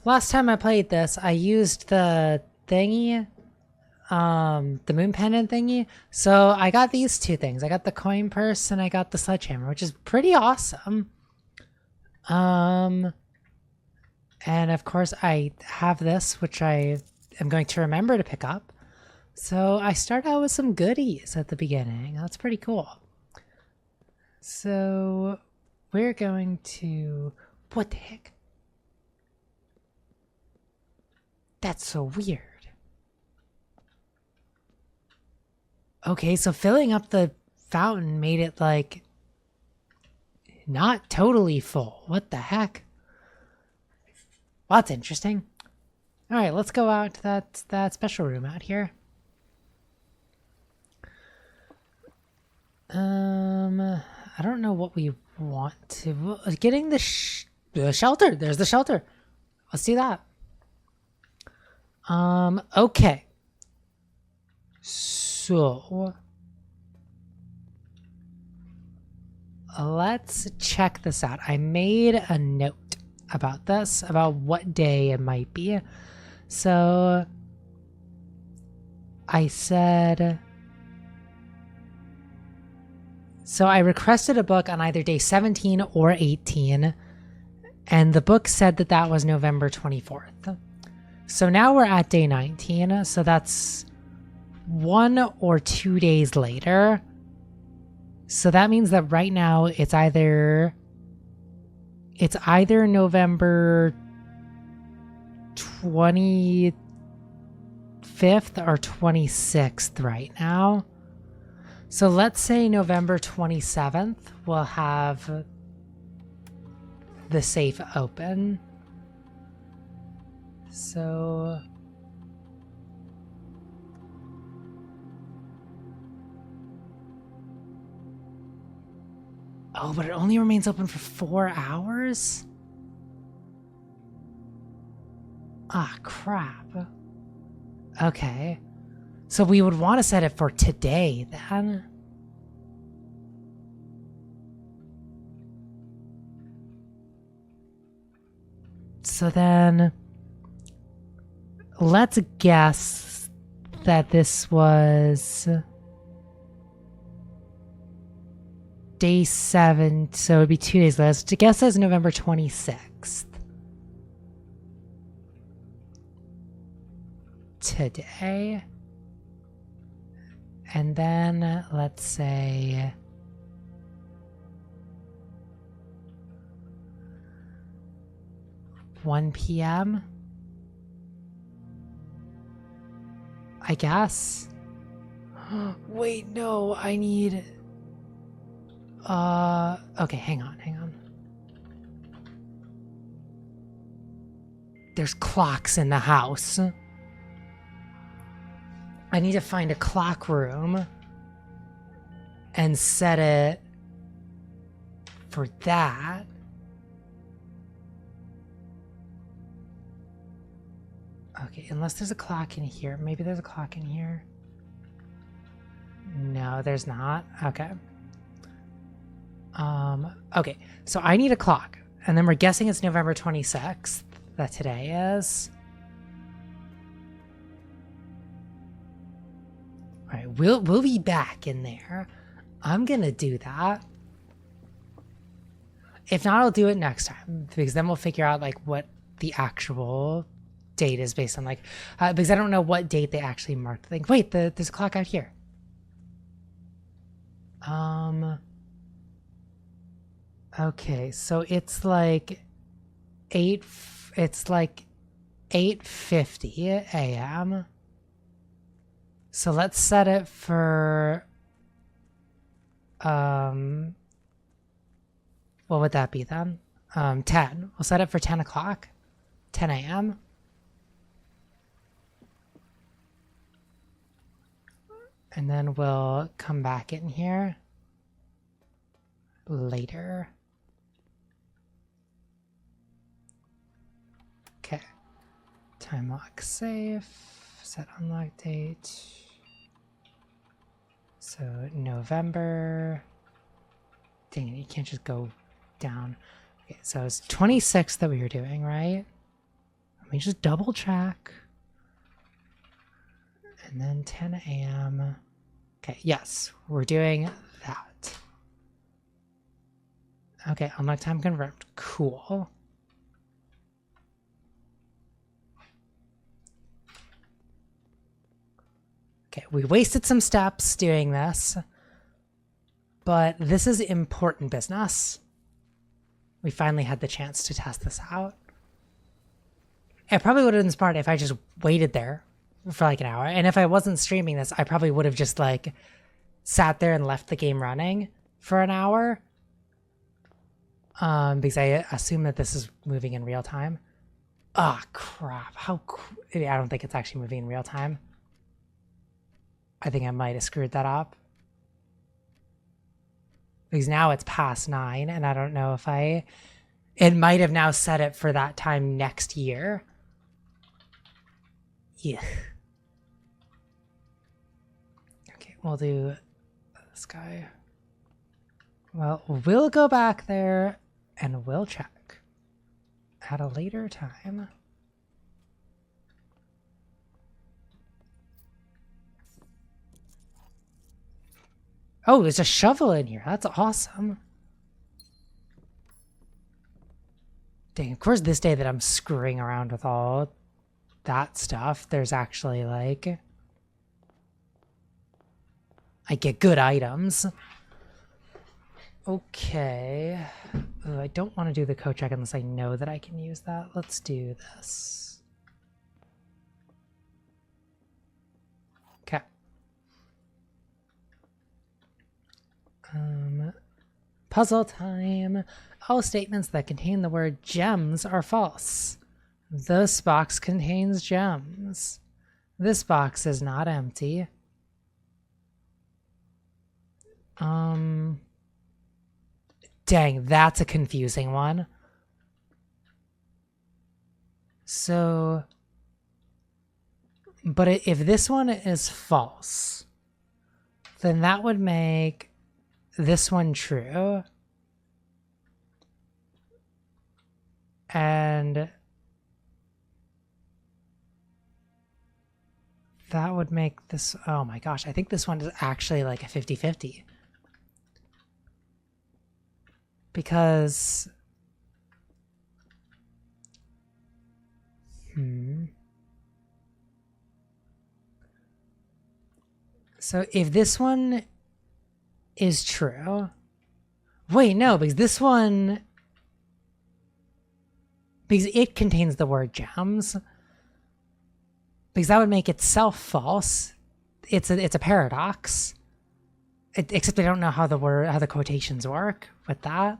last time I played this, I used the thingy, the moon pendant thingy. So I got these two things. I got the coin purse and I got the sledgehammer, which is pretty awesome. And of course I have this, which I am going to remember to pick up. So I start out with some goodies at the beginning. That's pretty cool. So we're going to... What the heck? That's so weird. Okay, so filling up the fountain made it, like, not totally full. What the heck? Well, that's interesting. All right, let's go out to that special room out here. I don't know what we want to... Getting the shelter. There's the shelter. Let's do that. Okay. So... let's check this out. I made a note about this, about what day it might be. So... I said... So I requested a book on either day 17 or 18, and the book said that that was November 24th. So now we're at day 19, so that's 1 or 2 days later. So that means that right now it's either November 25th or 26th right now. So let's say November 27th, we'll have the safe open. So... oh, but it only remains open for 4 hours? Ah, crap. Okay. So we would want to set it for today, then. So then... let's guess that this was... day 7, so it'd be 2 days less. To guess as November 26th. Today... and then, let's say... 1 p.m.? I guess? Wait, no, I need... okay, hang on. There's clocks in the house. I need to find a clock room and set it for that. Okay, unless there's a clock in here. Maybe there's a clock in here. No, there's not. Okay. Okay, so I need a clock. And then we're guessing it's November 26th that today is. Alright, we'll be back in there. I'm gonna do that. If not, I'll do it next time. Because then we'll figure out, like, what the actual date is based on, like... because I don't know what date they actually marked. Like, wait, there's a clock out here. Okay, so it's like... it's like 8:50 a.m. So let's set it for, what would that be then? 10. We'll set it for 10 o'clock. 10 a.m. And then we'll come back in here later. Okay. Time lock safe. Set unlock date. So November. Dang it, you can't just go down. Okay, so it's 26th that we were doing, right? Let me just double check. And then 10 a.m. Okay, yes, we're doing that. Okay, unlock time confirmed. Cool. Okay, we wasted some steps doing this, but this is important business. We finally had the chance to test this out. It probably would have been smart if I just waited there for like an hour. And if I wasn't streaming this, I probably would have just like sat there and left the game running for an hour. Because I assume that this is moving in real time. Ah, oh, crap. I don't think it's actually moving in real time. I think I might have screwed that up. Because now it's past 9, and I don't know if it might have now set it for that time next year. Yeah. Okay, we'll do this guy. Well, we'll go back there and we'll check at a later time. Oh, there's a shovel in here. That's awesome. Dang, of course this day that I'm screwing around with all that stuff, there's actually like... I get good items. Okay. Ugh, I don't want to do the code check unless I know that I can use that. Let's do this. Okay. Puzzle time. All statements that contain the word gems are false. This box contains gems. This box is not empty. Dang, that's a confusing one. So, but if this one is false, then that would make this one true. And that would make this, oh my gosh, I think this one is actually like a 50-50. Because, so if this one is true, wait, no, because this one, because it contains the word gems, because that would make itself false. It's a paradox. Except I don't know how the quotations work with that.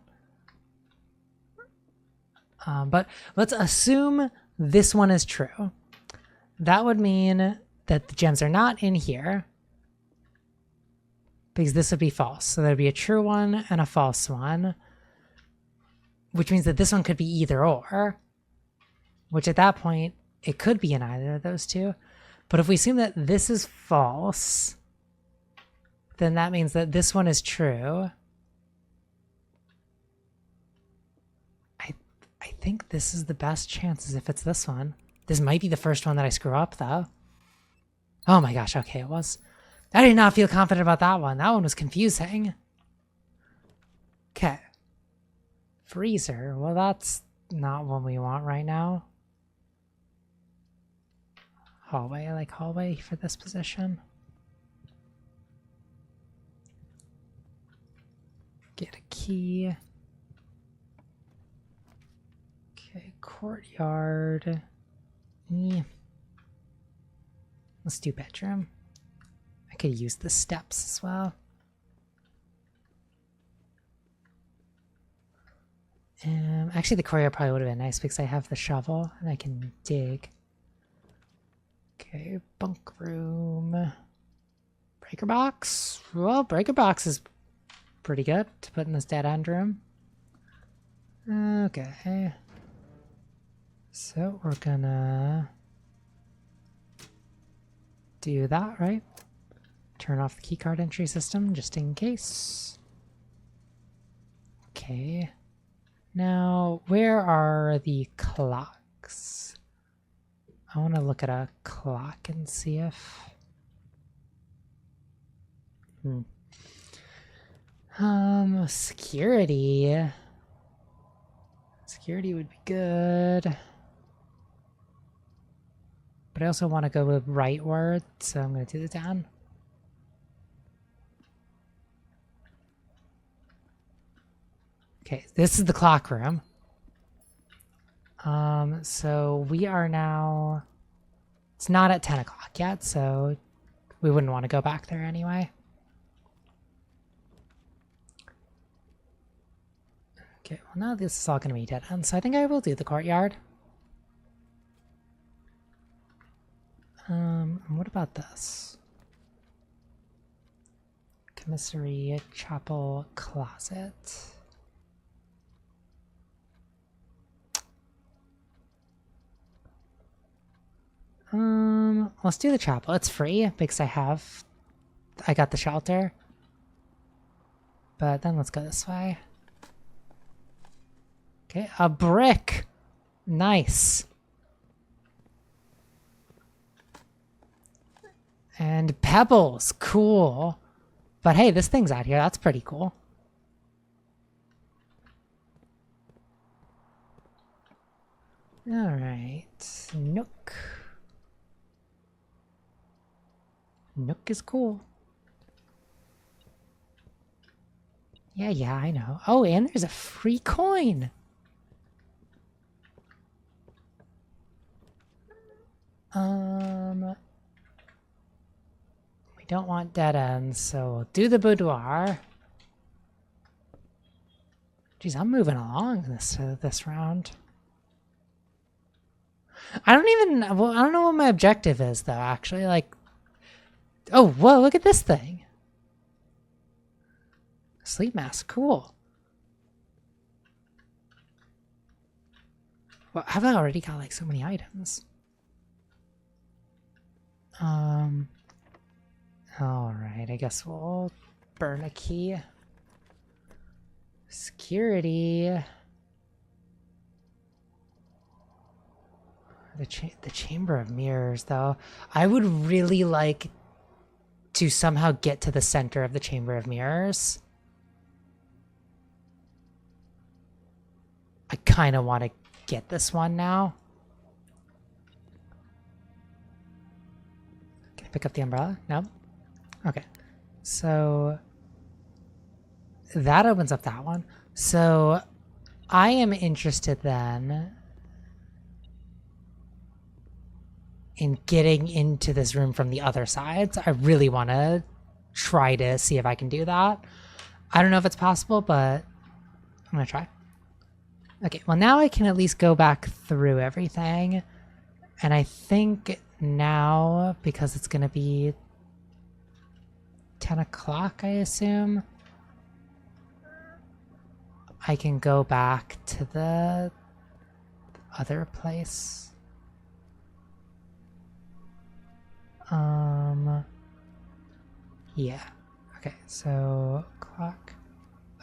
But let's assume this one is true. That would mean that the gems are not in here, because this would be false. So there'd be a true one and a false one, which means that this one could be either or, which at that point, it could be in either of those two. But if we assume that this is false, then that means that this one is true. I think this is the best chances if it's this one. This might be the first one that I screw up, though. Oh my gosh, okay, it was. I did not feel confident about that one. That one was confusing. Okay. Freezer. Well, that's not what we want right now. Hallway. I like hallway for this position. Get a key. Okay, courtyard. Let's do bedroom. I could use the steps as well. Actually, the courtyard probably would have been nice because I have the shovel and I can dig. Okay, bunk room. Breaker box. Well, breaker box is pretty good to put in this dead end room. Okay. So we're gonna do that, right? Turn off the keycard entry system just in case. Okay. Now, where are the clocks? I want to look at a clock and see if... Security. Security would be good. But I also want to go with rightward, so I'm going to do the down. Okay, this is the clock room. So we are now... It's not at 10 o'clock yet, so we wouldn't want to go back there anyway. Okay, well now this is all going to be dead end, so I think I will do the courtyard. What about this? Commissary, chapel, closet. Let's do the chapel. It's free because I got the shelter. But then let's go this way. Okay, a brick. Nice. And pebbles. Cool. But hey, this thing's out here. That's pretty cool. Alright. Nook. Nook is cool. Yeah, I know. Oh, and there's a free coin. We don't want dead ends, so we'll do the boudoir. Jeez, I'm moving along this round. I don't know what my objective is though, actually. Like, oh, whoa, look at this thing. Sleep mask, cool. Well, have I already got like so many items? Alright, I guess we'll burn a key. Security. The Chamber of Mirrors, though. I would really like to somehow get to the center of the Chamber of Mirrors. I kind of want to get this one now. Can I pick up the umbrella? No? Okay. So that opens up that one. So I am interested then in getting into this room from the other side. So I really want to try to see if I can do that. I don't know if it's possible, but I'm going to try. Okay, well now I can at least go back through everything. And I think now, because it's going to be 10 o'clock, I assume, I can go back to the other place. Yeah. Okay, so clock.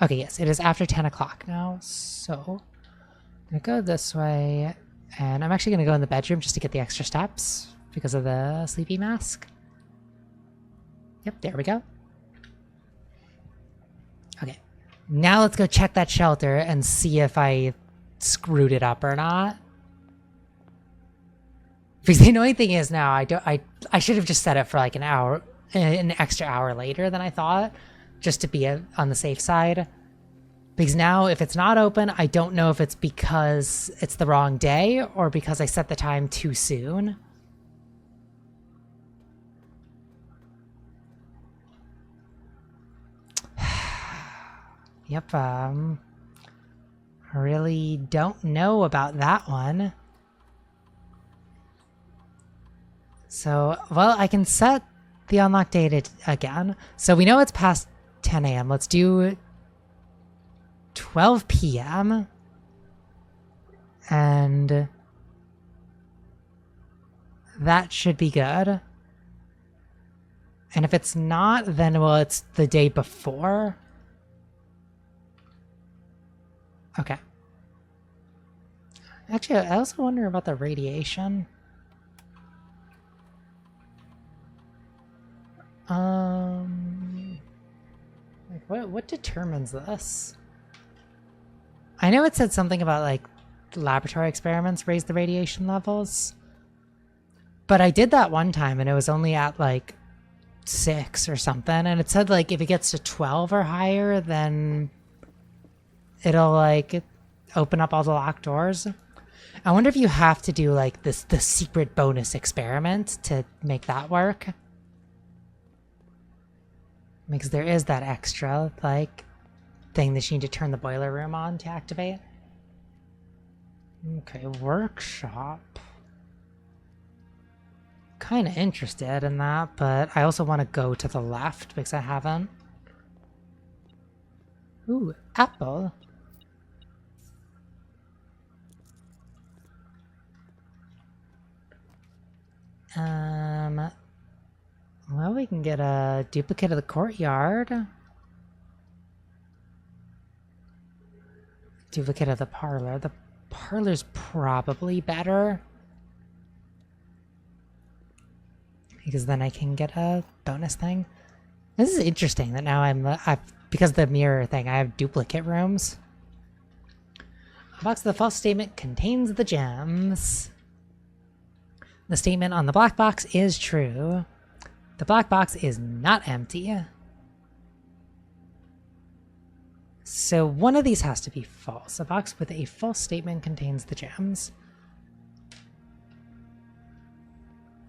Okay, yes, it is after 10 o'clock now, so I'm gonna go this way, and I'm actually gonna go in the bedroom just to get the extra steps because of the sleepy mask. Yep, there we go. Okay, now let's go check that shelter and see if I screwed it up or not. Because the annoying thing is now I should have just set it for like an extra hour later than I thought, just to be on the safe side. Because now if it's not open, I don't know if it's because it's the wrong day or because I set the time too soon. Yep, I really don't know about that one. So, well, I can set the unlock date again. So we know it's past 10 a.m. Let's do 12 p.m. And that should be good. And if it's not, then, well, it's the day before. Okay. Actually, I also wonder about the radiation. Like what determines this? I know it said something about like laboratory experiments raise the radiation levels. But I did that one time and it was only at like 6 or something, and it said like if it gets to 12 or higher, then it'll like open up all the locked doors. I wonder if you have to do like the secret bonus experiment to make that work. Because there is that extra like thing that you need to turn the boiler room on to activate. Okay, workshop. Kind of interested in that, but I also want to go to the left because I haven't. Ooh, apple. Well, we can get a duplicate of the courtyard. Duplicate of the parlor. The parlor's probably better, because then I can get a bonus thing. This is interesting that now because of the mirror thing, I have duplicate rooms. A box of the false statement contains the gems. The statement on the black box is true. The black box is not empty. So one of these has to be false. A box with a false statement contains the gems.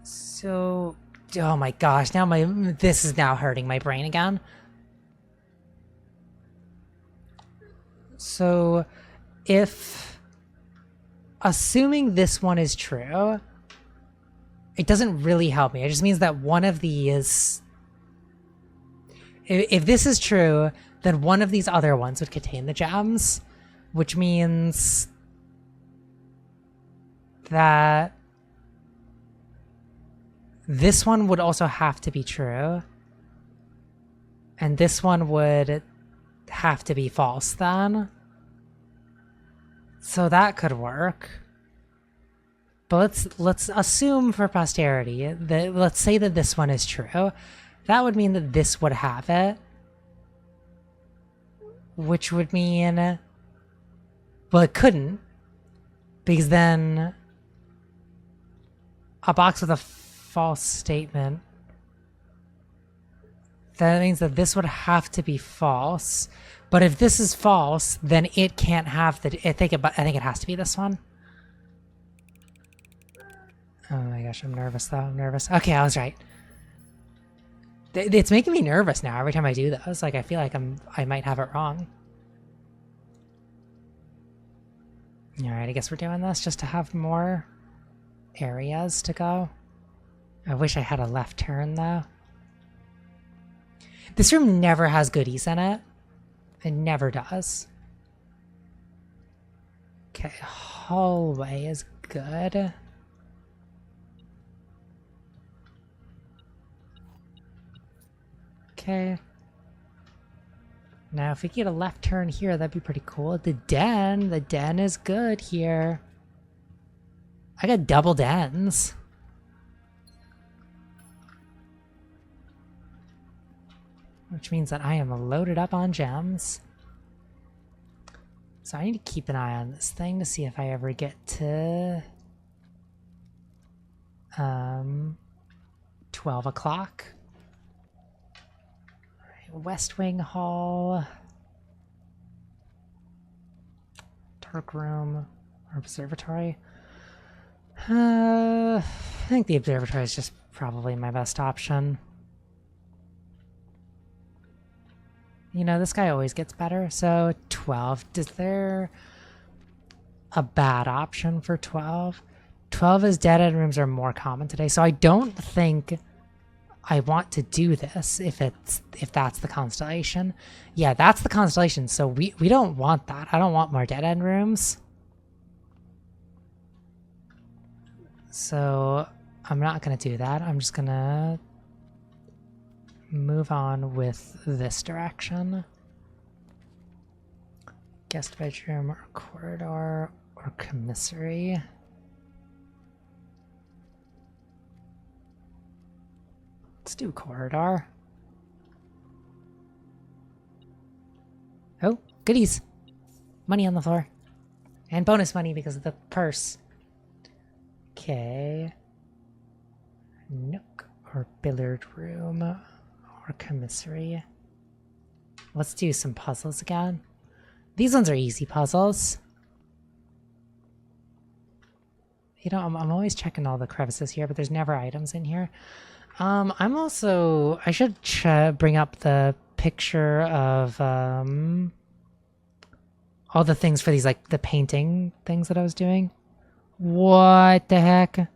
So, oh my gosh, now this is now hurting my brain again. So, assuming this one is true, it doesn't really help me. It just means that one of these, if this is true, then one of these other ones would contain the gems, which means that this one would also have to be true, and this one would have to be false then. So that could work. But let's assume for posterity that, let's say that this one is true. That would mean that this would have it, which would mean, well, it couldn't, because then a box with a false statement, that means that this would have to be false. But if this is false, then it can't have the, I think it has to be this one. Oh my gosh, I'm nervous though. I'm nervous. Okay, I was right. It's making me nervous now every time I do those. Like, I feel like I might have it wrong. Alright, I guess we're doing this just to have more areas to go. I wish I had a left turn though. This room never has goodies in it. It never does. Okay, hallway is good. Okay. Now, if we get a left turn here, that'd be pretty cool. The den is good here. I got double dens. Which means that I am loaded up on gems. So I need to keep an eye on this thing to see if I ever get to 12 o'clock. West Wing Hall. Dark room. Or observatory. I think the observatory is just probably my best option. You know, this guy always gets better. So 12. Is there a bad option for 12? 12 is dead end rooms are more common today. So I don't think I want to do this if that's the constellation. Yeah, that's the constellation. So we don't want that. I don't want more dead end rooms. So I'm not going to do that. I'm just going to move on with this direction. Guest bedroom or corridor or commissary. Let's do corridor. Oh, goodies. Money on the floor. And bonus money because of the purse. Okay. Nook or billiard room or commissary. Let's do some puzzles again. These ones are easy puzzles. You know, I'm always checking all the crevices here, but there's never items in here. I'm also... I should bring up the picture of all the things for these, like, the painting things that I was doing. What the heck?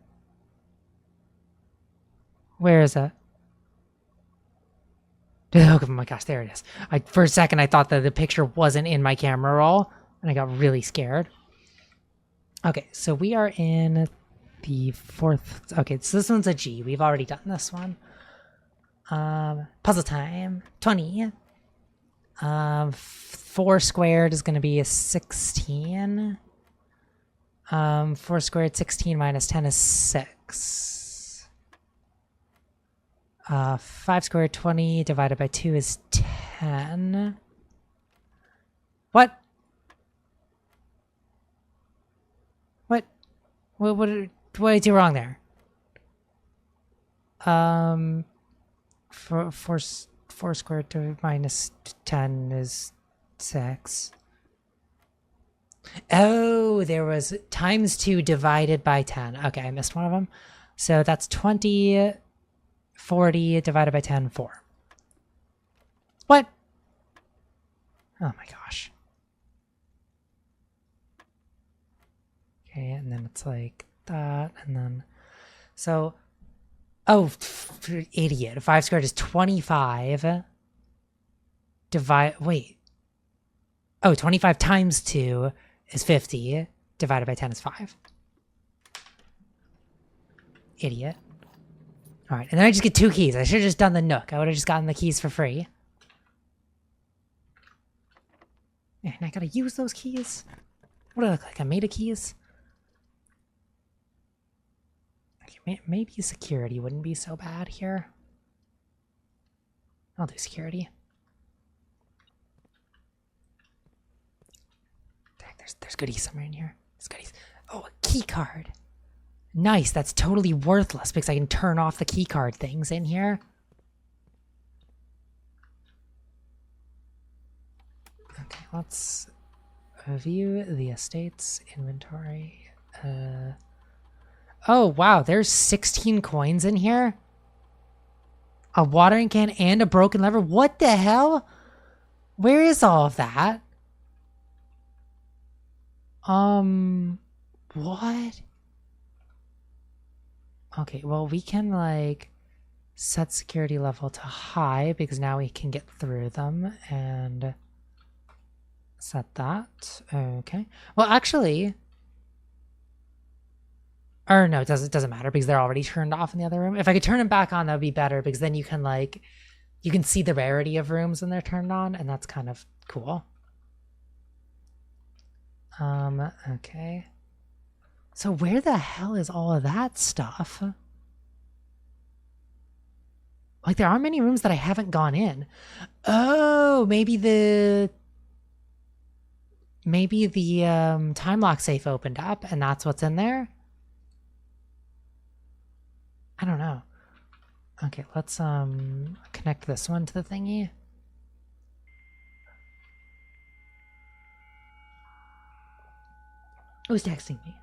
Where is it? Oh my gosh, there it is. For a second, I thought that the picture wasn't in my camera roll, and I got really scared. Okay, so we are in the fourth... Okay, so this one's a G. We've already done this one. Puzzle time. 20. 4 squared is going to be a 16. 4 squared, 16 minus 10 is 6. 5 squared, 20 divided by 2 is 10. What? What did I do wrong there? 4 squared to minus 10 is 6. Oh, there was times 2 divided by 10. Okay, I missed one of them. So that's 20, 40 divided by 10, 4. What? Oh my gosh. Okay, and then it's like that, and then... So... Oh, idiot. 5 squared is 25. Wait. Oh, 25 times 2 is 50. Divided by 10 is 5. Idiot. Alright, and then I just get 2 keys. I should have just done the Nook. I would have just gotten the keys for free. And I gotta use those keys? What do I look like? I made a keys? Okay, maybe security wouldn't be so bad here. I'll do security. There's goodies somewhere in here. There's goodies. Oh, a key card. Nice, that's totally worthless because I can turn off the key card things in here. Okay, let's view the estate's inventory. Oh, wow, there's 16 coins in here? A watering can and a broken lever? What the hell? Where is all of that? What? Okay, well, we can, like, set security level to high because now we can get through them and set that. Okay. Well, actually... Or no, it doesn't matter because they're already turned off in the other room. If I could turn them back on, that would be better because then you can, like... You can see the rarity of rooms when they're turned on, and that's kind of cool. Okay. So where the hell is all of that stuff? Like, there aren't many rooms that I haven't gone in. Oh, maybe the time lock safe opened up, and that's what's in there? I don't know. Okay, let's connect this one to the thingy. Who's texting me?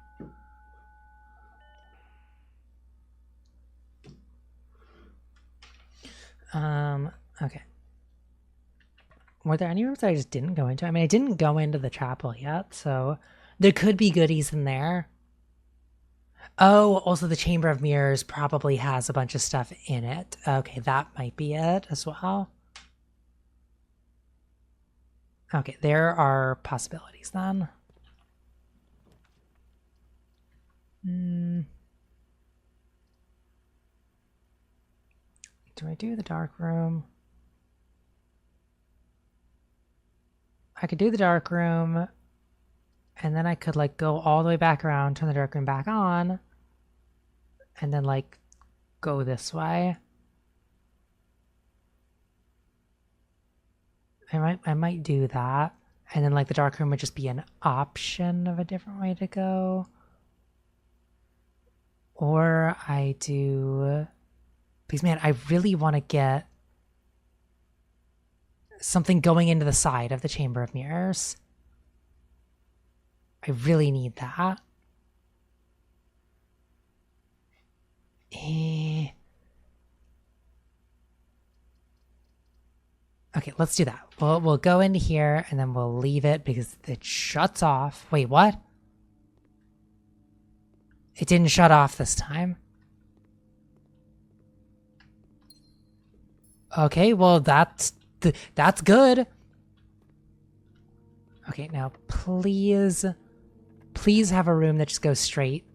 Okay. Were there any rooms that I just didn't go into? I mean, I didn't go into the chapel yet, so there could be goodies in there. Oh, also the Chamber of Mirrors probably has a bunch of stuff in it. Okay, that might be it as well. Okay, there are possibilities then. Do I do the dark room? I could do the dark room, and then I could, like, go all the way back around, turn the dark room back on, and then, like, go this way. I might do that. And then like the dark room would just be an option of a different way to go. Or I do... Because man, I really want to get something going into the side of the Chamber of Mirrors. I really need that. Okay, let's do that. We'll go into here and then we'll leave it because it shuts off. Wait, what? It didn't shut off this time. Okay, well that's good. Okay, now please have a room that just goes straight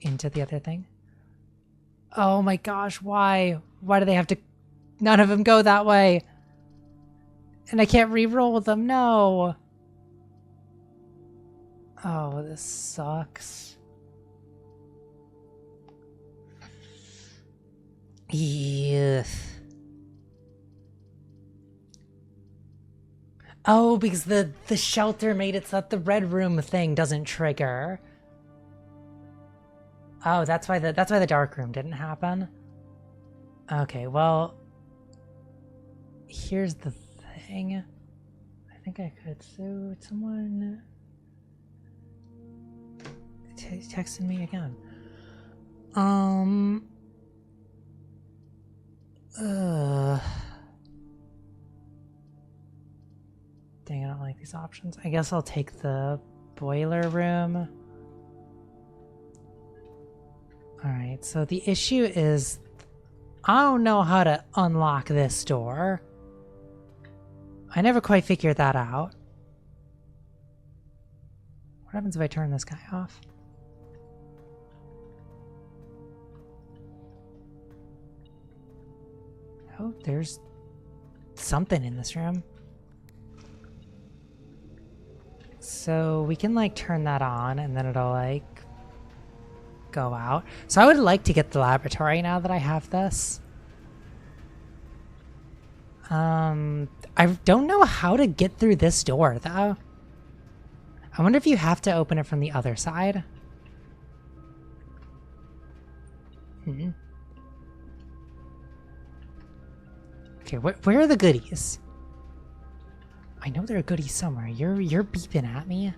into the other thing. Oh my gosh, why? Why do they have to... None of them go that way. And I can't re-roll them, no. Oh, this sucks. Yeah. Oh, because the shelter made it so that the red room thing doesn't trigger. Oh, that's why the dark room didn't happen. Okay, well, here's the thing. I think I could. So someone texted me again. Dang, I don't like these options. I guess I'll take the boiler room. Alright, so the issue is I don't know how to unlock this door. I never quite figured that out. What happens if I turn this guy off? Oh, there's something in this room. So we can like turn that on and then it'll like go out. So I would like to get the laboratory now that I have this. I don't know how to get through this door though. I wonder if you have to open it from the other side. Okay, where are the goodies? I know there are goodies somewhere. You're beeping at me.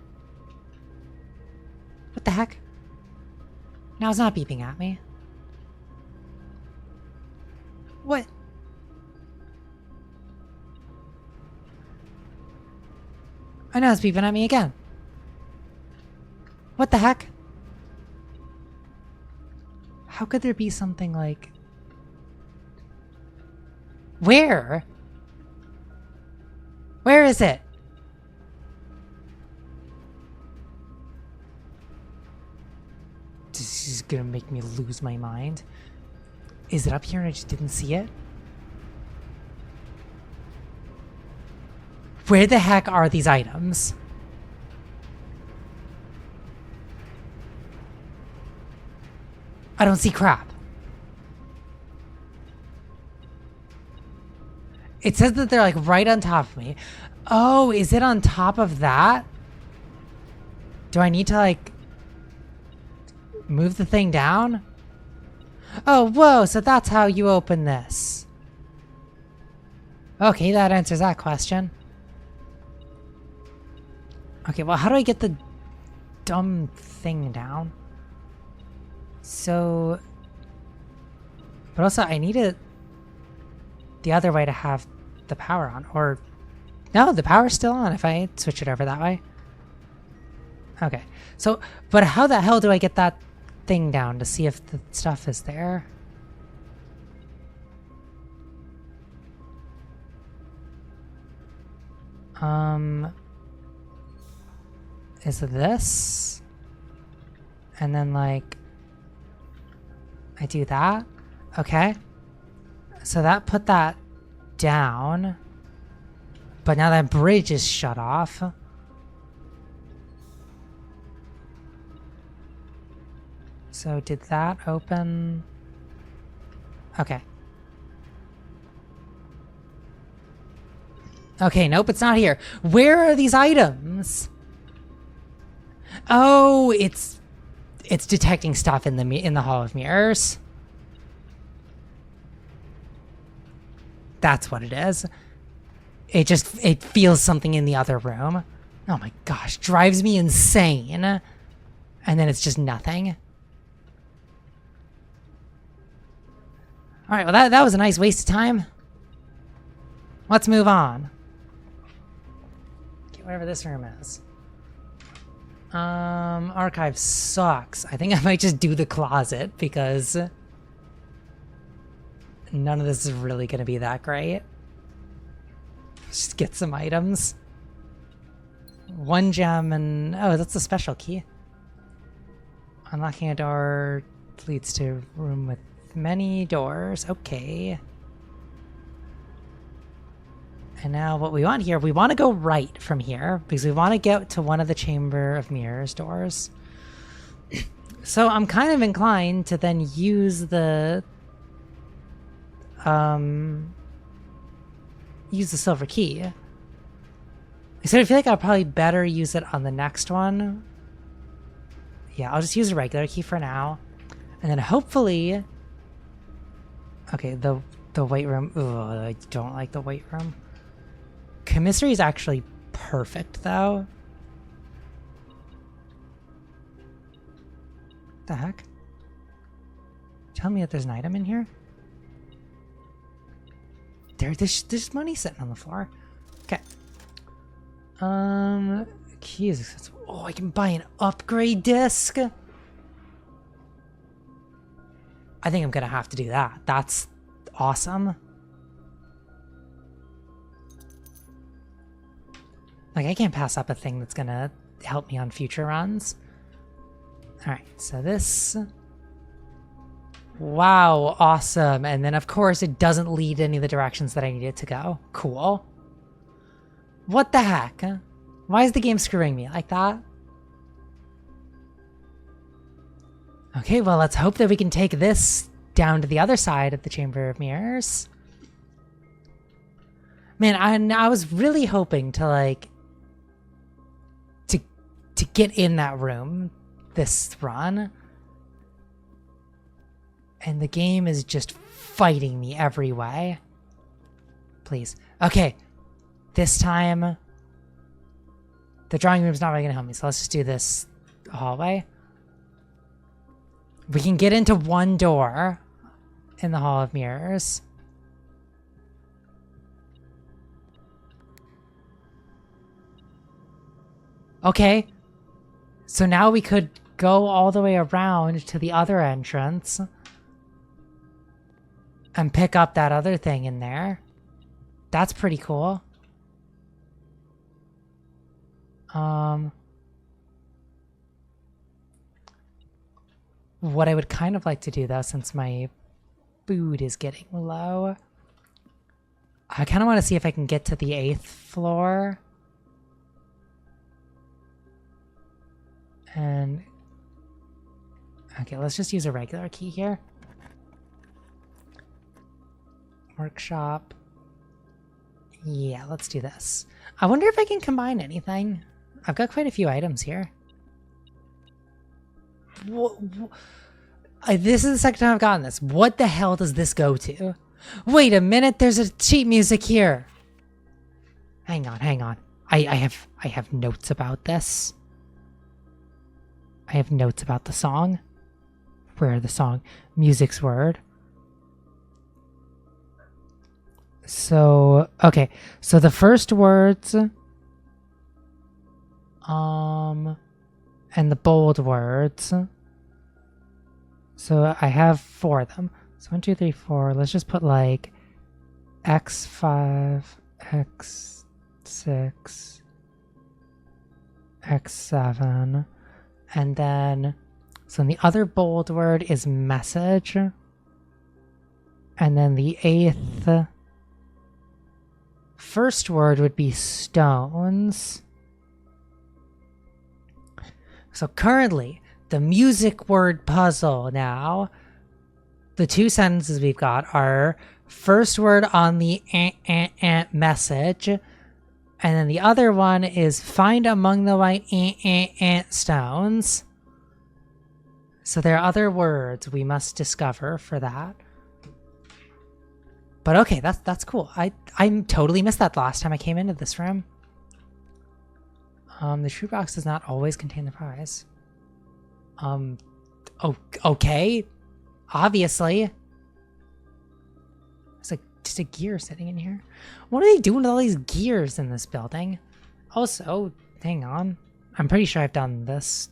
What the heck? No, it's not beeping at me. What? I know it's beeping at me again. What the heck? How could there be something like... Where? Where is it? This is gonna make me lose my mind. Is it up here and I just didn't see it? Where the heck are these items? I don't see crap. It says that they're like right on top of me. Oh, is it on top of that? Do I need to like move the thing down? Oh, whoa, so that's how you open this. Okay, that answers that question. Okay, well, how do I get the dumb thing down? So... But also, I need it the other way to have the power on. Or... No, the power's still on if I switch it over that way. Okay, so... But how the hell do I get that thing down to see if the stuff is there? Is it this? And then like... I do that? Okay. So that put that down. But now that bridge is shut off. So did that open? Okay. Okay, nope, it's not here. Where are these items? Oh, it's detecting stuff in the Hall of Mirrors. That's what it is. It feels something in the other room. Oh my gosh, drives me insane. And then it's just nothing. All right, well that was a nice waste of time. Let's move on. Okay, whatever this room is. Archive sucks. I think I might just do the closet because none of this is really gonna be that great. Just get some items. 1 gem and... oh, that's a special key. Unlocking a door leads to a room with many doors. Okay. And now what we want here, we want to go right from here because we want to get to one of the Chamber of Mirrors doors. So I'm kind of inclined to then use the silver key. So I feel like I'll probably better use it on the next one. Yeah, I'll just use a regular key for now. And then hopefully... okay, the weight room. Ugh, I don't like the weight room. Commissary is actually perfect, though. The heck? Tell me that there's an item in here? There's money sitting on the floor. Okay. Keys. Oh, I can buy an upgrade disc. I think I'm gonna have to do that. That's awesome. Like, I can't pass up a thing that's gonna help me on future runs. Alright, so this... wow, awesome. And then, of course, it doesn't lead any of the directions that I need it to go. Cool. What the heck? Why is the game screwing me like that? Okay, well, let's hope that we can take this down to the other side of the Chamber of Mirrors. Man, I was really hoping to, like... to get in that room this run. And the game is just fighting me every way. Please. Okay. This time, the drawing room's not really going to help me, so let's just do this hallway. We can get into one door in the Hall of Mirrors. Okay. So now we could go all the way around to the other entrance and pick up that other thing in there. That's pretty cool. What I would kind of like to do, though, since my food is getting low, I kind of want to see if I can get to the 8th floor. And... okay, let's just use a regular key here. Workshop. Yeah, let's do this. I wonder if I can combine anything. I've got quite a few items here. This is the second time I've gotten this. What the hell does this go to? Wait a minute, there's a cheat music here. Hang on, hang on. I have notes about this. I have notes about the song. Where the song? Music's word. So, okay. So the first words... and the bold words. So I have 4 of them. So 1, 2, 3, 4. Let's just put like X5, X6, X7. And then, so the other bold word is message. And then the 8th first word would be stones. So currently, the music word puzzle now, the 2 sentences we've got are first word on the message, And then the other one is find among the white ant stones. So there are other words we must discover for that. But okay, that's cool. I totally missed that the last time I came into this room. The shoebox does not always contain the prize. Oh, okay. Obviously. There's like just a gear sitting in here. What are they doing with all these gears in this building? Also, hang on. I'm pretty sure I've done this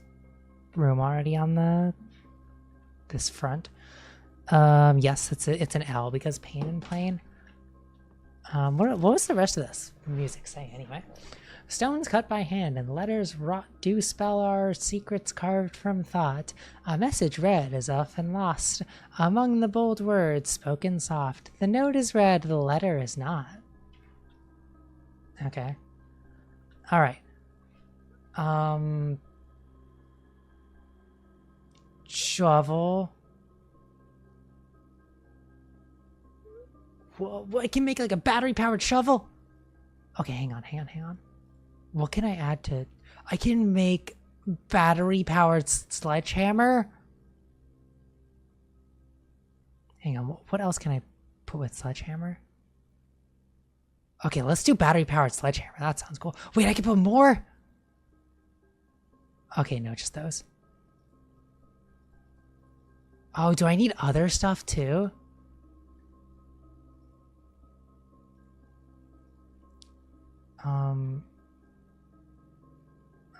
room already on this front. Yes, it's an L because pain and plane. What was the rest of this music saying anyway? Stones cut by hand and letters wrought do spell our secrets carved from thought. A message read is often lost among the bold words spoken soft. The note is read, the letter is not. Okay. All right. Shovel. Well, I can make like a battery-powered shovel. Okay, hang on. What can I add to... I can make battery-powered sledgehammer. Hang on, what else can I put with sledgehammer? Okay, let's do battery-powered sledgehammer. That sounds cool. Wait, I can put more? Okay, no, just those. Oh, do I need other stuff too?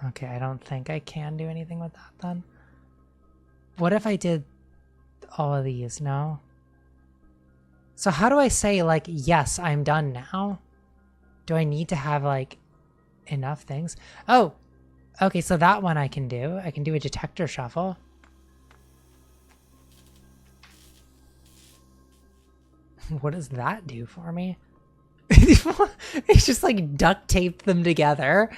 Okay, I don't think I can do anything with that then. What if I did all of these? No? So how do I say, like, yes, I'm done now? Do I need to have, like, enough things? Oh! Okay, so that one I can do. I can do a detector shuffle. What does that do for me? It's just, like, duct taped them together.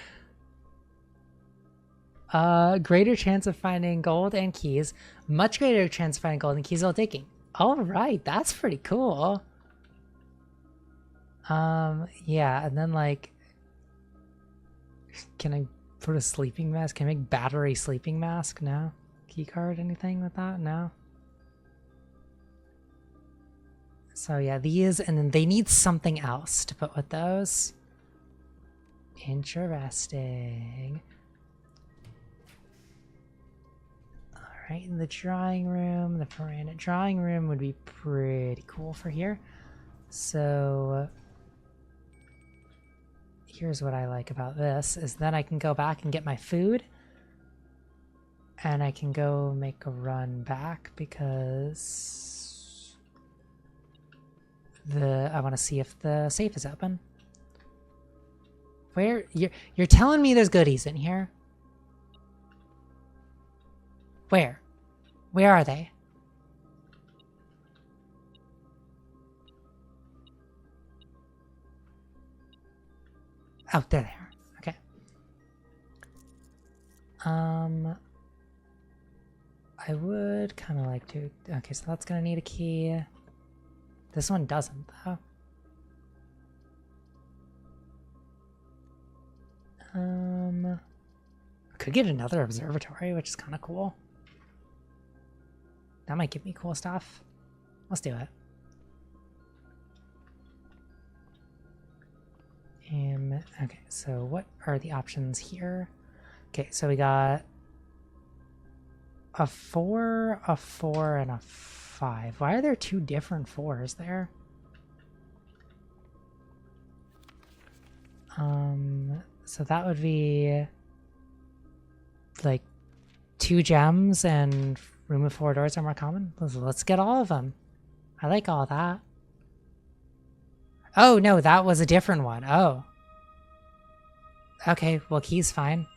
Greater chance of finding gold and keys. Much greater chance of finding gold and keys while digging. All right, that's pretty cool. Yeah, and then like, can I put a sleeping mask? Can I make battery sleeping mask? No. Key card? Anything with that? No. So yeah, these, and then they need something else to put with those. Interesting. Right, in the drawing room, the veranda drawing room would be pretty cool for here. So here's what I like about this is then I can go back and get my food and I can go make a run back because I want to see if the safe is open. Where you're telling me there's goodies in here? Where? Where are they? Oh, there they are. Okay. I would kind of like to... Okay, so that's gonna need a key. This one doesn't, though. Could get another observatory, which is kind of cool. That might give me cool stuff. Let's do it. Okay, so what are the options here? Okay, so we got a 4, a 4, and a 5. Why are there two different 4s there? So that would be like 2 gems and room with 4 doors are more common. Let's get all of them. I like all that. Oh, no, that was a different one. Oh. Okay, well, key's fine.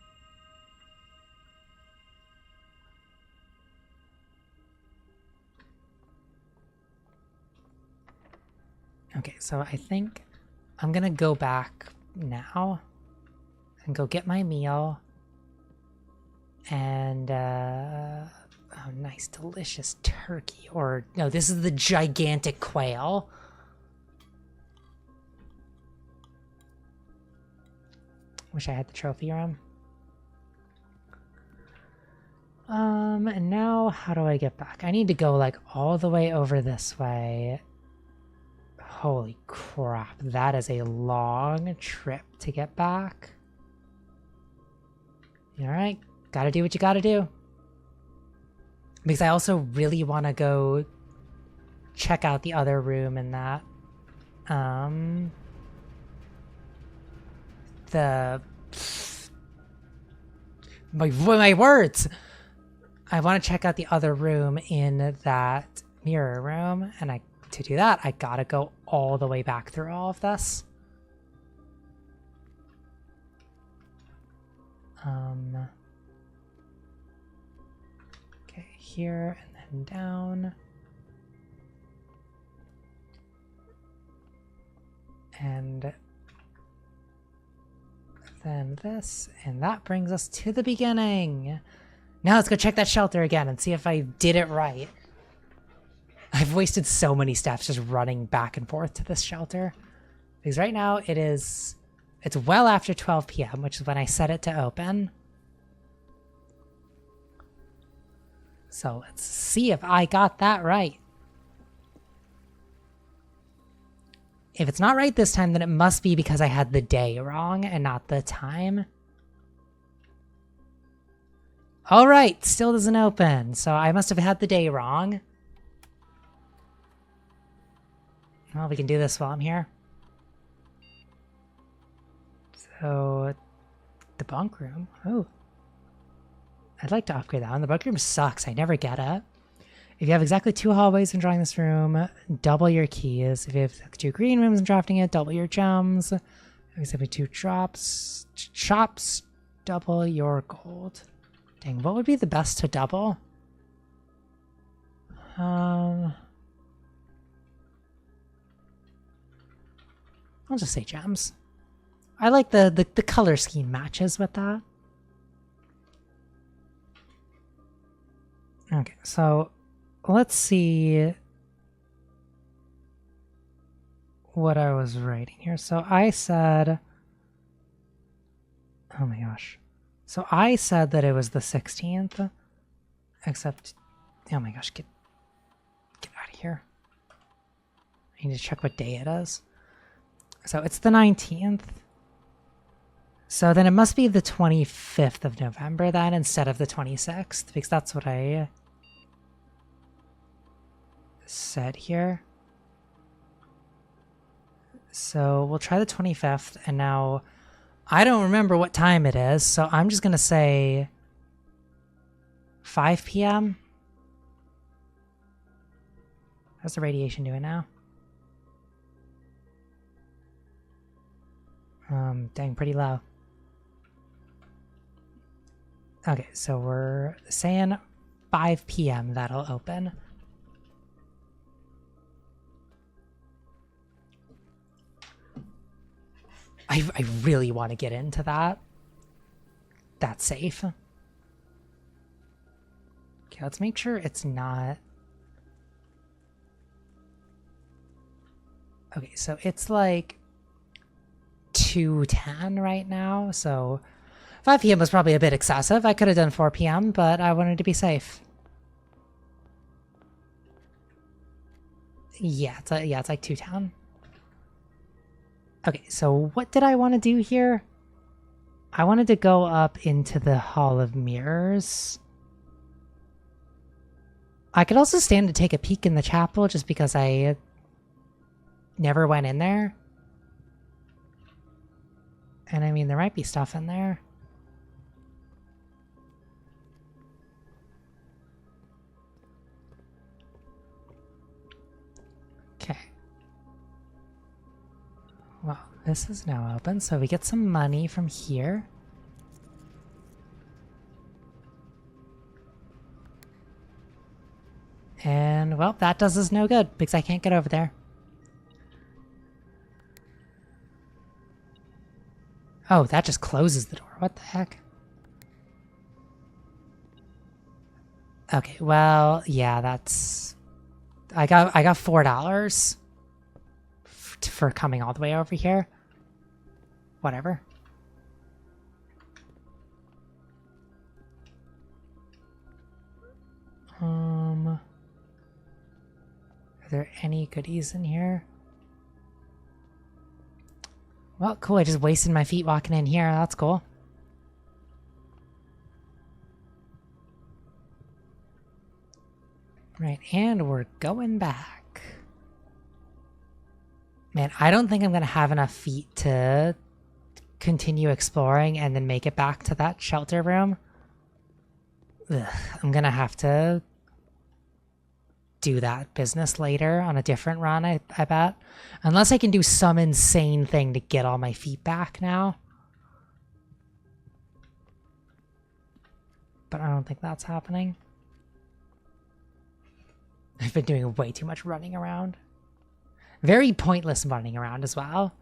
Okay, so I think I'm gonna go back now and go get my meal. And, oh, nice, delicious turkey. Or, no, this is the gigantic quail. Wish I had the trophy room. And now how do I get back? I need to go like all the way over this way. Holy crap, that is a long trip to get back. Alright, gotta do what you gotta do. Because I also really want to go check out the other room in that. My words! I want to check out the other room in that mirror room, and to do that, I gotta go all the way back through all of this. Okay, here and then down. And then this, and that brings us to the beginning. Now let's go check that shelter again and see if I did it right. I've wasted so many steps just running back and forth to this shelter. Because right now it's well after 12 p.m., which is when I set it to open. So let's see if I got that right. If it's not right this time, then it must be because I had the day wrong and not the time. All right, still doesn't open. So I must have had the day wrong. Well, we can do this while I'm here. So, the bunk room. Oh. I'd like to upgrade that one. The bunk room sucks. I never get it. If you have exactly 2 hallways when drawing this room, double your keys. If you have 2 green rooms when drafting it, double your gems. If you have 2 chops, double your gold. Dang, what would be the best to double? I'll just say gems. I like the color scheme matches with that. Okay, so let's see what I was writing here. So I said, oh my gosh. So I said that it was the 16th, except, oh my gosh, get out of here. I need to check what day it is. So it's the 19th. So then it must be the 25th of November then instead of the 26th, because that's what I said here. So we'll try the 25th, and now I don't remember what time it is, so I'm just going to say 5 p.m. How's the radiation doing now? Dang, pretty low. Okay, so we're saying 5 p.m. that'll open. I really want to get into that. That's safe. Okay, let's make sure it's not... Okay, so it's like 2:10 right now, so 5 p.m. was probably a bit excessive. I could have done 4 p.m., but I wanted to be safe. Yeah, it's like 2:10. Okay, so what did I want to do here? I wanted to go up into the Hall of Mirrors. I could also stand to take a peek in the chapel just because I never went in there. And I mean, there might be stuff in there. Okay. Well, this is now open, so we get some money from here. And, well, that does us no good, because I can't get over there. Oh, that just closes the door. What the heck? Okay, well, yeah, that's... I got $4 for coming all the way over here. Whatever. Are there any goodies in here? Well, cool. I just wasted my feet walking in here. That's cool. Right, and we're going back. Man, I don't think I'm going to have enough feet to continue exploring and then make it back to that shelter room. Ugh, I'm going to have to do that business later on a different run, I bet. Unless I can do some insane thing to get all my feet back now. But I don't think that's happening. I've been doing way too much running around. Very pointless running around as well.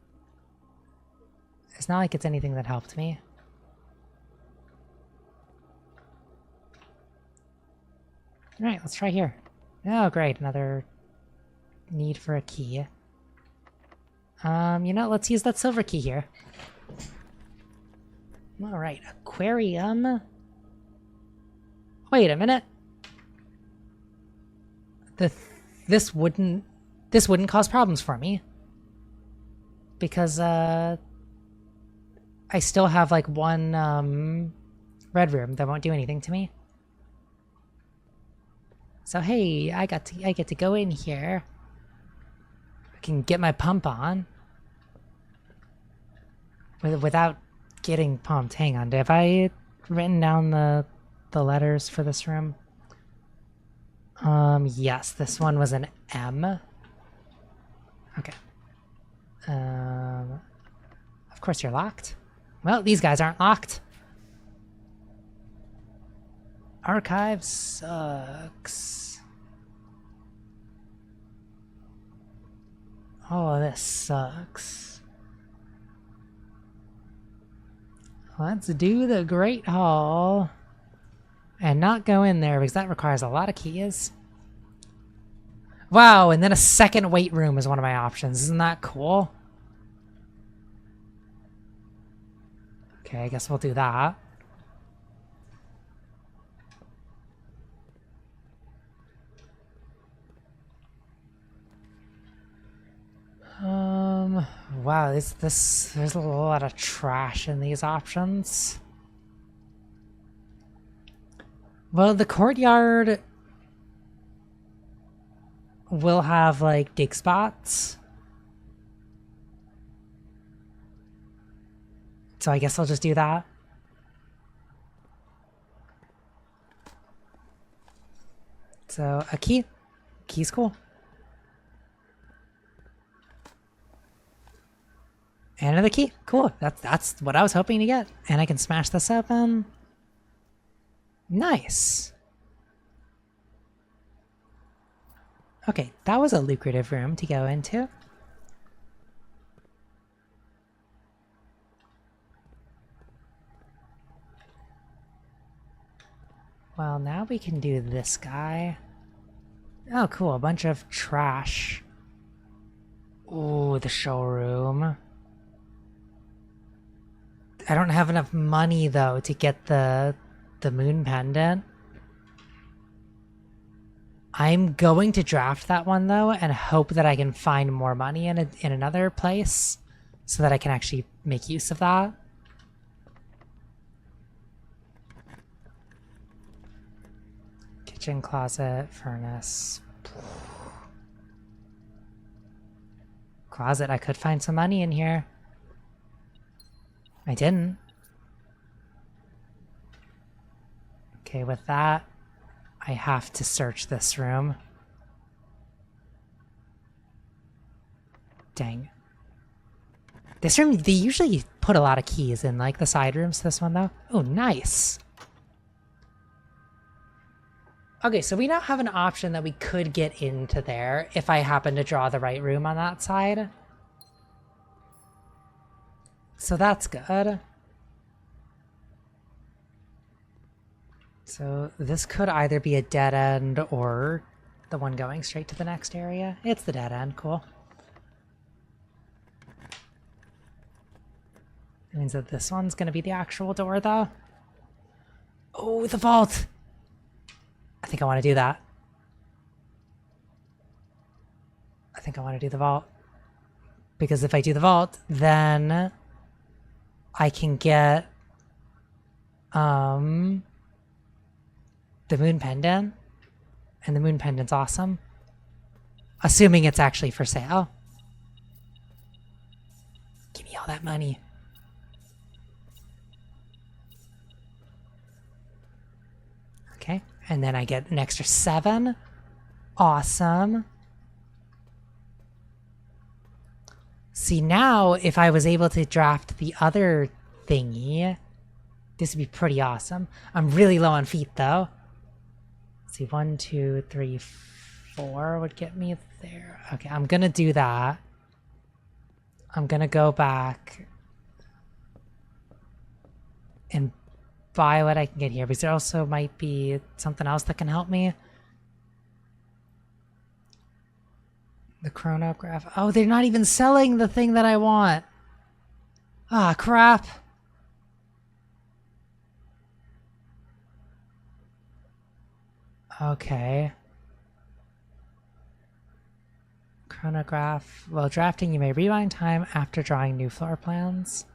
It's not like it's anything that helped me. Alright, let's try here. Oh, great. Another need for a key. You know, let's use that silver key here. Alright, aquarium. Wait a minute. This wouldn't cause problems for me. Because, I still have, like, one, red room that won't do anything to me. So, hey, I get to go in here. I can get my pump on. Without getting pumped. Hang on, have I written down the letters for this room? Yes, this one was an M. Okay. Of course you're locked. Well, these guys aren't locked. Archive sucks. Oh, this sucks. Let's do the Great Hall. And not go in there, because that requires a lot of keys. Wow, and then a second weight room is one of my options. Isn't that cool? Okay, I guess we'll do that. Wow, there's a lot of trash in these options. Well, the courtyard will have, like, dig spots. So I guess I'll just do that. So, a key. Key's cool. And another key. Cool. That's what I was hoping to get. And I can smash this open. Nice. Okay, that was a lucrative room to go into. Well, now we can do this guy. Oh, cool. A bunch of trash. Ooh, the showroom. I don't have enough money, though, to get the moon pendant. I'm going to draft that one, though, and hope that I can find more money in another place so that I can actually make use of that. Kitchen, closet, furnace. Closet, I could find some money in here. I didn't. Okay, with that, I have to search this room. Dang. This room, they usually put a lot of keys in, like, the side rooms. This one, though. Oh, nice. Okay, so we now have an option that we could get into there if I happen to draw the right room on that side. So that's good. So this could either be a dead end or the one going straight to the next area. It's the dead end, cool. It means that this one's gonna be the actual door, though. Oh, the vault! I think I want to do that. think I want to do the vault. Because if I do the vault, then I can get the moon pendant. And the moon pendant's awesome. Assuming it's actually for sale. Give me all that money. Okay, and then I get an extra 7. Awesome. See, now if I was able to draft the other thingy, this would be pretty awesome. I'm really low on feet though. Let's see, 1, 2, 3, 4 would get me there. Okay, I'm gonna do that. I'm gonna go back and buy what I can get here, because there also might be something else that can help me. The chronograph. Oh, they're not even selling the thing that I want. Ah, crap. Okay. Chronograph. While drafting, you may rewind time after drawing new floor plans.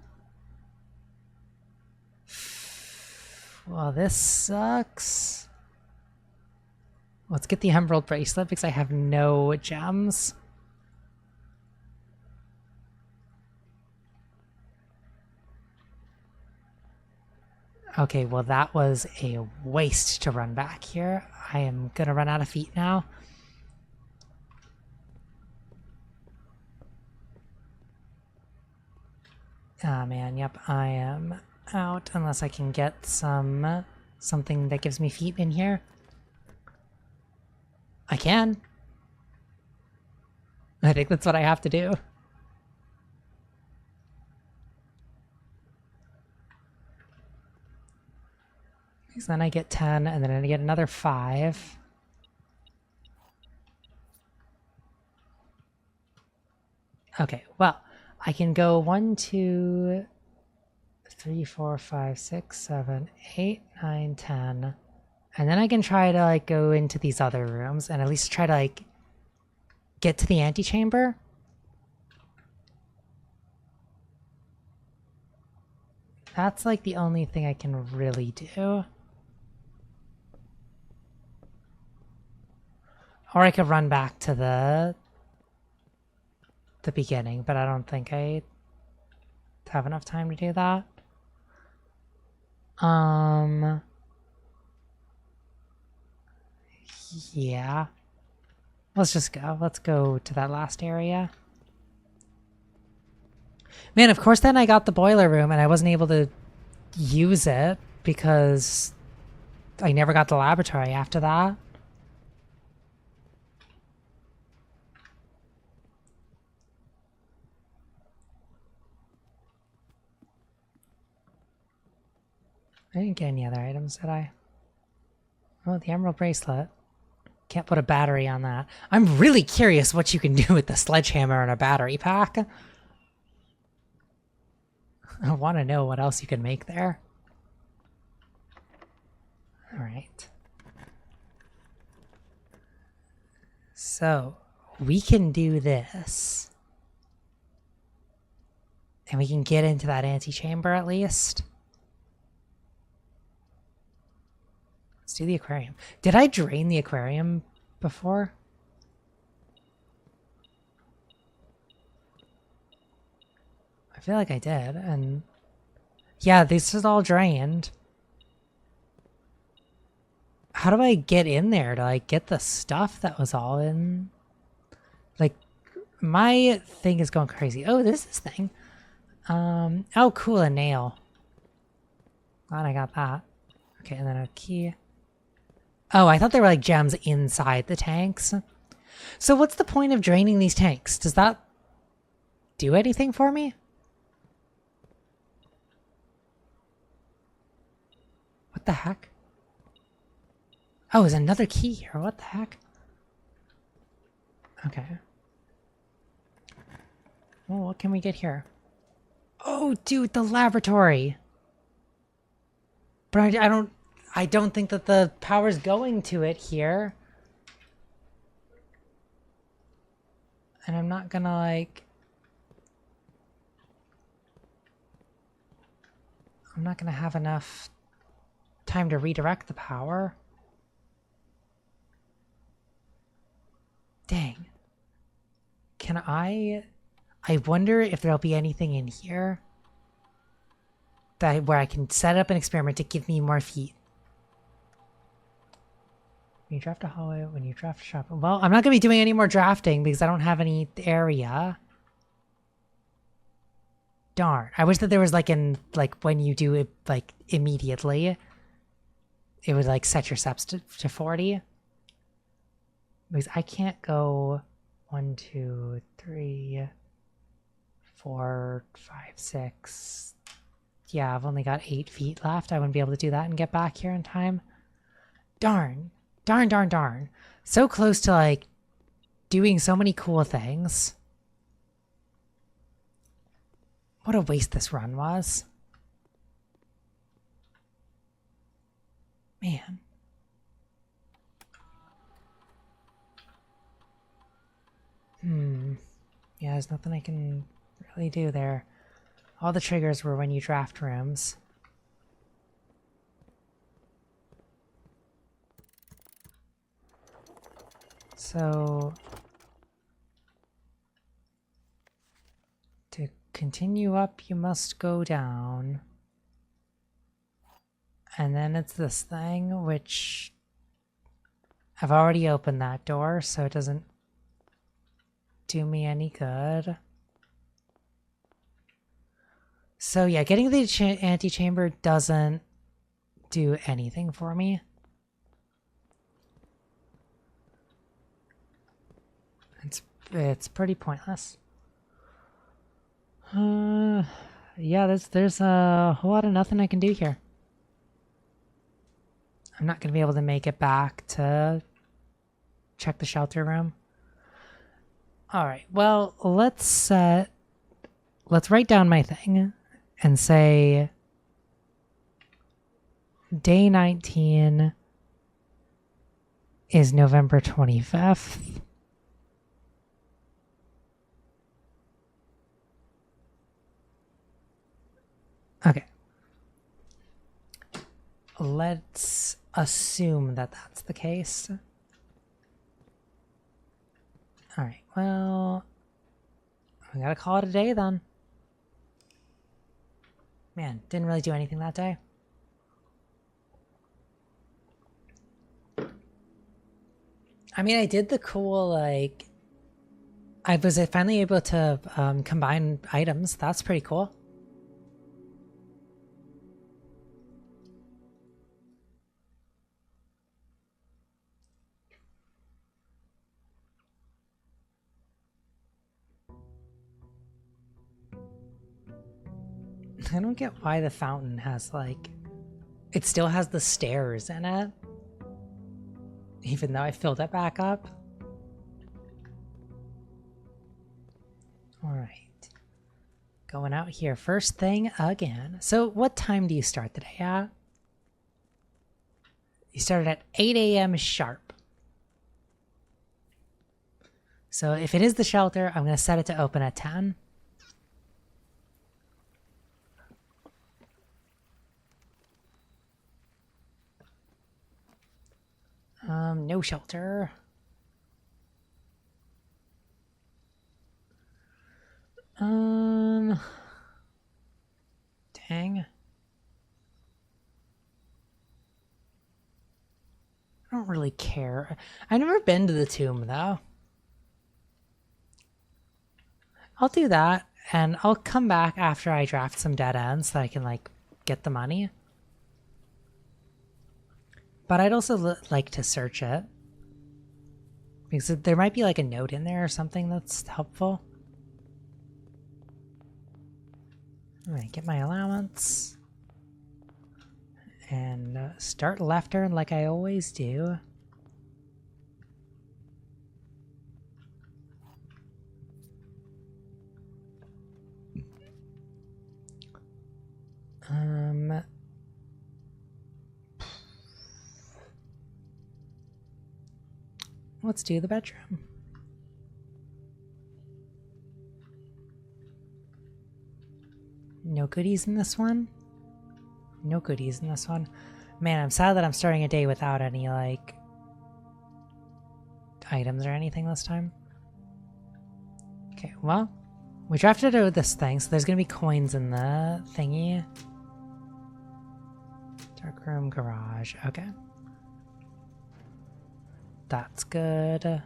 Well, this sucks. Let's get the emerald bracelet because I have no gems. Okay, well that was a waste to run back here. I am gonna run out of feet now. Ah man, yep, I am out unless I can get something that gives me feet in here. I can. I think that's what I have to do. Because then I get 10, and then I get another 5. Okay, well, I can go 1, 2, 3, 4, 5, 6, 7, 8, 9, 10. And then I can try to like go into these other rooms and at least try to like get to the antechamber. That's like the only thing I can really do. Or I could run back to the beginning, but I don't think I have enough time to do that. Yeah. Let's just go. Let's go to that last area. Man, of course then I got the boiler room and I wasn't able to use it because I never got the laboratory after that. I didn't get any other items, did I? Oh, the emerald bracelet. Can't put a battery on that. I'm really curious what you can do with the sledgehammer and a battery pack. I want to know what else you can make there. Alright. So, we can do this. And we can get into that antechamber at least. Let's do the aquarium. Did I drain the aquarium before? I feel like I did, and yeah, this is all drained. How do I get in there to like get the stuff that was all in? Like, my thing is going crazy. Oh, there's this thing. Oh, cool, a nail. Glad I got that. Okay, and then a key. Oh, I thought they were like gems inside the tanks. So what's the point of draining these tanks? Does that do anything for me? What the heck? Oh, there's another key here. What the heck? Okay. Well, what can we get here? Oh, dude, the laboratory. But I don't think that the power's going to it here. And I'm not gonna like... I'm not gonna have enough time to redirect the power. Dang. Can I wonder if there'll be anything in here that where I can set up an experiment to give me more feet. When you draft a hallway, when you draft a shop. Well, I'm not gonna be doing any more drafting because I don't have any area. Darn. I wish that there was like when you do it like immediately, it would like set your steps to 40. Because I can't go 1, 2, 3, 4, 5, 6. Yeah, I've only got 8 feet left. I wouldn't be able to do that and get back here in time. Darn. Darn, darn, darn. So close to like doing so many cool things. What a waste this run was. Man. Yeah, there's nothing I can really do there. All the triggers were when you draft rooms. So... to continue up, you must go down. And then it's this thing, which... I've already opened that door, so it doesn't do me any good. So yeah, getting the antechamber doesn't do anything for me. It's pretty pointless. Yeah, there's a whole lot of nothing I can do here. I'm not gonna be able to make it back to check the shelter room. All right, well, let's write down my thing and say day 19 is November 25th. Okay. Let's assume that that's the case. Alright, well... we gotta call it a day then. Man, didn't really do anything that day. I mean, I did the cool, like... I was finally able to combine items. That's pretty cool. I don't get why the fountain has, like... it still has the stairs in it. Even though I filled it back up. Alright. Going out here. First thing again. So what time do you start the day at? You started at 8 a.m. sharp. So if it is the shelter, I'm going to set it to open at 10. No shelter. Dang. I don't really care. I've never been to the tomb, though. I'll do that, and I'll come back after I draft some dead ends so I can, like, get the money. But I'd also like to search it. Because there might be, like, a note in there or something that's helpful. Alright, get my allowance. And start left turn like I always do. Let's do the bedroom. No goodies in this one? No goodies in this one. Man, I'm sad that I'm starting a day without any, like, items or anything this time. Okay, well, we drafted out this thing, so there's gonna be coins in the thingy. Dark room, garage, okay. That's good.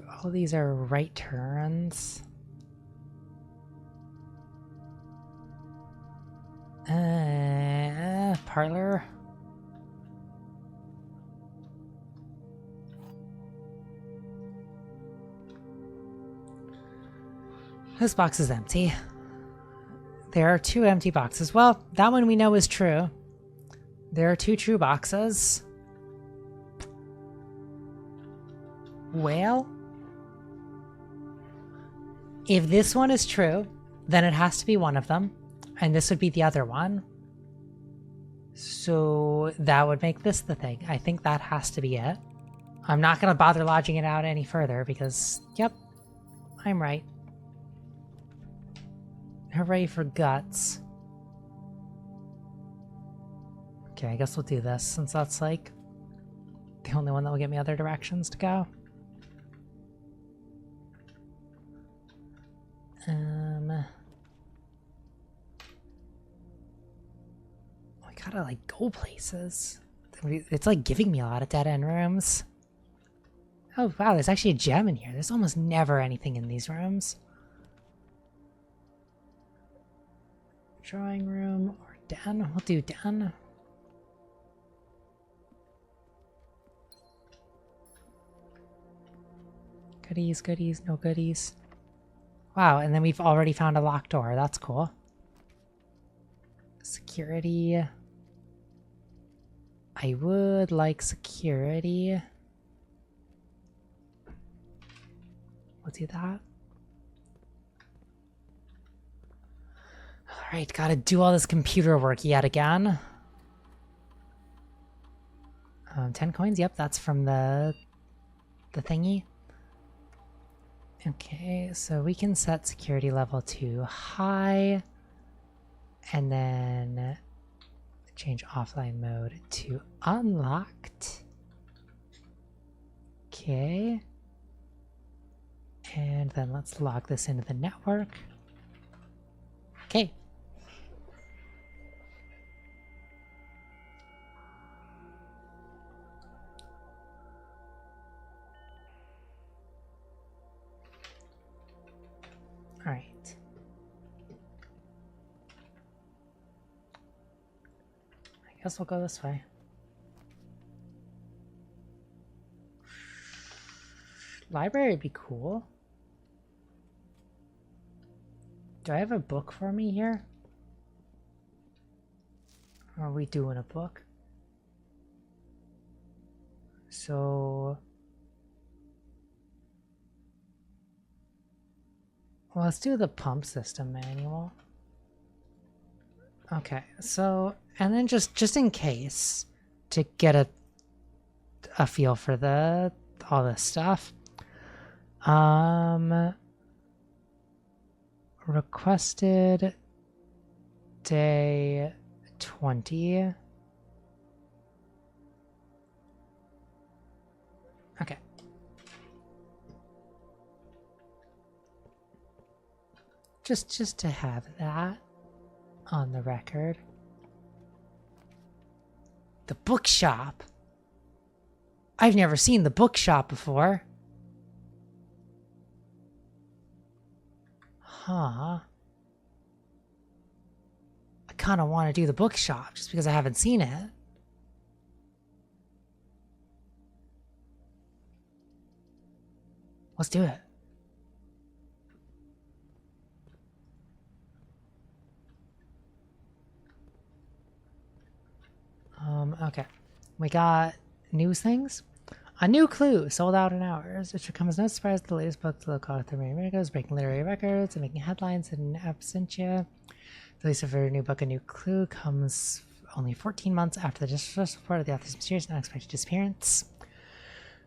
All these are right turns. Parlor. This box is empty. There are 2 empty boxes. Well, that one we know is true. There are 2 true boxes. Well, if this one is true, then it has to be one of them. And this would be the other one. So that would make this the thing. I think that has to be it. I'm not going to bother lodging it out any further because, yep, I'm right. Hooray for guts. Okay, I guess we'll do this since that's like the only one that will get me other directions to go. I gotta like go places. It's like giving me a lot of dead end rooms. Oh wow, there's actually a gem in here. There's almost never anything in these rooms. Drawing room or den? We'll do den. Goodies, goodies, no goodies. Wow, and then we've already found a locked door. That's cool. Security. I would like security. We'll do that. Alright, gotta do all this computer work yet again. 10 coins, yep, that's from the thingy. Okay, so we can set security level to high. And then change offline mode to unlocked. Okay. And then let's log this into the network. Okay. All right. I guess we'll go this way. Library would be cool. Do I have a book for me here? Or are we doing a book? So... well, let's do the pump system manual. Okay, so... and then just in case, to get a feel for all this stuff. Requested day 20. Okay. Just to have that on the record. The bookshop. I've never seen the bookshop before. Huh. I kind of want to do the bookshop just because I haven't seen it. Let's do it. Okay. We got news things. A new clue sold out in hours. It should come as no surprise that the latest book to look author Mary America is breaking literary records and making headlines in absentia. The release of her new book, A New Clue, comes only 14 months after the distress report of the author's mysterious and unexpected disappearance.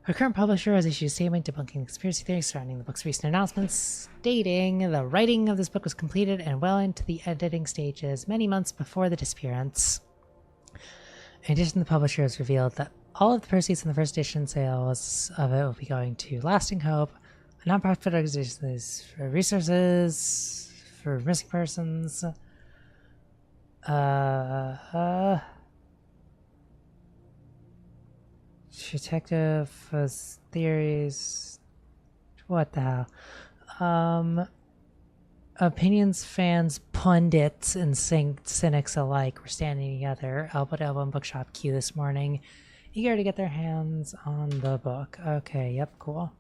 Her current publisher has issued a statement debunking the conspiracy theories surrounding the book's recent announcements, stating the writing of this book was completed and well into the editing stages many months before the disappearance. In addition, the publisher has revealed that all of the proceeds from the first edition sales of it will be going to Lasting Hope, a nonprofit organization for resources for missing persons. Detective was theories. What the hell? Opinions, fans, pundits, and cynics alike were standing together, elbow to elbow in Bookshop Q this morning, eager to get their hands on the book. Okay, yep, cool.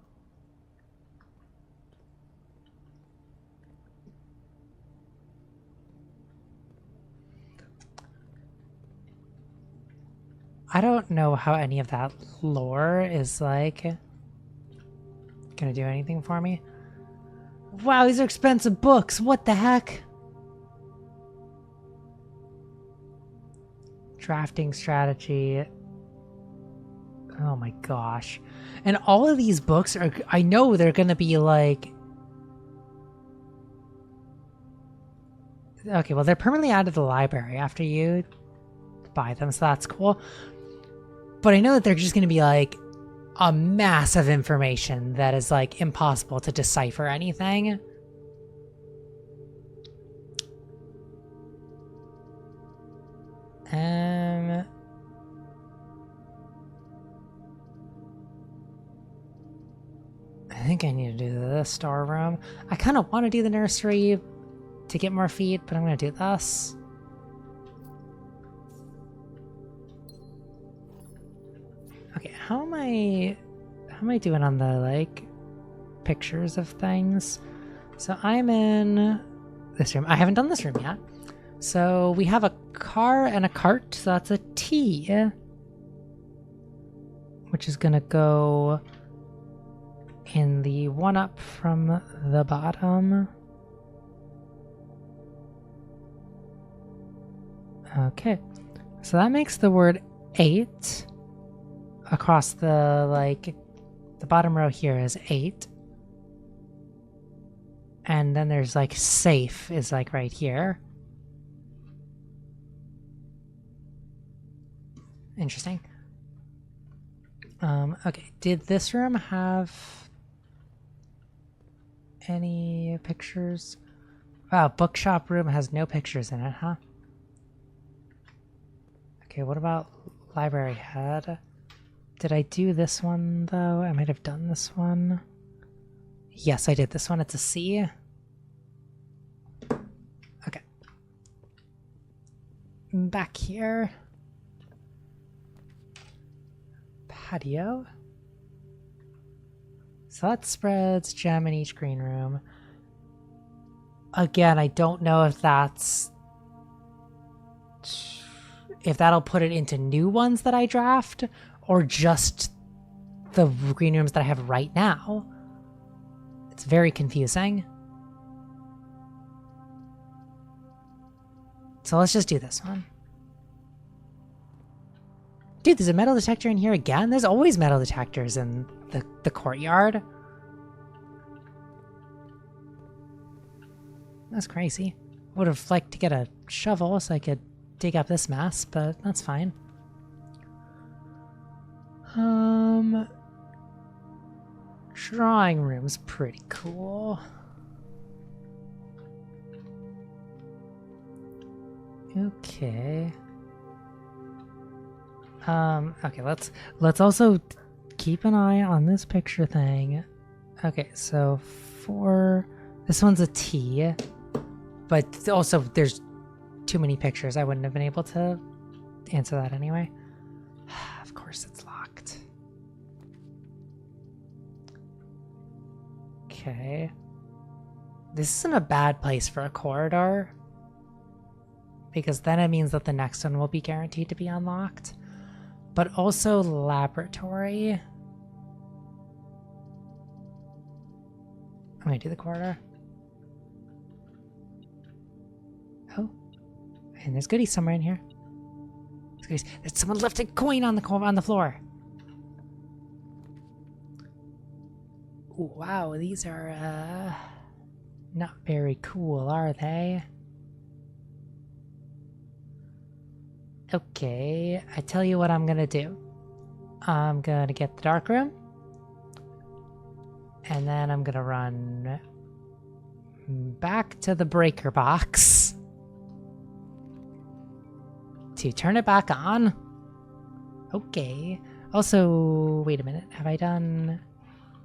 I don't know how any of that lore is, like, gonna do anything for me. Wow, these are expensive books. What the heck? Drafting strategy. Oh my gosh. And all of these books are, I know they're gonna be like... Okay, well, they're permanently out of the library after you buy them, so that's cool. But I know that they're just going to be like a mass of information that is like impossible to decipher anything. I think I need to do the storeroom. I kind of want to do the nursery to get more feed, but I'm going to do this. Okay, how am I doing on the like pictures of things? So I'm in this room. I haven't done this room yet. So we have a car and a cart, so that's a T, which is gonna go in the one up from the bottom. Okay, so that makes the word 8 across the, like, the bottom row here is 8. And then there's, like, safe is, like, right here. Interesting. Okay, did this room have any pictures? Wow, bookshop room has no pictures in it, huh? Okay, what about library head? Did I do this one, though? I might have done this one. Yes, I did this one. It's a C. Okay. Back here. Patio. So that spreads gem in each green room. Again, I don't know if that's... if that'll put it into new ones that I draft, or just the green rooms that I have right now. It's very confusing. So let's just do this one. Dude, there's a metal detector in here again? There's always metal detectors in the courtyard. That's crazy. Would have liked to get a shovel so I could dig up this mess, but that's fine. Drawing room's pretty cool. Okay. Okay, let's also keep an eye on this picture thing. Okay, so for this one's a T, but also there's too many pictures. I wouldn't have been able to answer that anyway. Of course it's locked. Okay. This isn't a bad place for a corridor, because then it means that the next one will be guaranteed to be unlocked. But also laboratory. I'm gonna do the corridor. Oh, and there's goodies somewhere in here. Someone left a coin on the floor. Ooh, wow, these are not very cool, are they? Okay, I tell you what I'm gonna do. I'm gonna get the dark room. And then I'm gonna run back to the breaker box to turn it back on. Okay. Also, wait a minute. Have I done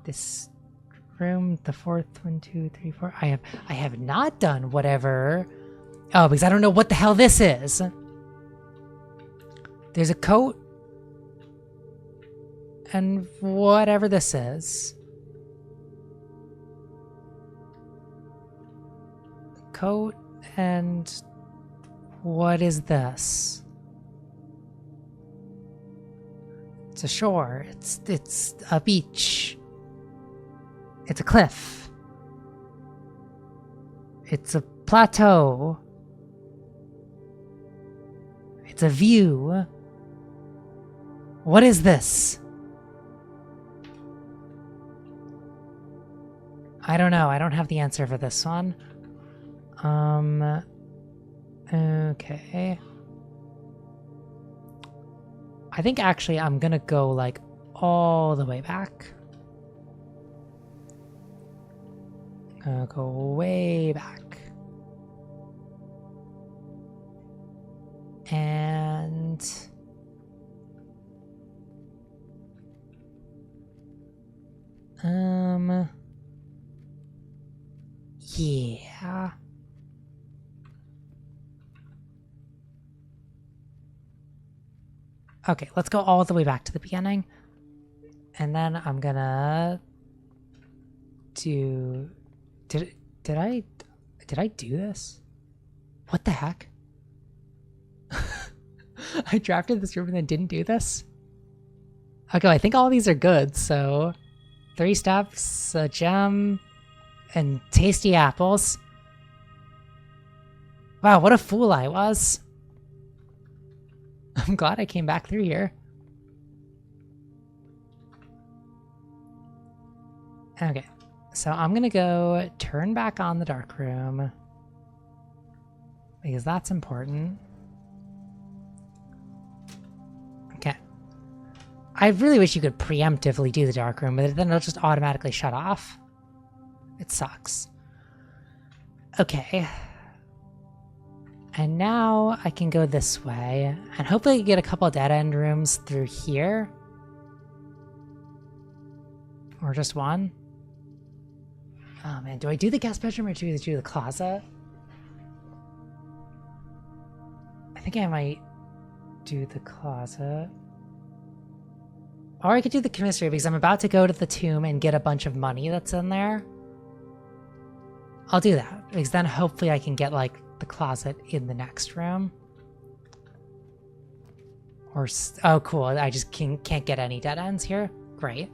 this room? The fourth, 1, 2, 3, 4. I have not done whatever. Oh, because I don't know what the hell this is. There's a coat and whatever this is. Coat and what is this? It's a shore. It's a beach. It's a cliff. It's a plateau. It's a view. What is this? I don't know. I don't have the answer for this one. Okay. I think actually I'm gonna go like all the way back. Gonna go way back. And yeah. Okay, let's go all the way back to the beginning. And then I'm gonna do... Did I do this? What the heck? I drafted this room and then didn't do this? Okay, I think all these are good, so... 3 steps, a gem, and tasty apples. Wow, what a fool I was. I'm glad I came back through here. Okay, so I'm gonna go turn back on the dark room because that's important. Okay. I really wish you could preemptively do the dark room, but then it'll just automatically shut off. It sucks. Okay. And now I can go this way, and hopefully get a couple dead-end rooms through here. Or just one. Oh man, do I do the guest bedroom or do I do the closet? I think I might do the closet. Or I could do the commissary because I'm about to go to the tomb and get a bunch of money that's in there. I'll do that, because then hopefully I can get, like, the closet in the next room. Or, oh cool, I just can't get any dead ends here? Great.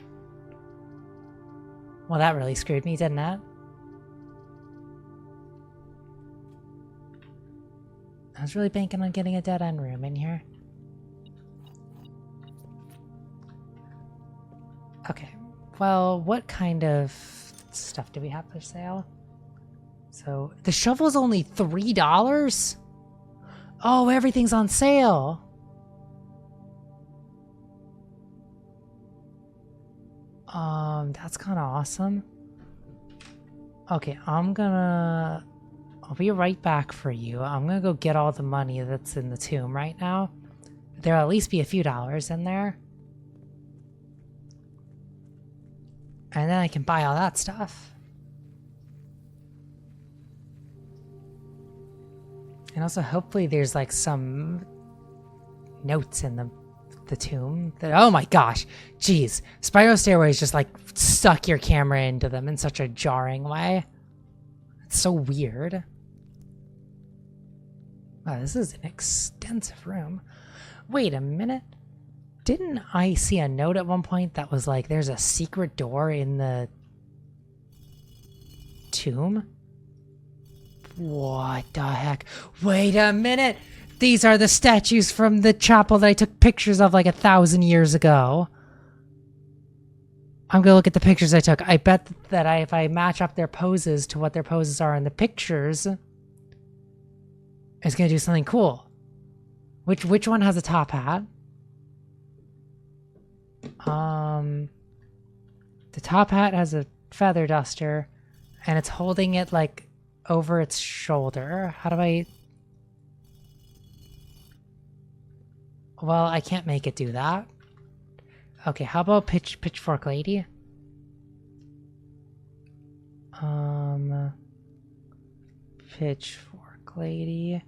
Well, that really screwed me, didn't it? I was really banking on getting a dead end room in here. Okay, well, what kind of stuff do we have for sale? So, the shovel's only $3? Oh, everything's on sale! That's kind of awesome. Okay, I'll be right back for you. I'm gonna go get all the money that's in the tomb right now. There'll at least be a few dollars in there. And then I can buy all that stuff. And also, hopefully there's like some notes in the tomb. Oh my gosh. Jeez. Spiral stairways just like suck your camera into them in such a jarring way. It's so weird. Wow, this is an extensive room. Wait a minute. Didn't I see a note at one point that was like, there's a secret door in the tomb? What the heck? Wait a minute! These are the statues from the chapel that I took pictures of like 1,000 years ago. I'm gonna look at the pictures I took. I bet that if I match up their poses to what their poses are in the pictures, it's gonna do something cool. Which one has a top hat? The top hat has a feather duster, and it's holding it like over its shoulder. How do I... Well, I can't make it do that. Okay, how about Pitchfork Lady? Pitchfork Lady.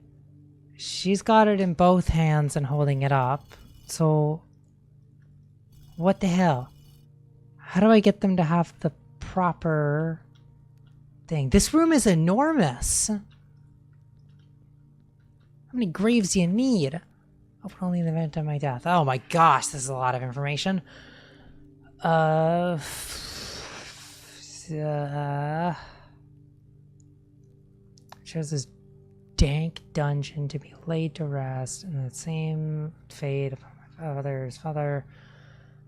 She's got it in both hands and holding it up. So, what the hell? How do I get them to have the proper thing? This room is enormous. How many graves do you need? Open only in the event of my death. Oh my gosh, this is a lot of information. Shows this dank dungeon to be laid to rest, and the same fate upon my father's father.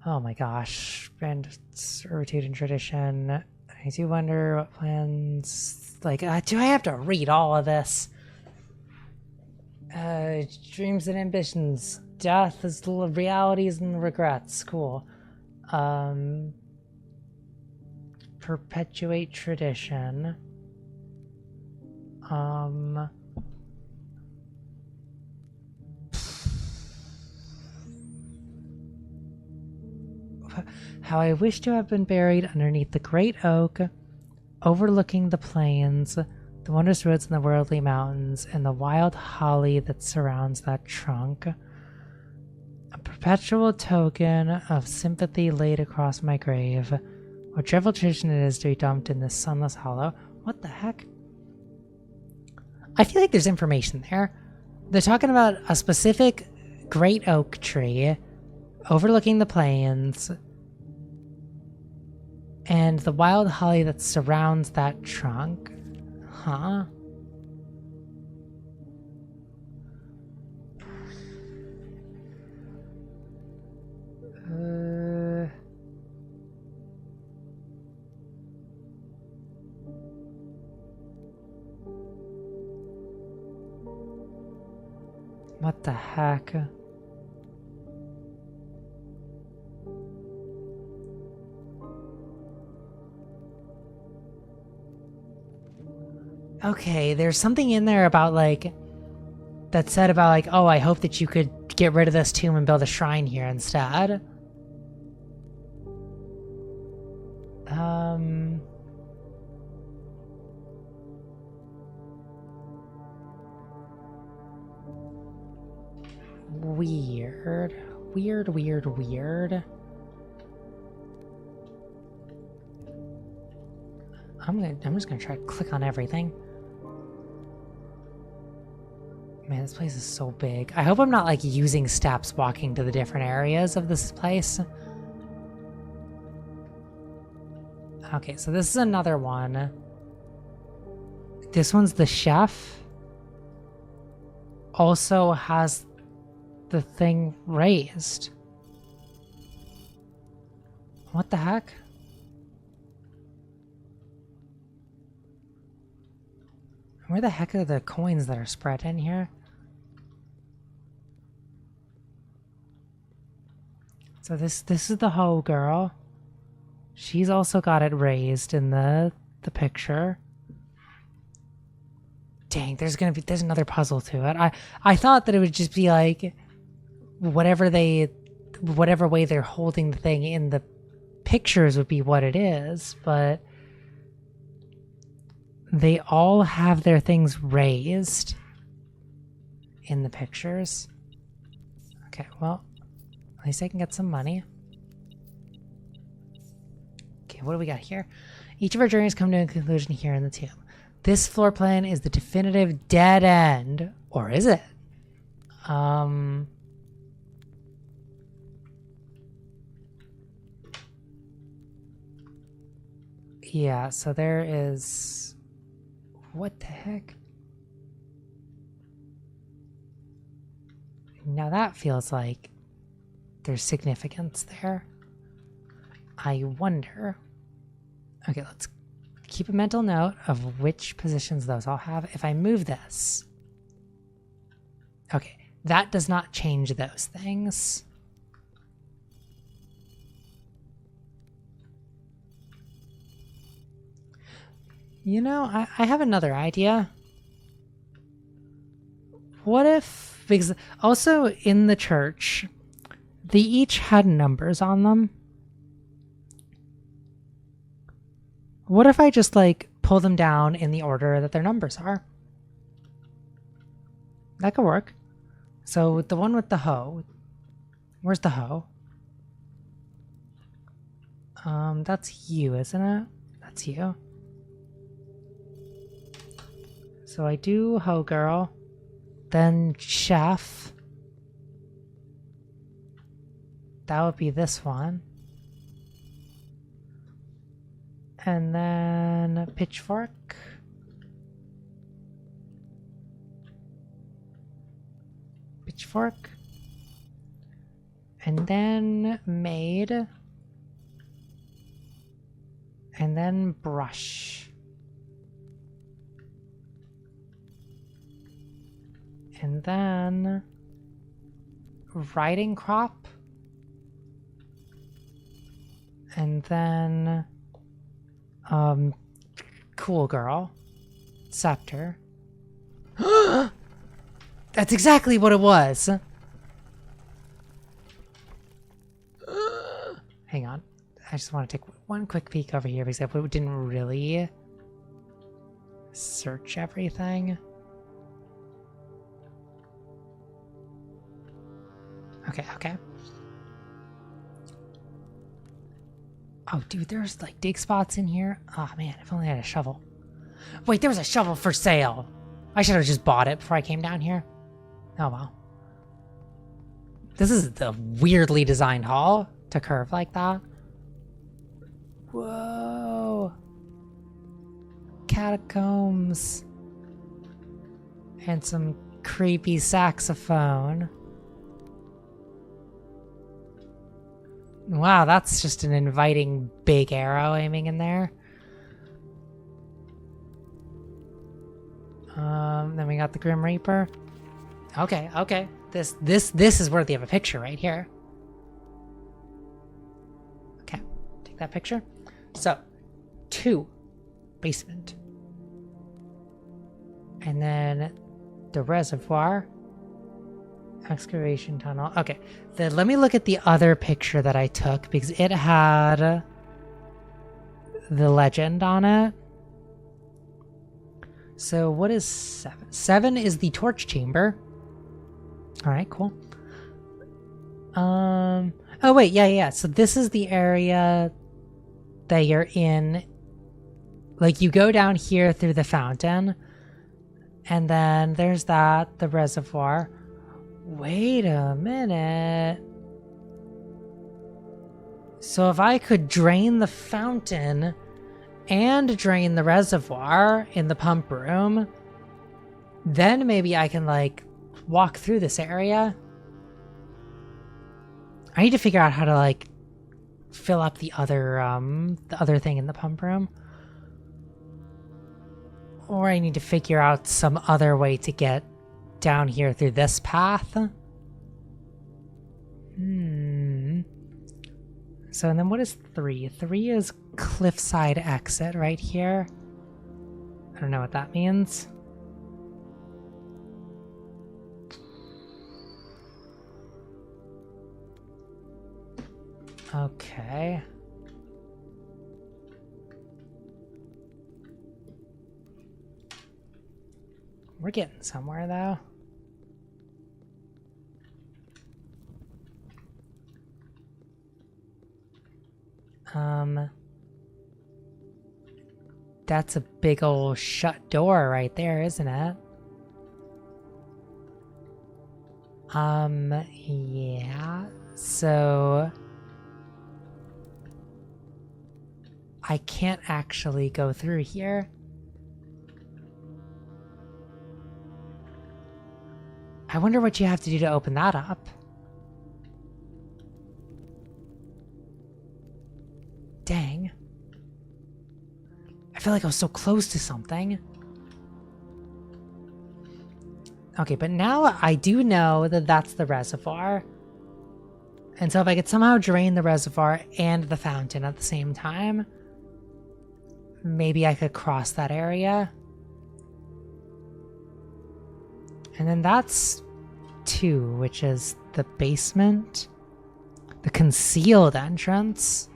Oh my gosh, and servitude and tradition. I do wonder what plans. Like, do I have to read all of this? Dreams and ambitions. Death is realities and regrets. Cool. Perpetuate tradition. How I wish to have been buried underneath the great oak, overlooking the plains, the wondrous woods and the worldly mountains, and the wild holly that surrounds that trunk. A perpetual token of sympathy laid across my grave. What dreadful tradition it is to be dumped in this sunless hollow. What the heck? I feel like there's information there. They're talking about a specific great oak tree overlooking the plains and the wild holly that surrounds that trunk. Huh? What the heck? Okay, there's something in there about like that said about like, oh, I hope that you could get rid of this tomb and build a shrine here instead. Weird. I'm just gonna try to click on everything. Man, this place is so big. I hope I'm not like using steps walking to the different areas of this place. Okay, so this is another one. This one's the chef. Also has the thing raised. What the heck? Where the heck are the coins that are spread in here? So this is the hoe girl. She's also got it raised in the picture. Dang, there's another puzzle to it. I thought that it would just be like whatever way they're holding the thing in the pictures would be what it is, but they all have their things raised in the pictures. Okay, well, at least I can get some money. Okay, what do we got here? Each of our journeys come to a conclusion here in the tomb. This floor plan is the definitive dead end. Or is it? Yeah, so there is... What the heck? Now that feels like there's significance there. I wonder. Okay, let's keep a mental note of which positions those all have. If I move this. Okay, that does not change those things. You know, I have another idea. What if, because also in the church, they each had numbers on them. What if I just like pull them down in the order that their numbers are? That could work. So the one with the hoe, where's the hoe? That's you, isn't it? That's you. So I do hoe girl, then chef. That would be this one. And then pitchfork. Pitchfork. And then maid. And then brush. And then riding crop. And then cool girl. Scepter. That's exactly what it was. Hang on. I just want to take one quick peek over here because I didn't really search everything. Okay. Oh, dude, there's like dig spots in here. Oh, man, if only I had a shovel. Wait, there was a shovel for sale. I should have just bought it before I came down here. Oh, well. This is the weirdly designed hall to curve like that. Whoa. Catacombs. And some creepy saxophone. Wow, that's just an inviting big arrow aiming in there. Then we got the Grim Reaper. Okay. This is worthy of a picture right here. Okay, take that picture. So, 2, basement. And then the reservoir. Excavation tunnel. Okay, then let me look at the other picture that I took because it had the legend on it. So what is 7? 7 is the torch chamber. All right, cool. Oh wait, yeah. So this is the area that you're in. Like you go down here through the fountain, and then there's the reservoir. Wait a minute. So if I could drain the fountain and drain the reservoir in the pump room, then maybe I can like walk through this area. I need to figure out how to like fill up the other thing in the pump room. Or I need to figure out some other way to get down here through this path. So and then what is 3? 3 is cliffside exit right here. I don't know what that means. Okay. We're getting somewhere though. That's a big old shut door right there, isn't it? Yeah. So I can't actually go through here. I wonder what you have to do to open that up. Dang. I feel like I was so close to something. Okay, but now I do know that that's the reservoir. And so if I could somehow drain the reservoir and the fountain at the same time, maybe I could cross that area. And then that's 2, which is the basement. The concealed entrance.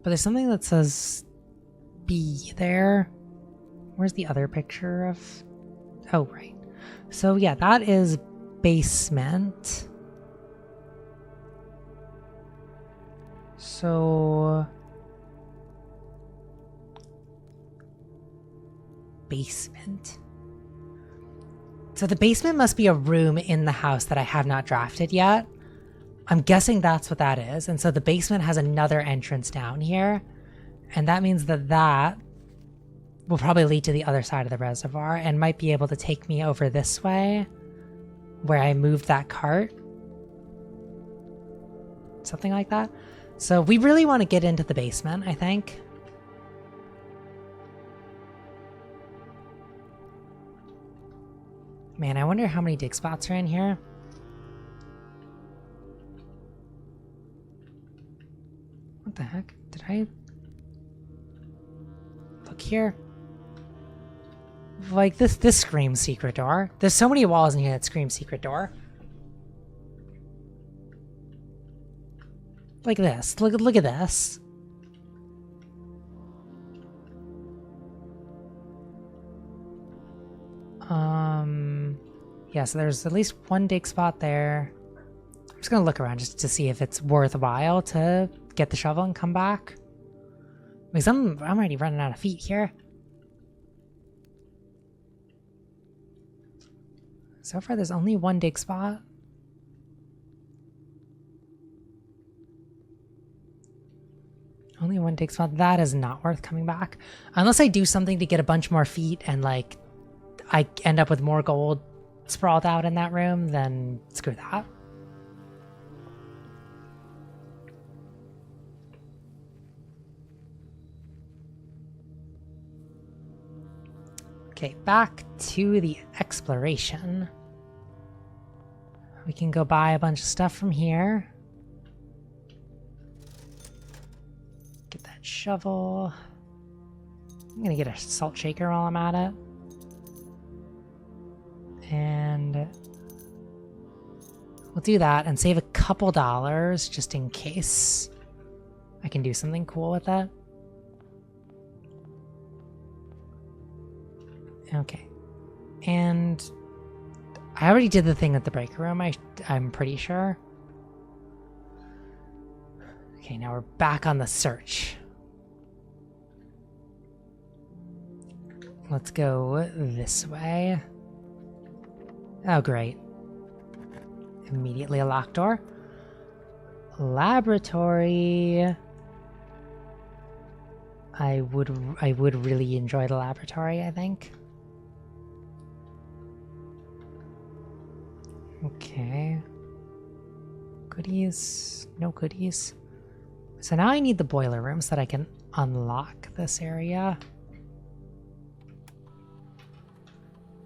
But there's something that says B there. Where's the other picture of... Oh, right. So yeah, that is basement. So... basement. So the basement must be a room in the house that I have not drafted yet. I'm guessing that's what that is. And so the basement has another entrance down here. And that means that that will probably lead to the other side of the reservoir and might be able to take me over this way where I moved that cart. Something like that. So we really want to get into the basement, I think. Man, I wonder how many dig spots are in here. What the heck? Did I look here? Like this screams secret door. There's so many walls in here that scream secret door. Like this. Look at this. Yeah, so there's at least one dig spot there. I'm just gonna look around just to see if it's worthwhile to get the shovel and come back. Because I'm already running out of feet here. So far there's only one dig spot. Only one dig spot. That is not worth coming back. Unless I do something to get a bunch more feet and like I end up with more gold sprawled out in that room, then screw that. Okay, back to the exploration. We can go buy a bunch of stuff from here. Get that shovel. I'm gonna get a salt shaker while I'm at it. And we'll do that and save a couple dollars just in case I can do something cool with that. Okay. And I already did the thing at the break room, I'm pretty sure. Okay, now we're back on the search. Let's go this way. Oh, great. Immediately a locked door. Laboratory. I would really enjoy the laboratory, I think. Okay. Goodies. No goodies. So now I need the boiler room so that I can unlock this area.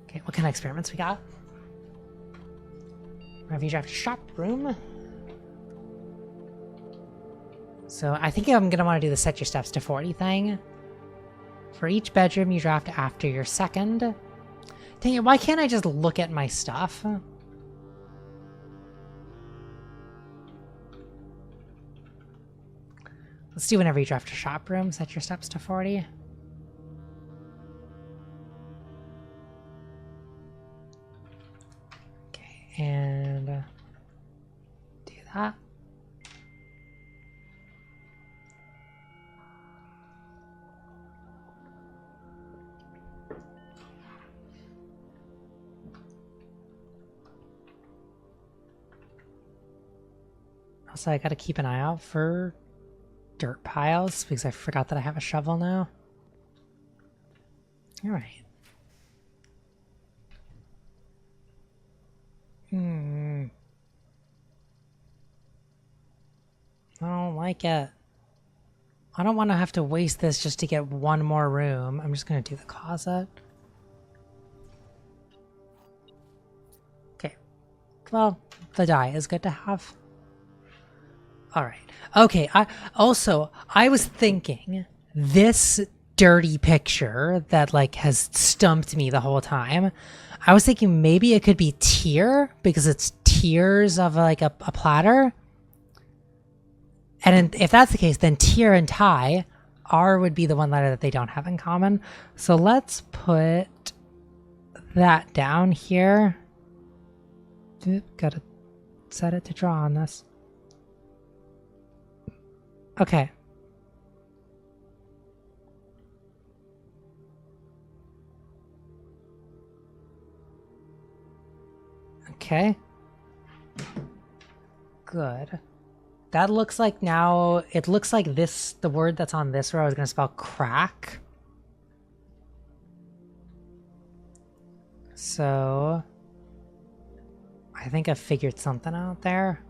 Okay, what kind of experiments we got? Revenue draft shop room. So I think I'm going to want to do the set your steps to 40 thing. For each bedroom you draft after your second. Dang it, why can't I just look at my stuff? Let's do whenever you draft a shop room, set your steps to 40. Okay, and do that. Also, I gotta keep an eye out for dirt piles because I forgot that I have a shovel now. All right. like it. I don't want to have to waste this just to get one more room. I'm just going to do the closet. Okay. Well, the die is good to have. All right. Okay. I was thinking this dirty picture that like has stumped me the whole time. I was thinking maybe it could be tier because it's tiers of like a platter. And if that's the case, then tier and tie, R would be the one letter that they don't have in common. So let's put that down here. Gotta set it to draw on this. Okay. Okay. Good. That looks like now, it looks like this, the word that's on this row is going to spell crack. So, I think I figured something out there.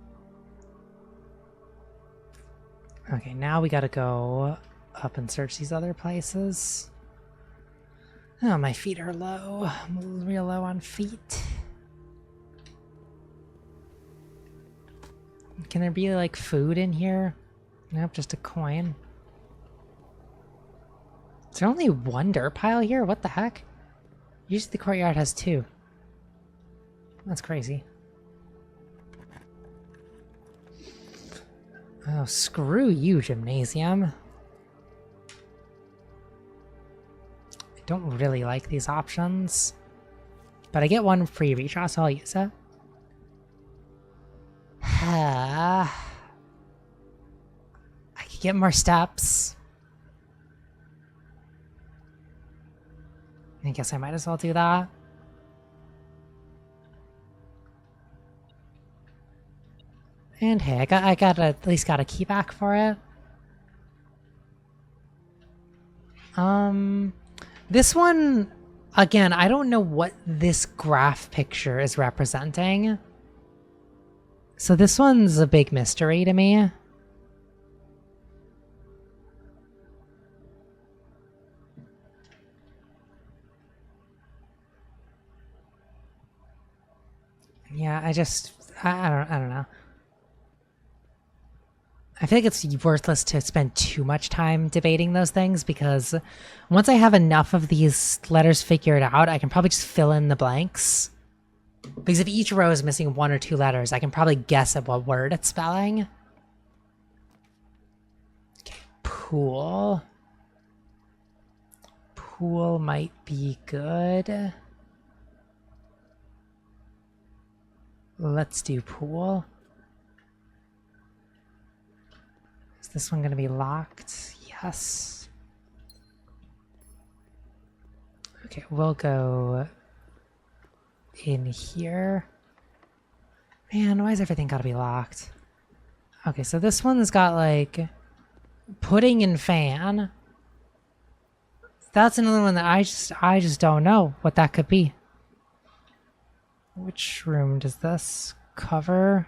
Okay, now we got to go up and search these other places. Oh, my feet are low. I'm real low on feet. Can there be like food in here? Nope, just a coin. Is there only one dirt pile here? What the heck? Usually the courtyard has two. That's crazy. Oh, screw you, gymnasium. I don't really like these options. But I get one free redraw, so I'll use it. I could get more steps. I guess I might as well do that. And hey, I got at least got a key back for it. This one, again, I don't know what this graph picture is representing. So this one's a big mystery to me. Yeah, I don't know. I feel like it's worthless to spend too much time debating those things because once I have enough of these letters figured out, I can probably just fill in the blanks. Because if each row is missing one or two letters, I can probably guess at what word it's spelling. Okay, pool. Pool might be good. Let's do pool. Is this one going to be locked? Yes. Okay, we'll go in here. Man, why is everything got to be locked? Okay, so this one's got like pudding and fan. That's another one that I just don't know what that could be. Which room does this cover?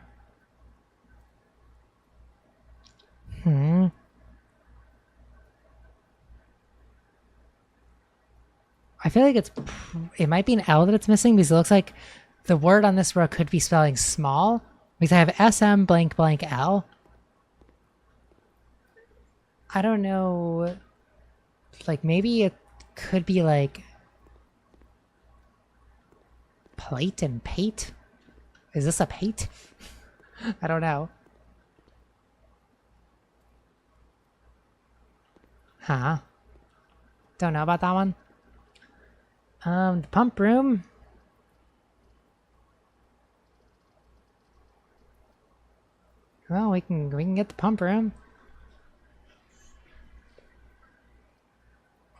I feel like it might be an L that it's missing because it looks like the word on this row could be spelling small because I have SM blank blank L. I don't know. Like maybe it could be like plate and pate. Is this a pate? I don't know. Huh. Don't know about that one. The pump room. Well, we can get the pump room.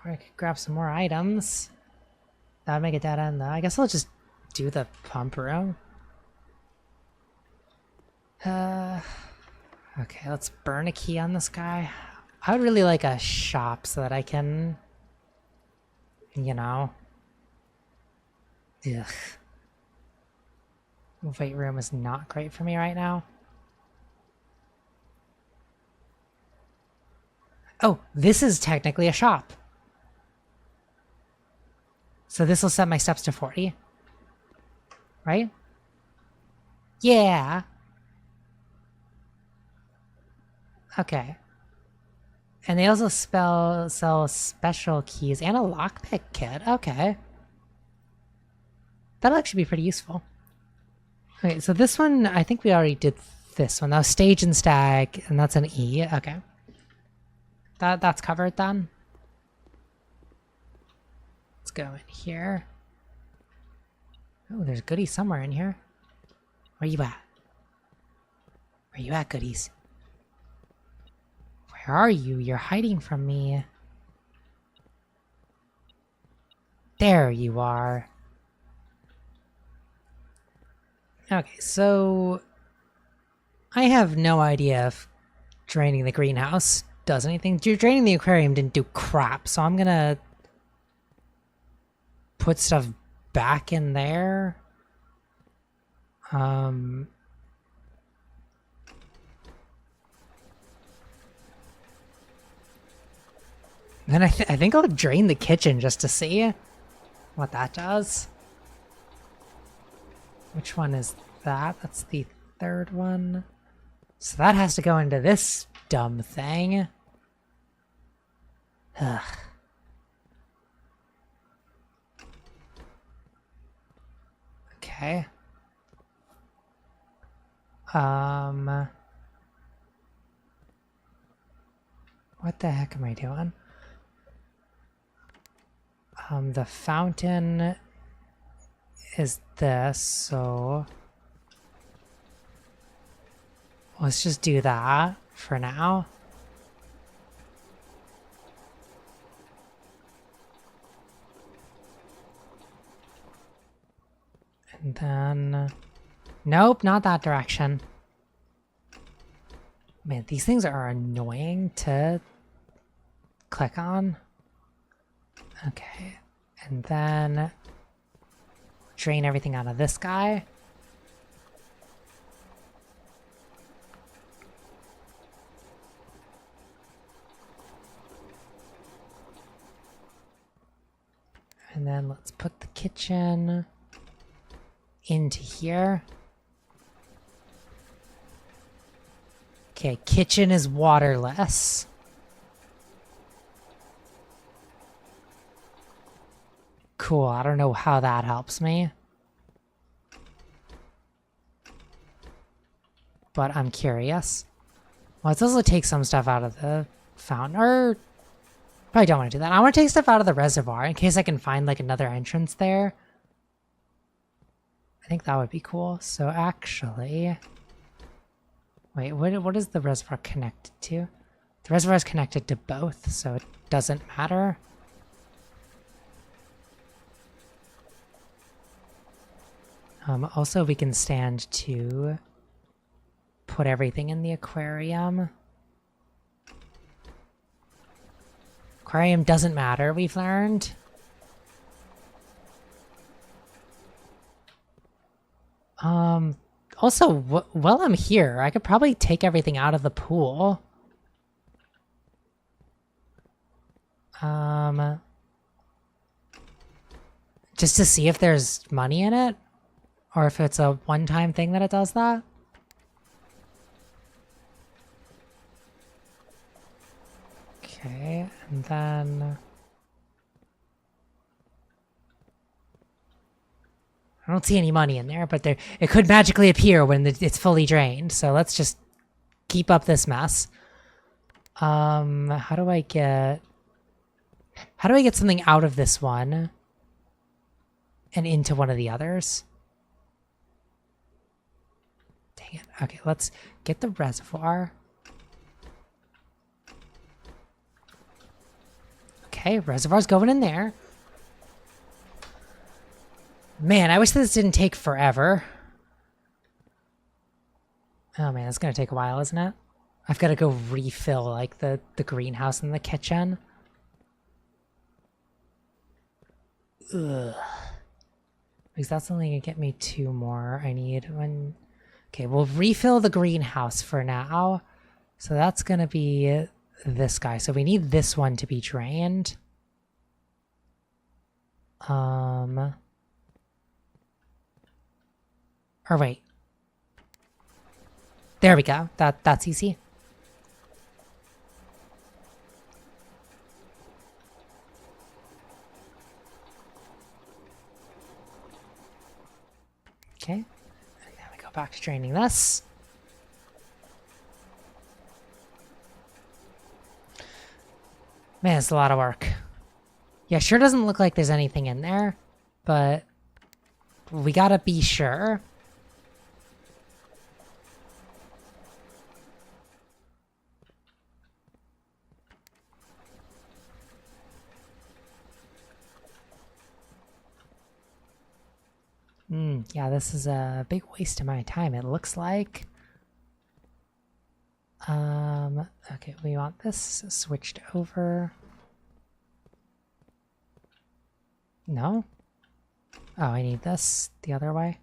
Or I could grab some more items. That would make a dead end though. I guess I'll just do the pump room. Okay, let's burn a key on this guy. I would really like a shop so that I can, you know. Ugh. Weight room is not great for me right now. Oh, this is technically a shop. So this will set my steps to 40. Right? Yeah. Okay. And they also sell special keys and a lockpick kit. Okay. That'll actually be pretty useful. Okay, so this one, I think we already did this one. That was Stage and Stag, and that's an E. Okay. That's covered then. Let's go in here. Oh, there's goodies somewhere in here. Where you at? Where you at, goodies? Where are you? You're hiding from me. There you are. Okay, so I have no idea if draining the greenhouse does anything. Draining the aquarium didn't do crap, so I'm gonna put stuff back in there. And then I think I'll drain the kitchen just to see what that does. Which one is that? That's the third one. So that has to go into this dumb thing. Ugh. Okay. What the heck am I doing? The fountain is this, so let's just do that for now. And then, nope, not that direction. Man, these things are annoying to click on. Okay, and then drain everything out of this guy. And then let's put the kitchen into here. Okay, kitchen is waterless. Cool, I don't know how that helps me. But I'm curious. Well, let's also take some stuff out of the fountain, or probably don't want to do that. I want to take stuff out of the reservoir in case I can find like another entrance there. I think that would be cool. So actually, wait, what is the reservoir connected to? The reservoir is connected to both, so it doesn't matter. Also, we can stand to put everything in the aquarium. Aquarium doesn't matter, we've learned. Also, while I'm here, I could probably take everything out of the pool. Just to see if there's money in it. Or if it's a one-time thing that it does that. Okay, and then I don't see any money in there, but it could magically appear when it's fully drained. So let's just keep up this mess. How do I get something out of this one and into one of the others? Dang it. Okay, let's get the reservoir. Okay, reservoir's going in there. Man, I wish this didn't take forever. Oh man, it's gonna take a while, isn't it? I've got to go refill, like, the greenhouse and the kitchen. Ugh. Because that's only gonna get me 2 more. I need one. Okay, we'll refill the greenhouse for now. So that's gonna be this guy. So we need this one to be drained. Or wait. There we go. That's easy. Okay. And then we go back to draining this. Man, it's a lot of work. Yeah, sure doesn't look like there's anything in there, but we gotta be sure. Yeah, this is a big waste of my time, it looks like. Okay, we want this switched over. No? Oh, I need this the other way.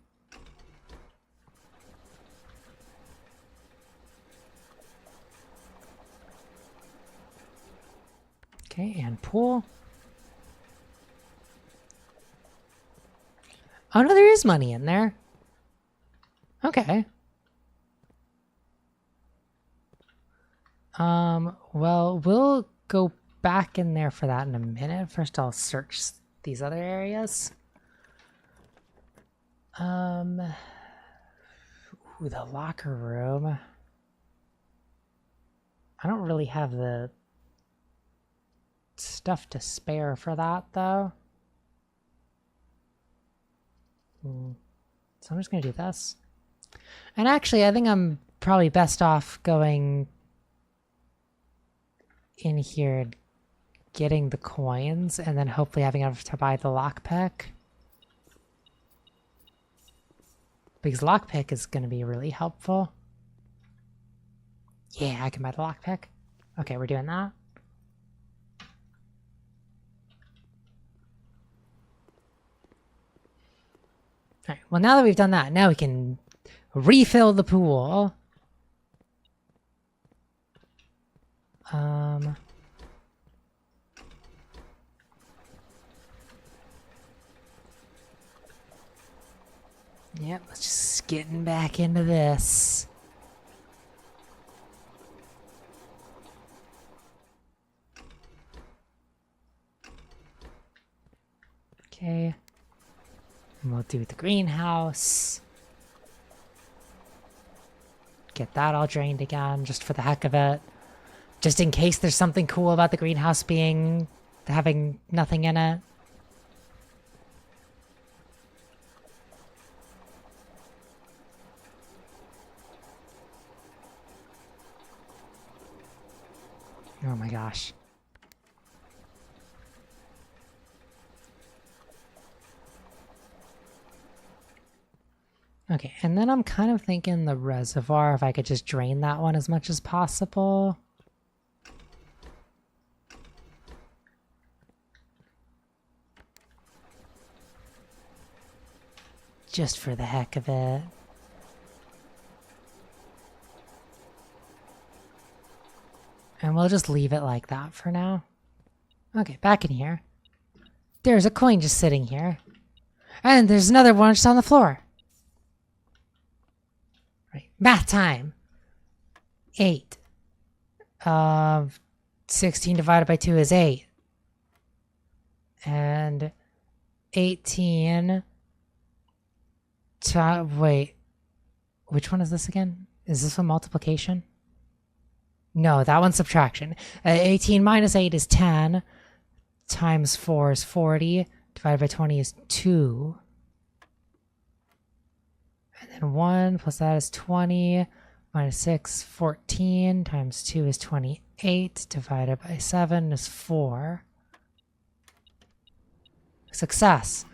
Okay, and pool. Oh no, there is money in there. Okay. Well, we'll go back in there for that in a minute. First, I'll search these other areas. Ooh, the locker room. I don't really have the stuff to spare for that, though. So I'm just gonna do this. And actually, I think I'm probably best off going in here and getting the coins and then hopefully having enough to buy the lockpick. Because lockpick is going to be really helpful. Yeah, I can buy the lockpick. Okay, we're doing that. Alright, well now that we've done that, now we can refill the pool. Yep, let's just getting back into this. Okay. And we'll do the greenhouse. Get that all drained again, just for the heck of it. Just in case there's something cool about the greenhouse having nothing in it. Oh my gosh. Okay, and then I'm kind of thinking the reservoir, if I could just drain that one as much as possible. Just for the heck of it. And we'll just leave it like that for now. Okay, back in here. There's a coin just sitting here. And there's another one just on the floor. Right, math time. 8. 16 divided by 2 is 8. And 18... wait. Which one is this again? Is this one multiplication? No, that one's subtraction. 18 minus 8 is 10. Times 4 is 40. Divided by 20 is 2. And then 1 plus that is 20. Minus 6, 14. Times 2 is 28. Divided by 7 is 4. Success.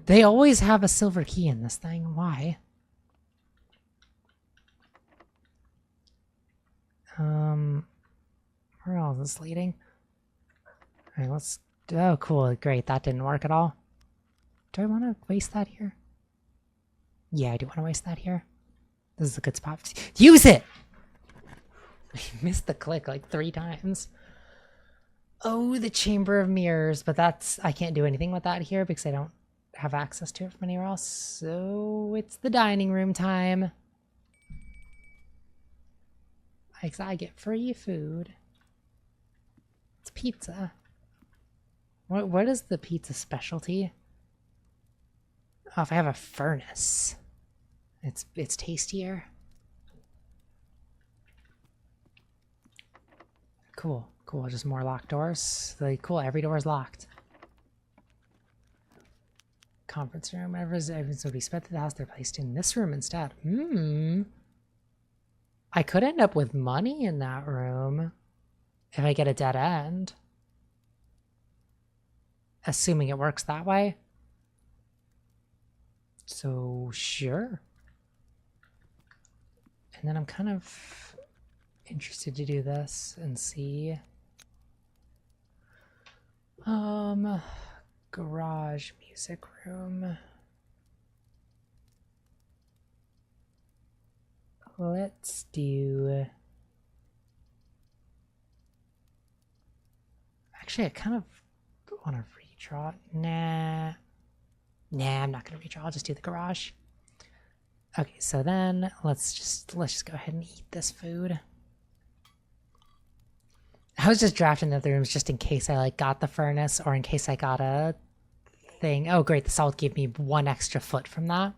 They always have a silver key in this thing. Why? Where else is this leading? Alright, let's... Oh, cool. Great. That didn't work at all. Do I want to waste that here? Yeah, I do want to waste that here. This is a good spot. Use it! I missed the click like 3 times. Oh, the Chamber of Mirrors, but I can't do anything with that here because I don't have access to it from anywhere else. So it's the dining room time. I get free food. It's pizza. What is the pizza specialty? Oh, if I have a furnace, it's tastier. Cool. Just more locked doors. Like, cool, every door is locked. Conference room. Everyone's would be spent at the house. They're placed in this room instead. I could end up with money in that room if I get a dead end. Assuming it works that way. So, sure. And then I'm kind of interested to do this and see. Garage music room. Let's do... Actually, I kind of want to redraw. Nah, I'm not gonna redraw. I'll just do the garage. Okay, so then let's just go ahead and eat this food. I was just drafting the other rooms just in case I like got the furnace or in case I got a thing. Oh great, the salt gave me 1 extra foot from that.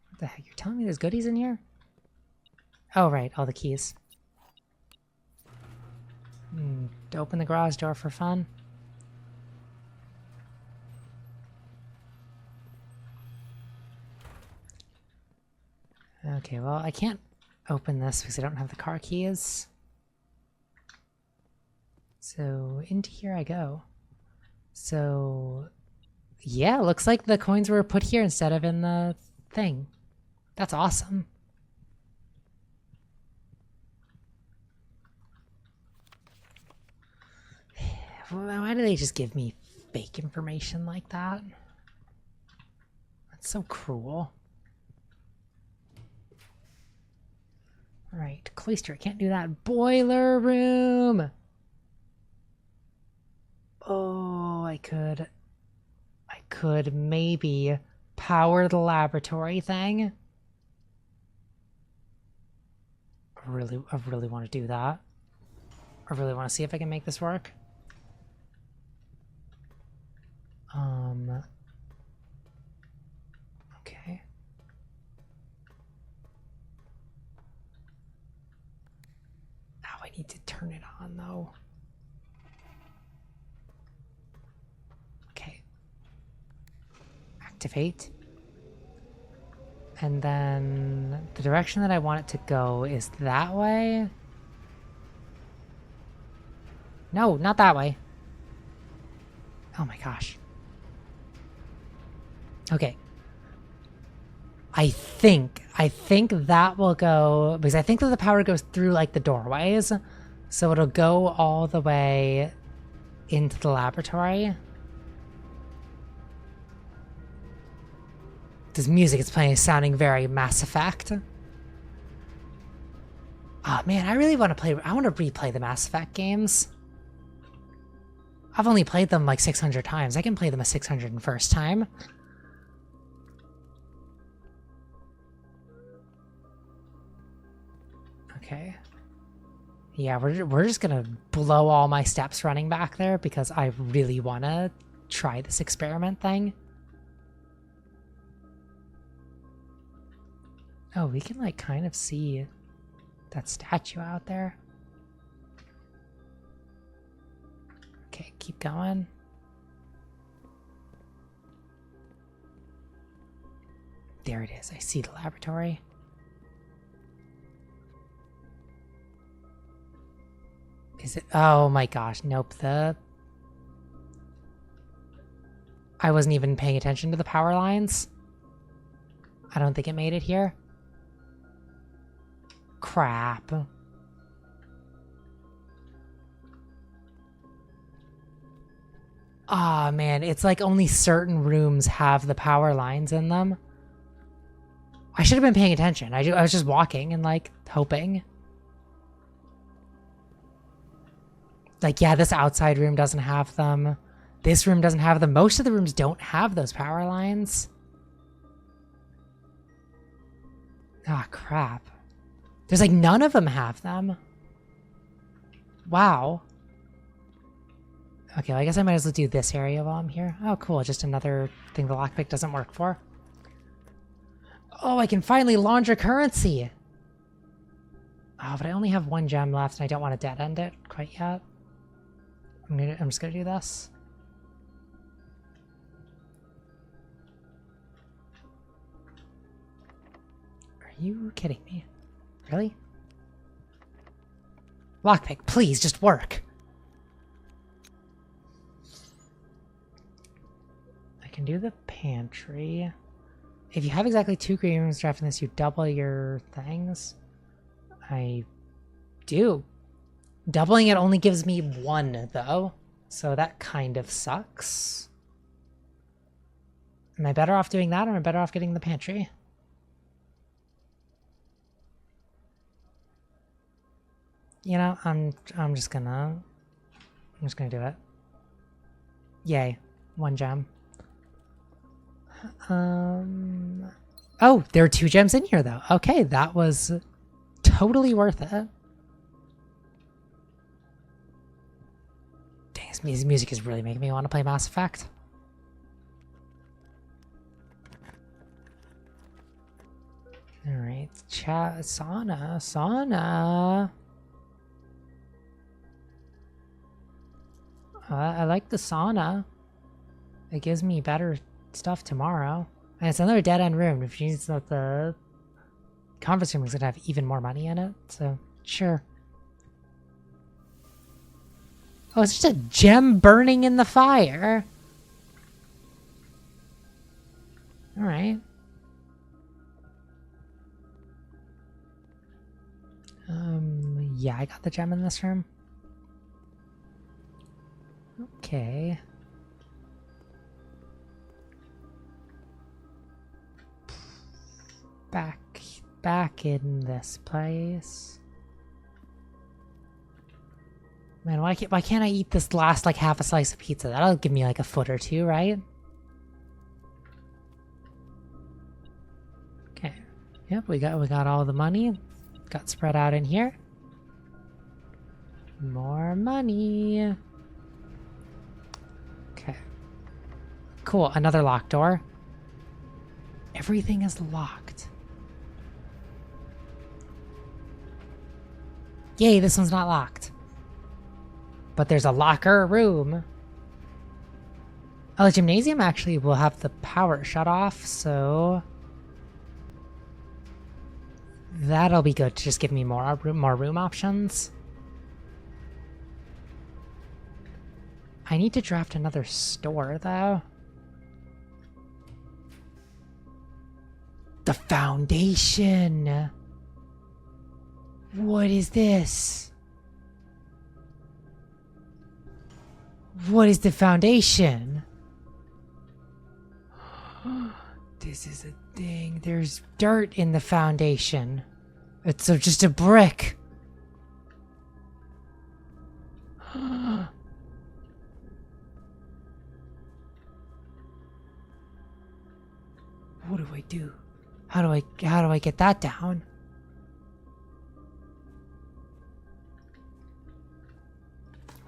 What the heck? You're telling me there's goodies in here? Oh right, all the keys. To open the garage door for fun. Okay, well, I can't open this because I don't have the car keys. So, into here I go. So, yeah, looks like the coins were put here instead of in the thing. That's awesome. Why do they just give me fake information like that? That's so cruel. Alright, cloister, I can't do that. Boiler room! Oh, I could maybe power the laboratory thing. I really want to do that. I really want to see if I can make this work. Okay. Now I need to turn it on though. Okay. Activate. And then the direction that I want it to go is that way. No, not that way. Oh my gosh. Okay. I think that will go, because I think that the power goes through like the doorways. So it'll go all the way into the laboratory. This music is playing is sounding very Mass Effect. Oh man, I really want to replay the Mass Effect games. I've only played them like 600 times. I can play them a 601st time. Okay. Yeah, we're just gonna blow all my steps running back there because I really want to try this experiment thing. Oh, we can like kind of see that statue out there. Okay, keep going. There it is. I see the laboratory. Is it? Oh my gosh. Nope. I wasn't even paying attention to the power lines. I don't think it made it here. Crap. Ah, man, it's like only certain rooms have the power lines in them. I should have been paying attention. I was just walking and, like, hoping. Like, yeah, this outside room doesn't have them. This room doesn't have them. Most of the rooms don't have those power lines. Ah, crap. There's, like, none of them have them. Wow. Okay, well, I guess I might as well do this area while I'm here. Oh, cool. Just another thing the lockpick doesn't work for. Oh, I can finally launder currency. Oh, but I only have 1 gem left, and I don't want to dead end it quite yet. I'm just gonna do this. Are you kidding me? Really? Lockpick, please, just work. I can do the pantry. If you have exactly 2 green rooms drafting this, you double your things. I do. Doubling it only gives me 1, though. So that kind of sucks. Am I better off doing that, or am I better off getting the pantry? You know, I'm just gonna do it. Yay. 1 gem. Oh, there are 2 gems in here, though. Okay, that was totally worth it. Dang, this music is really making me want to play Mass Effect. Alright, sauna. I like the sauna. It gives me better stuff tomorrow. And it's another dead-end room, which means that the conference room is going to have even more money in it, so sure. Oh, it's just a gem burning in the fire. Alright. Yeah, I got the gem in this room. Okay. Back in this place. Man, why can't I eat this last, like, half a slice of pizza? That'll give me, like, a foot or 2, right? Okay. Yep, we got all the money. Got spread out in here. More money. Okay. Cool, another locked door. Everything is locked. Yay, this one's not locked. But there's a locker room. Oh, the gymnasium actually will have the power shut off, so that'll be good to just give me more room options. I need to draft another store, though. The foundation. What is this? What is the foundation? This is a thing. There's dirt in the foundation. It's just a brick. What do I do? How do I get that down?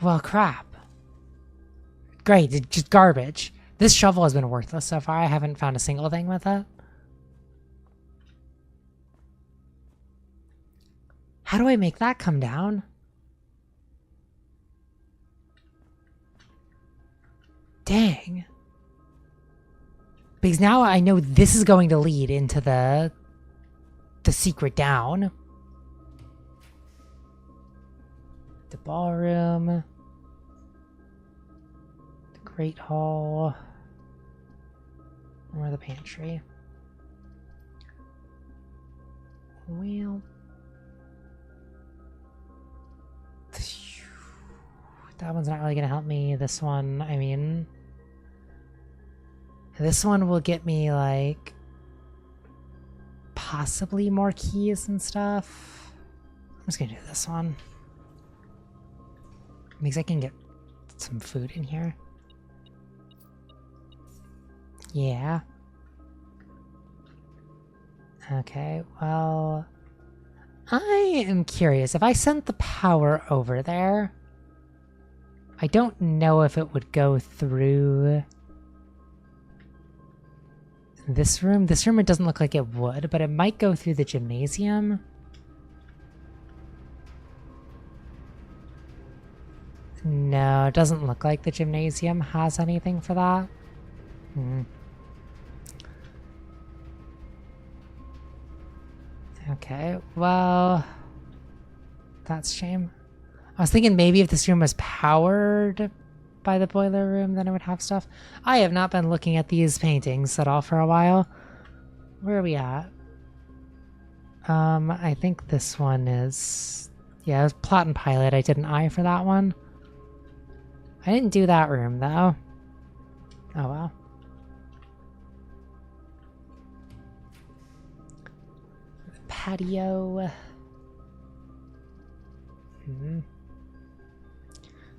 Well, crap. Great, it's just garbage. This shovel has been worthless so far. I haven't found a single thing with it. How do I make that come down? Dang. Because now I know this is going to lead into the secret down. The ballroom. The Great Hall. Or the pantry. Well. That one's not really going to help me. This one, I mean... This one will get me, like... possibly more keys and stuff. I'm just gonna do this one. Means I can get some food in here. Yeah. Okay, well... I am curious. If I sent the power over there... I don't know if it would go through... this room. This room, it doesn't look like it would, but it might go through the gymnasium. No, it doesn't look like the gymnasium has anything for that. Okay, well... that's a shame. I was thinking maybe if this room was powered by the boiler room, then it would have stuff. I have not been looking at these paintings at all for a while. Where are we at? I think this one is... yeah, it was Plot and Pilot. I did an eye for that one. I didn't do that room, though. Oh, well. Patio.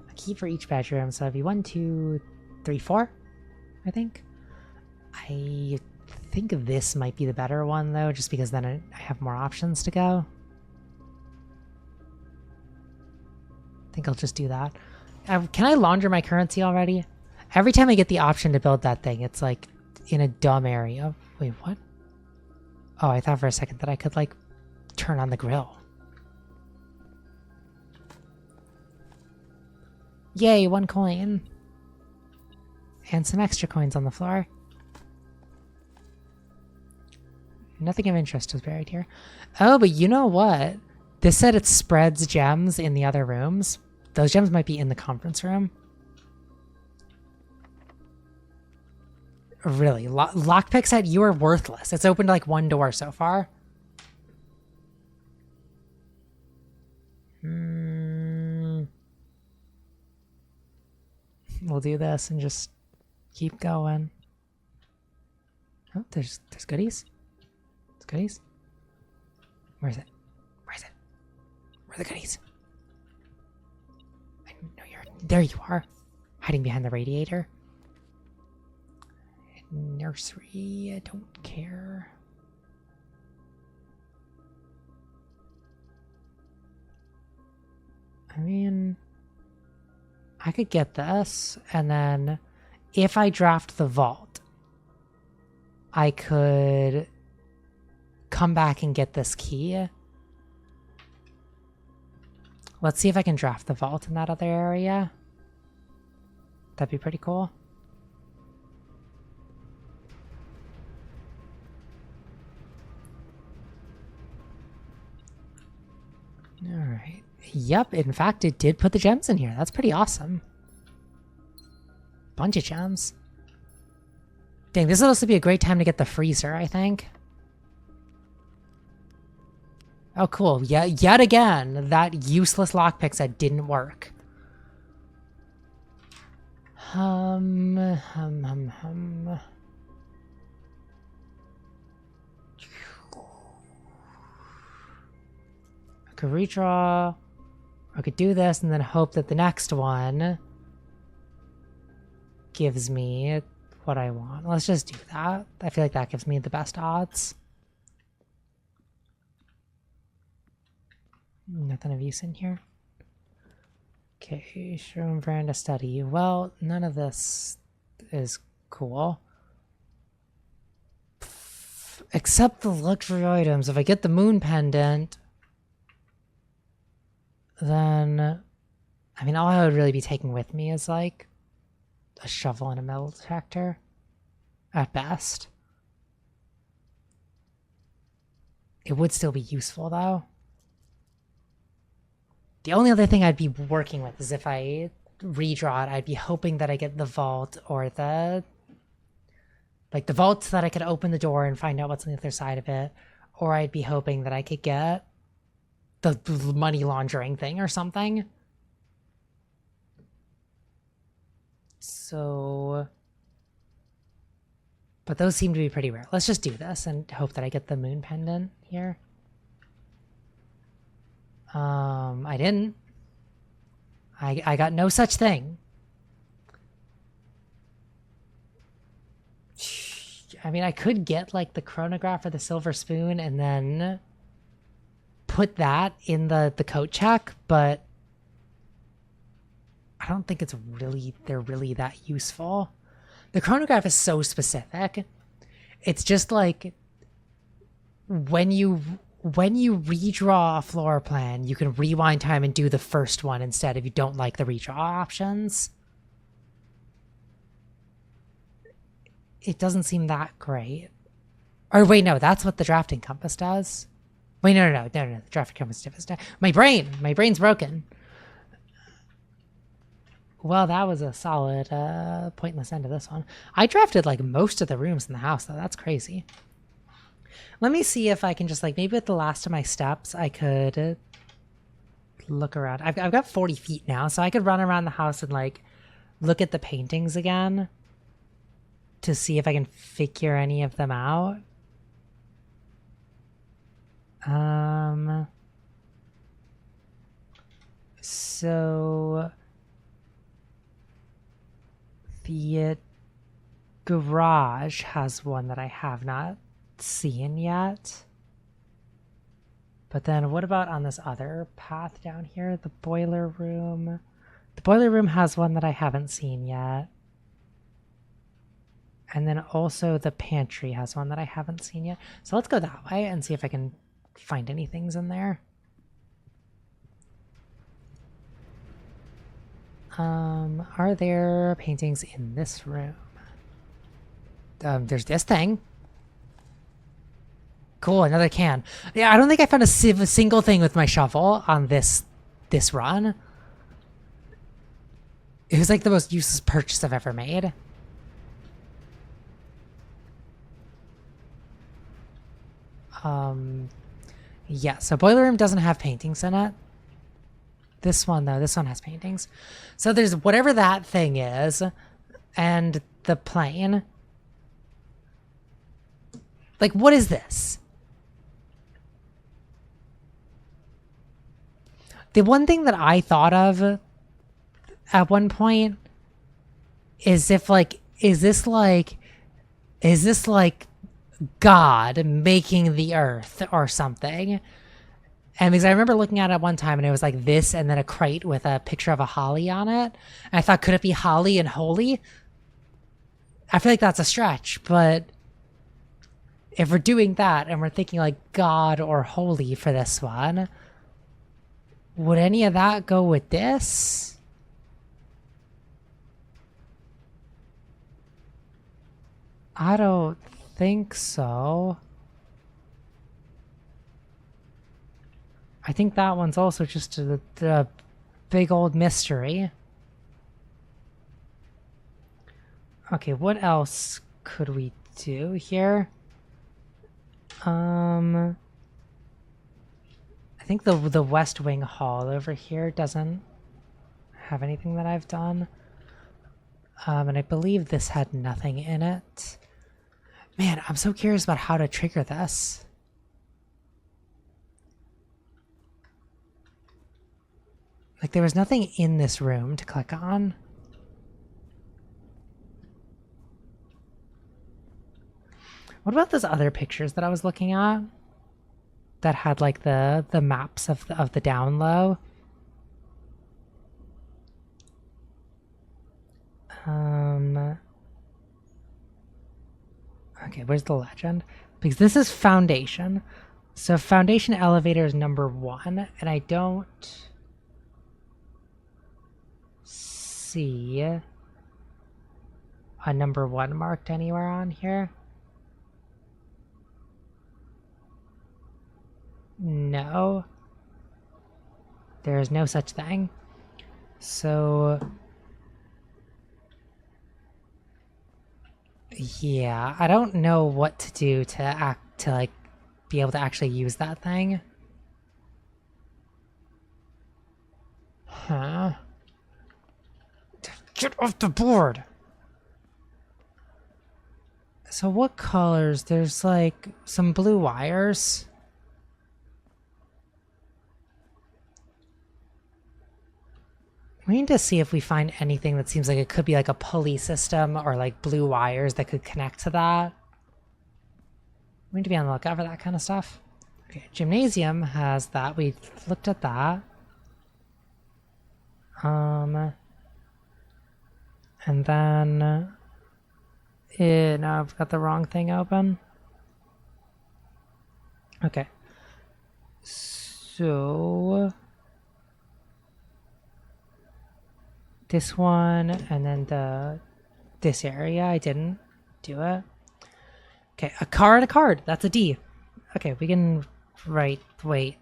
A key for each bedroom, so it'd be 1, 2, 3, 4, I think. I think this might be the better one, though, just because then I have more options to go. I think I'll just do that. Can I launder my currency already? Every time I get the option to build that thing, it's like in a dumb area. Wait, what? Oh, I thought for a second that I could like turn on the grill. Yay, 1 coin. And some extra coins on the floor. Nothing of interest is buried here. Oh, but you know what? This said it spreads gems in the other rooms. Those gems might be in the conference room. Really? Lockpick said you are worthless. It's opened like 1 door so far. We'll do this and just keep going. Oh, there's goodies. There's goodies. Where is it? Where is it? Where are the goodies? I know you're... there you are. Hiding behind the radiator. Nursery, I don't care. I mean, I could get this, and then if I draft the vault, I could come back and get this key. Let's see if I can draft the vault in that other area. That'd be pretty cool. Alright. Yep, in fact, it did put the gems in here. That's pretty awesome. Bunch of gems. Dang, this will also be a great time to get the freezer, I think. Oh, cool. Yeah, yet again, that useless lockpick that didn't work. I could redraw, I could do this and then hope that the next one gives me what I want. Let's just do that. I feel like that gives me the best odds. Nothing of use in here. Okay, showroom, veranda, study. Well, none of this is cool. Except the luxury items. If I get the moon pendant, then, I mean, all I would really be taking with me is like a shovel and a metal detector at best. It would still be useful though. The only other thing I'd be working with is if I redraw it, I'd be hoping that I get the vault or the vault so that I could open the door and find out what's on the other side of it. Or I'd be hoping that I could get the money laundering thing or something. So But those seem to be pretty rare. Let's just do this and hope that I get the moon pendant here. I didn't. I got no such thing. I mean, I could get like the chronograph or the silver spoon and then put that in the coat check, but I don't think they're really that useful. The chronograph is so specific. It's just like when you redraw a floor plan, you can rewind time and do the first one instead if you don't like the redraw options. It doesn't seem that great. Or wait, no, that's what the drafting compass does. Wait, no, the drafting compass does. My brain's broken. Well, that was a solid, pointless end of this one. I drafted like most of the rooms in the house, though. That's crazy. Let me see if I can just like, maybe with the last of my steps, I could look around. I've got 40 feet now, so I could run around the house and like look at the paintings again to see if I can figure any of them out. So the garage has one that I have not seen yet. But then what about on this other path down here? The boiler room. The boiler room has one that I haven't seen yet. And then also the pantry has one that I haven't seen yet. So let's go that way and see if I can find any things in there. Are there paintings in this room? There's this thing. Cool, another can. Yeah, I don't think I found a single thing with my shovel on this run. It was like the most useless purchase I've ever made. Yeah, so boiler room doesn't have paintings in it. This one, though, this one has paintings. So there's whatever that thing is, and the plane. Like, what is this? The one thing that I thought of at one point is if, like, is this like God making the earth or something? And because I remember looking at it one time and it was like this and then a crate with a picture of a holly on it. And I thought, could it be holly and holy? I feel like that's a stretch, but if we're doing that and we're thinking like God or holy for this one, would any of that go with this? I don't think so. I think that one's also just a big old mystery. Okay, what else could we do here? I think the West Wing Hall over here doesn't have anything that I've done. And I believe this had nothing in it. Man, I'm so curious about how to trigger this. Like, there was nothing in this room to click on. What about those other pictures that I was looking at? That had, like, the maps of the down low? Okay, where's the legend? Because this is Foundation. So Foundation elevator is number 1, and I don't see a number 1 marked anywhere on here. No. There is no such thing. So yeah, I don't know what to do to like be able to actually use that thing. Huh? Get off the board. So what colors? There's like some blue wires. We need to see if we find anything that seems like it could be like a pulley system or like blue wires that could connect to that. We need to be on the lookout for that kind of stuff. Okay, gymnasium has that. We looked at that. And then no, I've got the wrong thing open. Okay. So this one and then this area, I didn't do it. Okay, a car and a card. That's a D. Okay, we can write. Wait.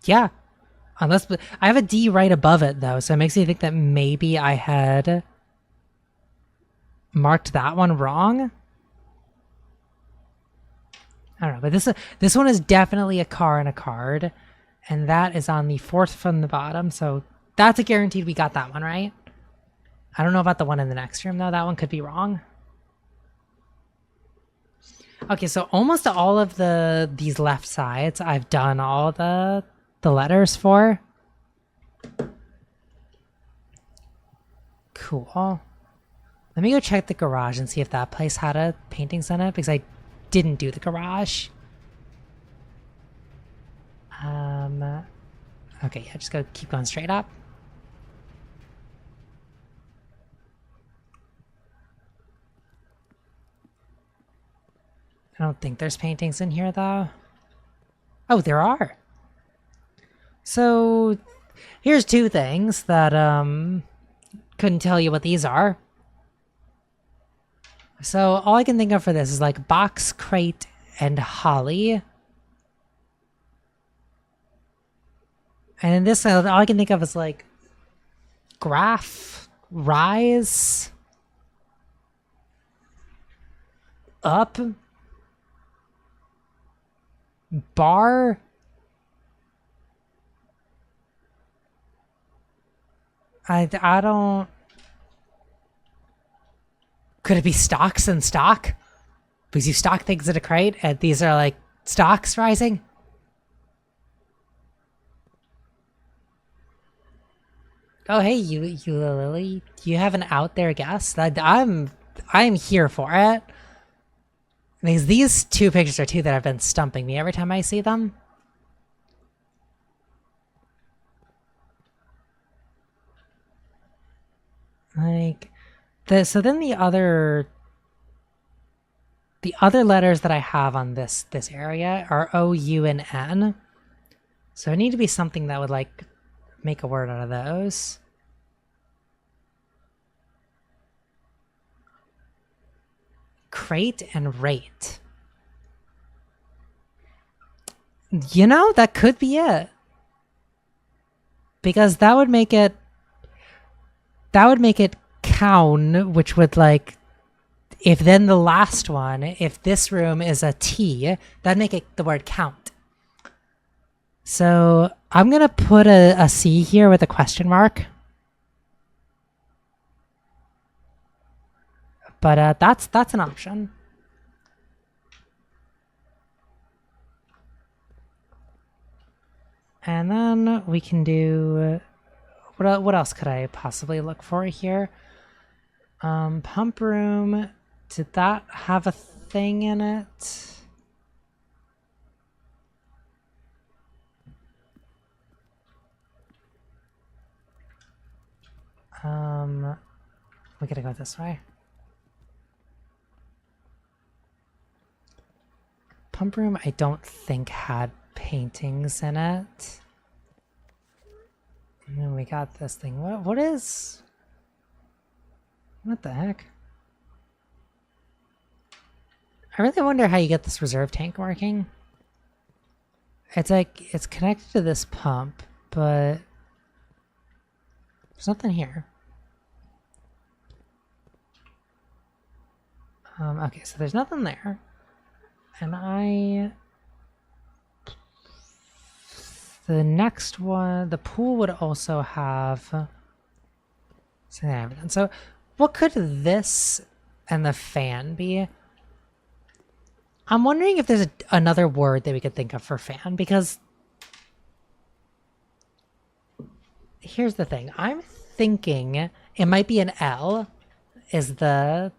Yeah. Unless I have a D right above it though, so it makes me think that maybe I had marked that one wrong. I don't know, but this one is definitely a car and a card, and that is on the fourth from the bottom, so that's a guaranteed we got that one right. I don't know about the one in the next room though. That one could be wrong. Okay, so almost all of these left sides I've done all the letters for. Cool. Let me go check the garage and see if that place had a paintings in it, because I didn't do the garage. Okay, yeah, just go keep going straight up. I don't think there's paintings in here though. Oh, there are. So here's two things that couldn't tell you what these are. So all I can think of for this is like box, crate, and holly. And in this, all I can think of is like graph, rise, up, bar. I don't. Could it be stocks and stock? Because you stock things in a crate, and these are like stocks rising. Oh, hey, you Lily, you have an out there guess? I'm here for it. Because these two pictures are two that have been stumping me every time I see them. Like, so then the other letters that I have on this area are O, U, and N. So it need to be something that would like make a word out of those. Crate and rate. You know, that could be it. Because that would make it count, which would like, if then the last one, if this room is a T, that'd make it the word count. So I'm gonna put a C here with a question mark. But that's an option. And then we can do, what else could I possibly look for here? Pump room, did that have a thing in it? We gotta go this way. Pump room, I don't think had paintings in it. And then we got this thing. What the heck? I really wonder how you get this reserve tank working. It's like, it's connected to this pump, but there's nothing here. Okay, so there's nothing there. And the next one, the pool would also have So, there we go. So what could this and the fan be? I'm wondering if there's another word that we could think of for fan, because here's the thing. I'm thinking it might be an L is the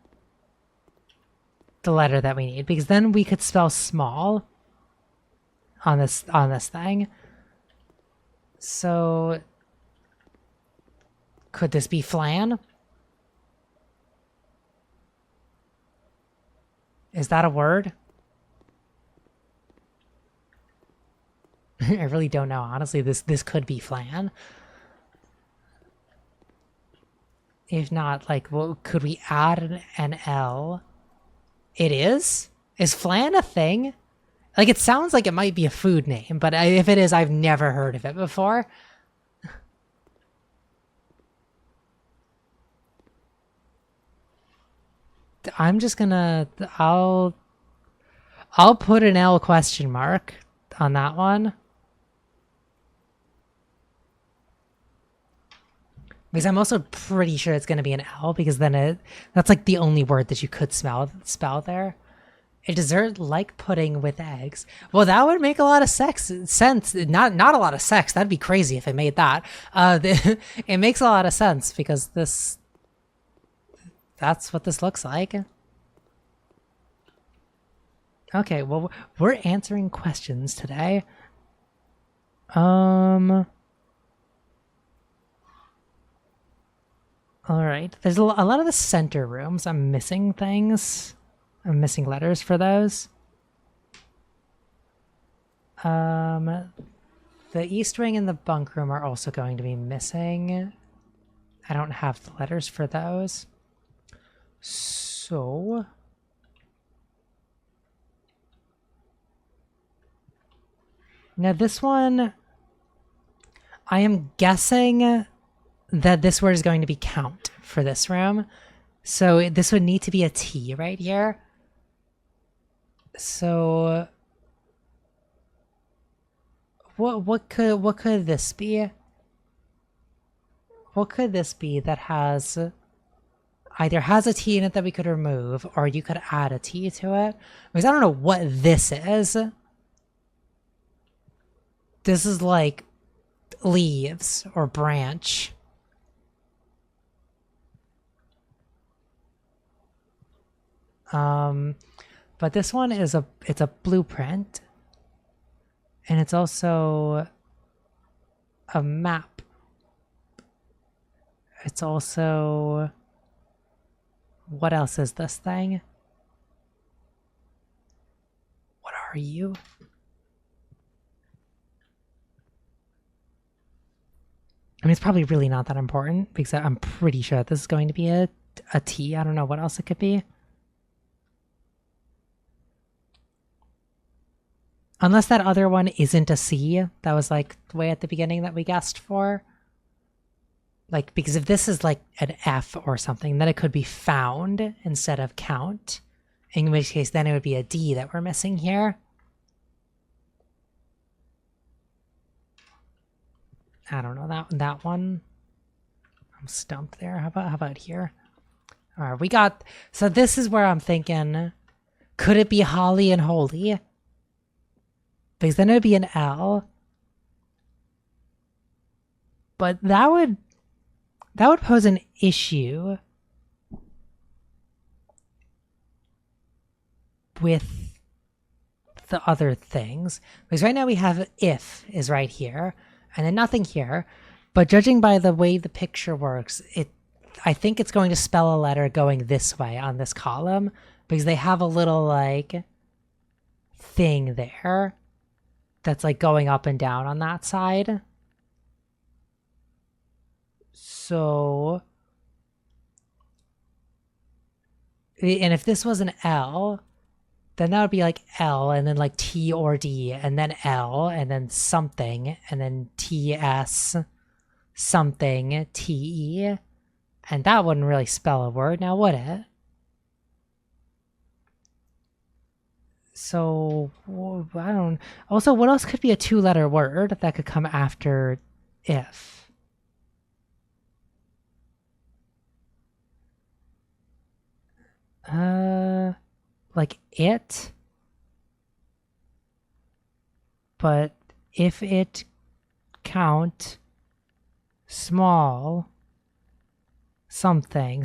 letter that we need, because then we could spell small on this thing. So could this be flan? Is that a word? I really don't know. Honestly, this could be flan. If not, like, well, could we add an L? It is? Is flan a thing? Like, it sounds like it might be a food name, but if it is, I've never heard of it before. I'm just gonna... I'll put an L question mark on that one. Because I'm also pretty sure it's going to be an L, because then that's like the only word that you could spell there. A dessert like pudding with eggs. Well, that would make a lot of sense. Not a lot of sex. That'd be crazy if it made that. It makes a lot of sense because that's what this looks like. Okay, well, we're answering questions today. All right. There's a lot of the center rooms. I'm missing things. I'm missing letters for those. The East Wing and the bunk room are also going to be missing. I don't have the letters for those. So... now this one... I am guessing that this word is going to be count for this room. So this would need to be a T right here. So what could this be? What could this be that has either has a T in it that we could remove, or you could add a T to it? Because I don't know what this is. This is like leaves or branch. But this one is it's a blueprint, and it's also a map. It's also, what else is this thing? What are you? I mean, it's probably really not that important because I'm pretty sure this is going to be a T. I don't know what else it could be. Unless that other one isn't a C. That was like way at the beginning that we guessed for. Like, because if this is like an F or something, then it could be found instead of count. In which case, then it would be a D that we're missing here. I don't know, that one. I'm stumped there. How about here? All right, we got... so this is where I'm thinking, could it be holly and holy? Because then it would be an L. But that would pose an issue with the other things. Because right now we have if is right here, and then nothing here. But judging by the way the picture works, I think it's going to spell a letter going this way on this column, because they have a little like thing there that's like going up and down on that side. So, and if this was an L, then that would be like L and then like T or D and then L and then something and then TS something TE, and that wouldn't really spell a word now, would it? So I don't... also, what else could be a two-letter word that could come after if? like it, but if it count small something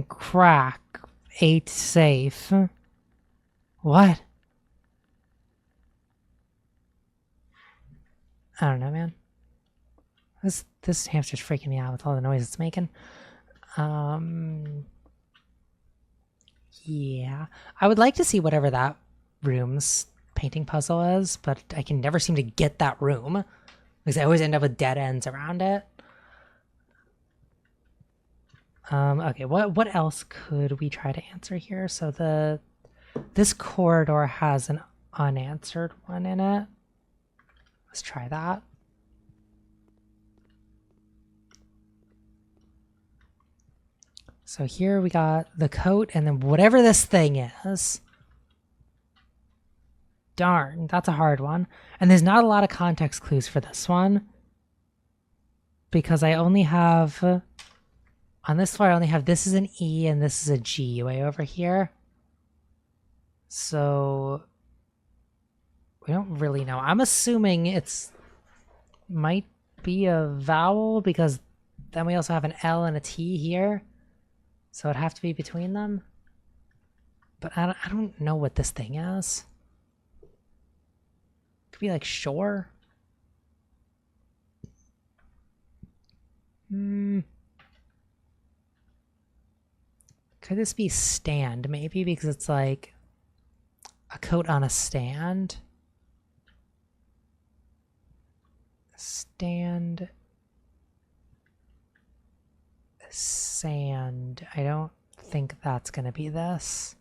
crack 8 safe. What? I don't know, man. This hamster's freaking me out with all the noise it's making. Yeah. I would like to see whatever that room's painting puzzle is, but I can never seem to get that room because I always end up with dead ends around it. Okay, what else could we try to answer here? So this corridor has an unanswered one in it. Let's try that. So here we got the coat and then whatever this thing is. Darn, that's a hard one. And there's not a lot of context clues for this one. Because I only have... On this floor, I only have this is an E and this is a G way over here. So... we don't really know. I'm assuming it's... might be a vowel because then we also have an L and a T here. So it'd have to be between them. But I don't know what this thing is. Could be like shore. Could this be stand maybe because it's like a coat on a stand? Stand. Sand. I don't think that's gonna be this.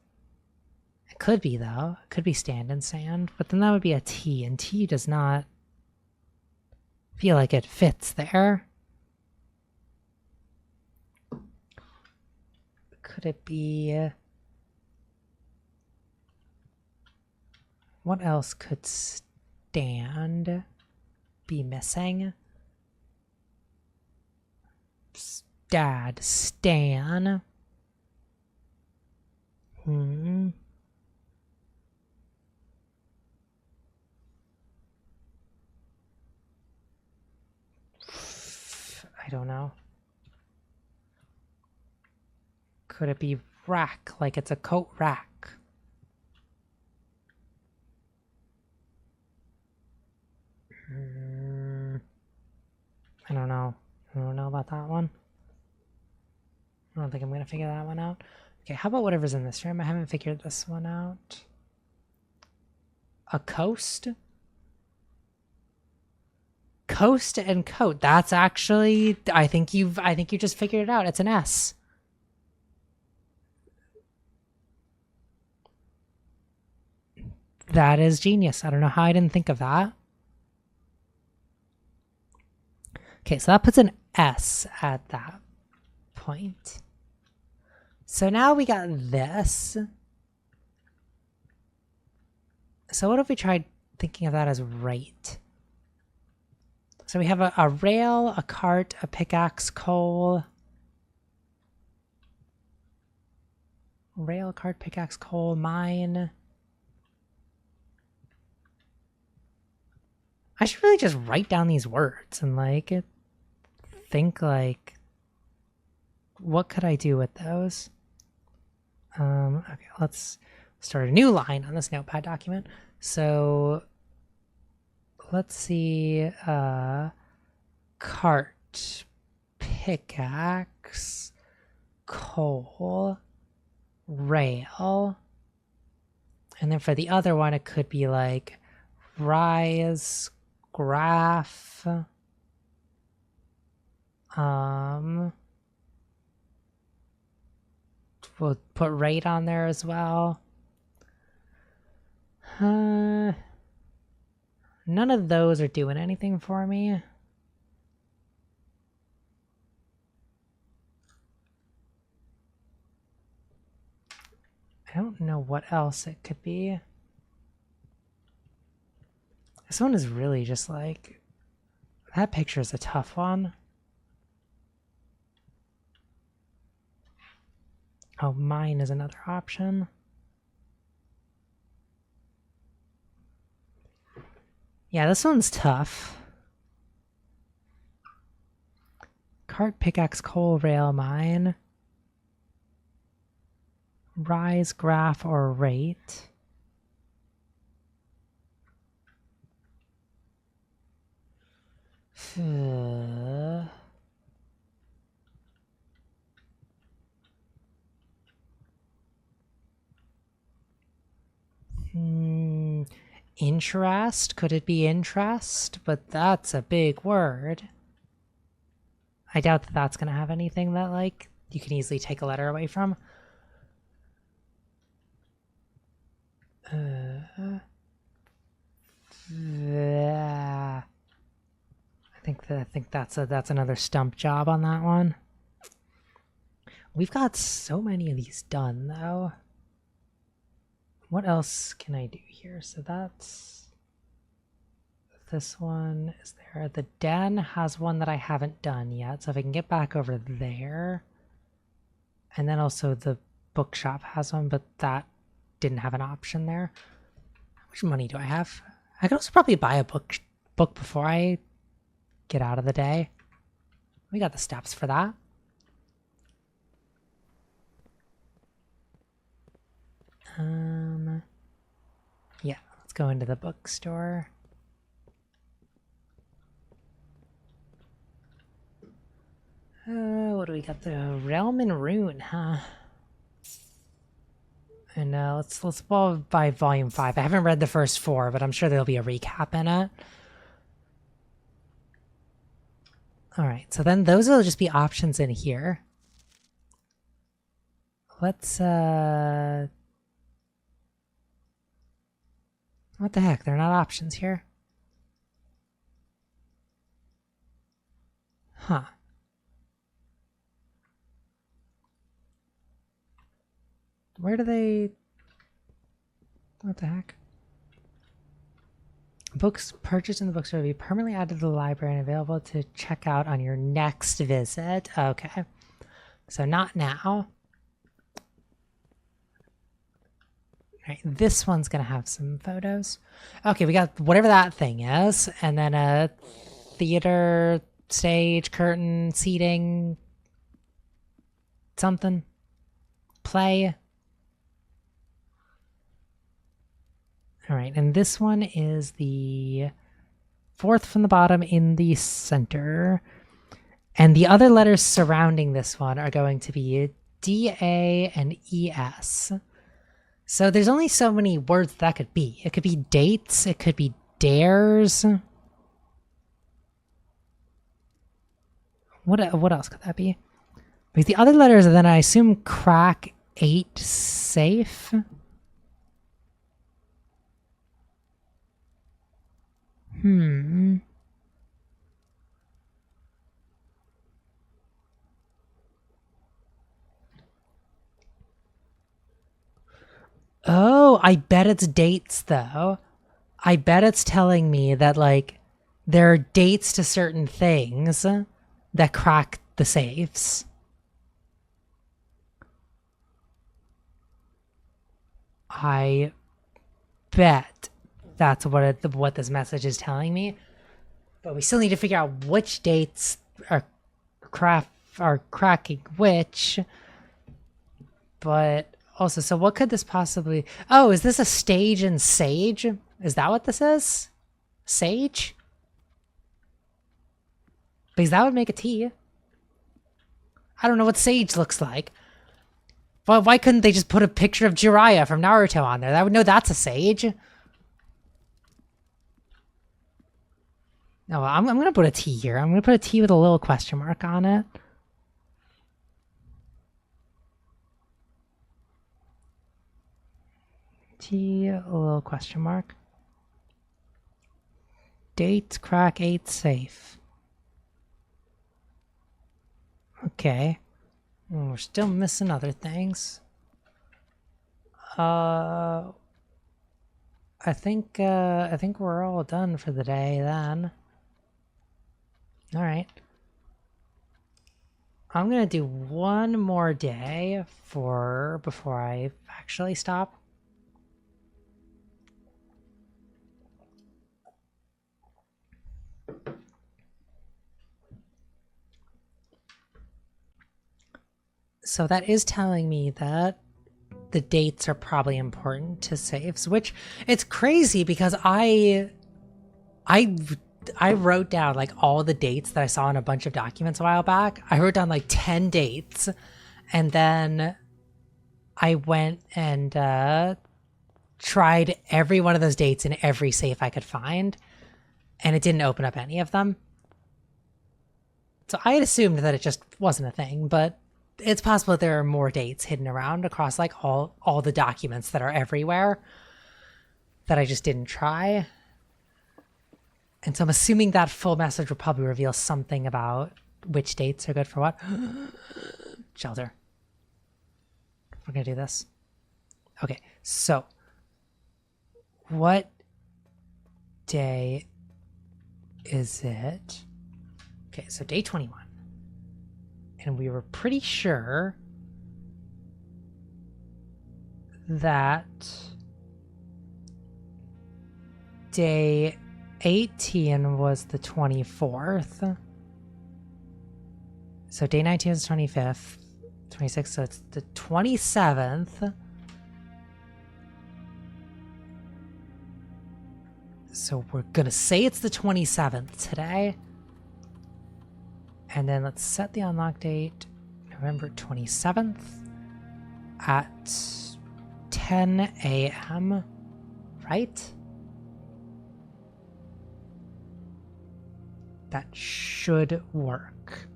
It could be though. It could be stand and sand, but then that would be a T, and T does not feel like it fits there. Could it be... what else could stand be missing? Dad, Stan. I don't know. Could it be rack, like it's a coat rack? I don't know. I don't know about that one. I don't think I'm going to figure that one out. Okay, how about whatever's in this room? I haven't figured this one out. A coast? Coast and coat. That's actually... I think you just figured it out. It's an S. That is genius. I don't know how I didn't think of that. Okay, so that puts an S at that point. So now we got this. So what if we tried thinking of that as right? So we have a rail, a cart, a pickaxe, coal. Rail, cart, pickaxe, coal, mine. I should really just write down these words and like think like, what could I do with those? Okay, let's start a new line on this notepad document. So let's see, cart, pickaxe, coal, rail. And then for the other one, it could be like rise, graph, we'll put rate on there as well. None of those are doing anything for me. I don't know what else it could be. This one is really just like... that picture is a tough one. Oh, mine is another option. Yeah, this one's tough. Cart, pickaxe, coal, rail, mine. Rise, graph, or rate. Interest? Could it be interest? But that's a big word. I doubt that that's going to have anything that, like, you can easily take a letter away from. I think that's another stump job on that one. We've got so many of these done, though. What else can I do here? So that's... This one is there. The den has one that I haven't done yet. So if I can get back over there. And then also the bookshop has one, but that didn't have an option there. How much money do I have? I could also probably buy a book before I get out of the day. We got the steps for that. Yeah, let's go into the bookstore. What do we got? The Realm and Rune, huh? And let's buy volume 5. I haven't read the first 4, but I'm sure there'll be a recap in it. Alright, so then those will just be options in here. Let's what the heck? They're not options here. Huh. Where do they... What the heck? Books purchased in the bookstore will be permanently added to the library and available to check out on your next visit. Okay. So not now. Right, this one's gonna have some photos. Okay, we got whatever that thing is, and then a theater, stage, curtain, seating, something, play. All right, and this one is the 4th from the bottom in the center. And the other letters surrounding this one are going to be D, A, and E, S. So there's only so many words that could be. It could be dates. It could be dares. What else could that be? Because the other letters are then, I assume, crack, 8, safe. Oh, I bet it's dates, though. I bet it's telling me that, like, there are dates to certain things that crack the safes. I bet that's what this message is telling me. But we still need to figure out which dates are cracking which. But also, so what could this possibly... Oh, is this a stage in Sage? Is that what this is? Sage? Because that would make a T. I don't know what Sage looks like. Well, why couldn't they just put a picture of Jiraiya from Naruto on there? I would know that's a Sage. No, I'm going to put a T here. I'm going to put a T with a little question mark on it. T, a little question mark. Date, crack, 8, safe. Okay. We're still missing other things. I think we're all done for the day then. All right. I'm gonna do one more day before I actually stop. So that is telling me that the dates are probably important to saves, which it's crazy because I wrote down like all the dates that I saw in a bunch of documents a while back. I wrote down like 10 dates, and then I went and tried every one of those dates in every safe I could find, and it didn't open up any of them. So I had assumed that it just wasn't a thing, but it's possible that there are more dates hidden around across like all the documents that are everywhere that I just didn't try. And so I'm assuming that full message will probably reveal something about which dates are good for what. Shelter. We're gonna do this. Okay, so what day is it? Okay, so day 21. And we were pretty sure that day 18 was the 24th. So day 19 is the 25th, 26th, so it's the 27th. So we're gonna say it's the 27th today. And then let's set the unlock date, November 27th at 10 a.m., right? That should work.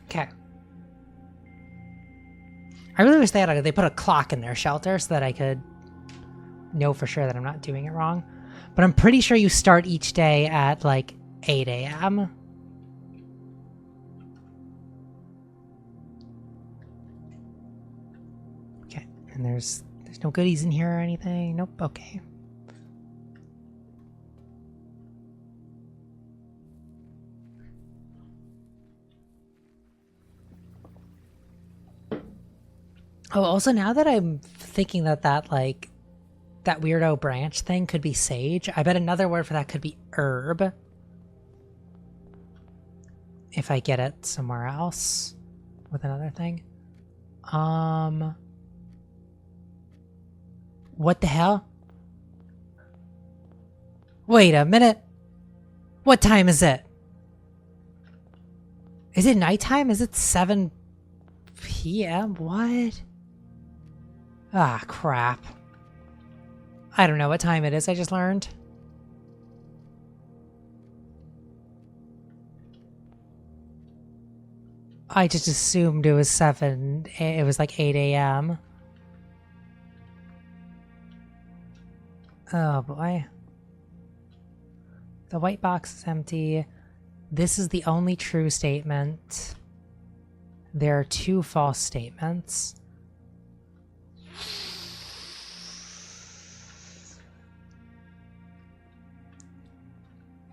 Okay. I really wish they put a clock in their shelter so that I could know for sure that I'm not doing it wrong. But I'm pretty sure you start each day at like 8 a.m. Okay, and there's no goodies in here or anything. Nope, okay. Oh, also now that I'm thinking that that weirdo branch thing could be sage, I bet another word for that could be herb. If I get it somewhere else with another thing. What the hell? Wait a minute. What time is it? Is it nighttime? Is it 7 p.m.? What? Ah, crap. I don't know what time it is. I just learned. I just assumed it was 7. It was like 8 a.m. Oh boy. The white box is empty. This is the only true statement. There are 2 false statements.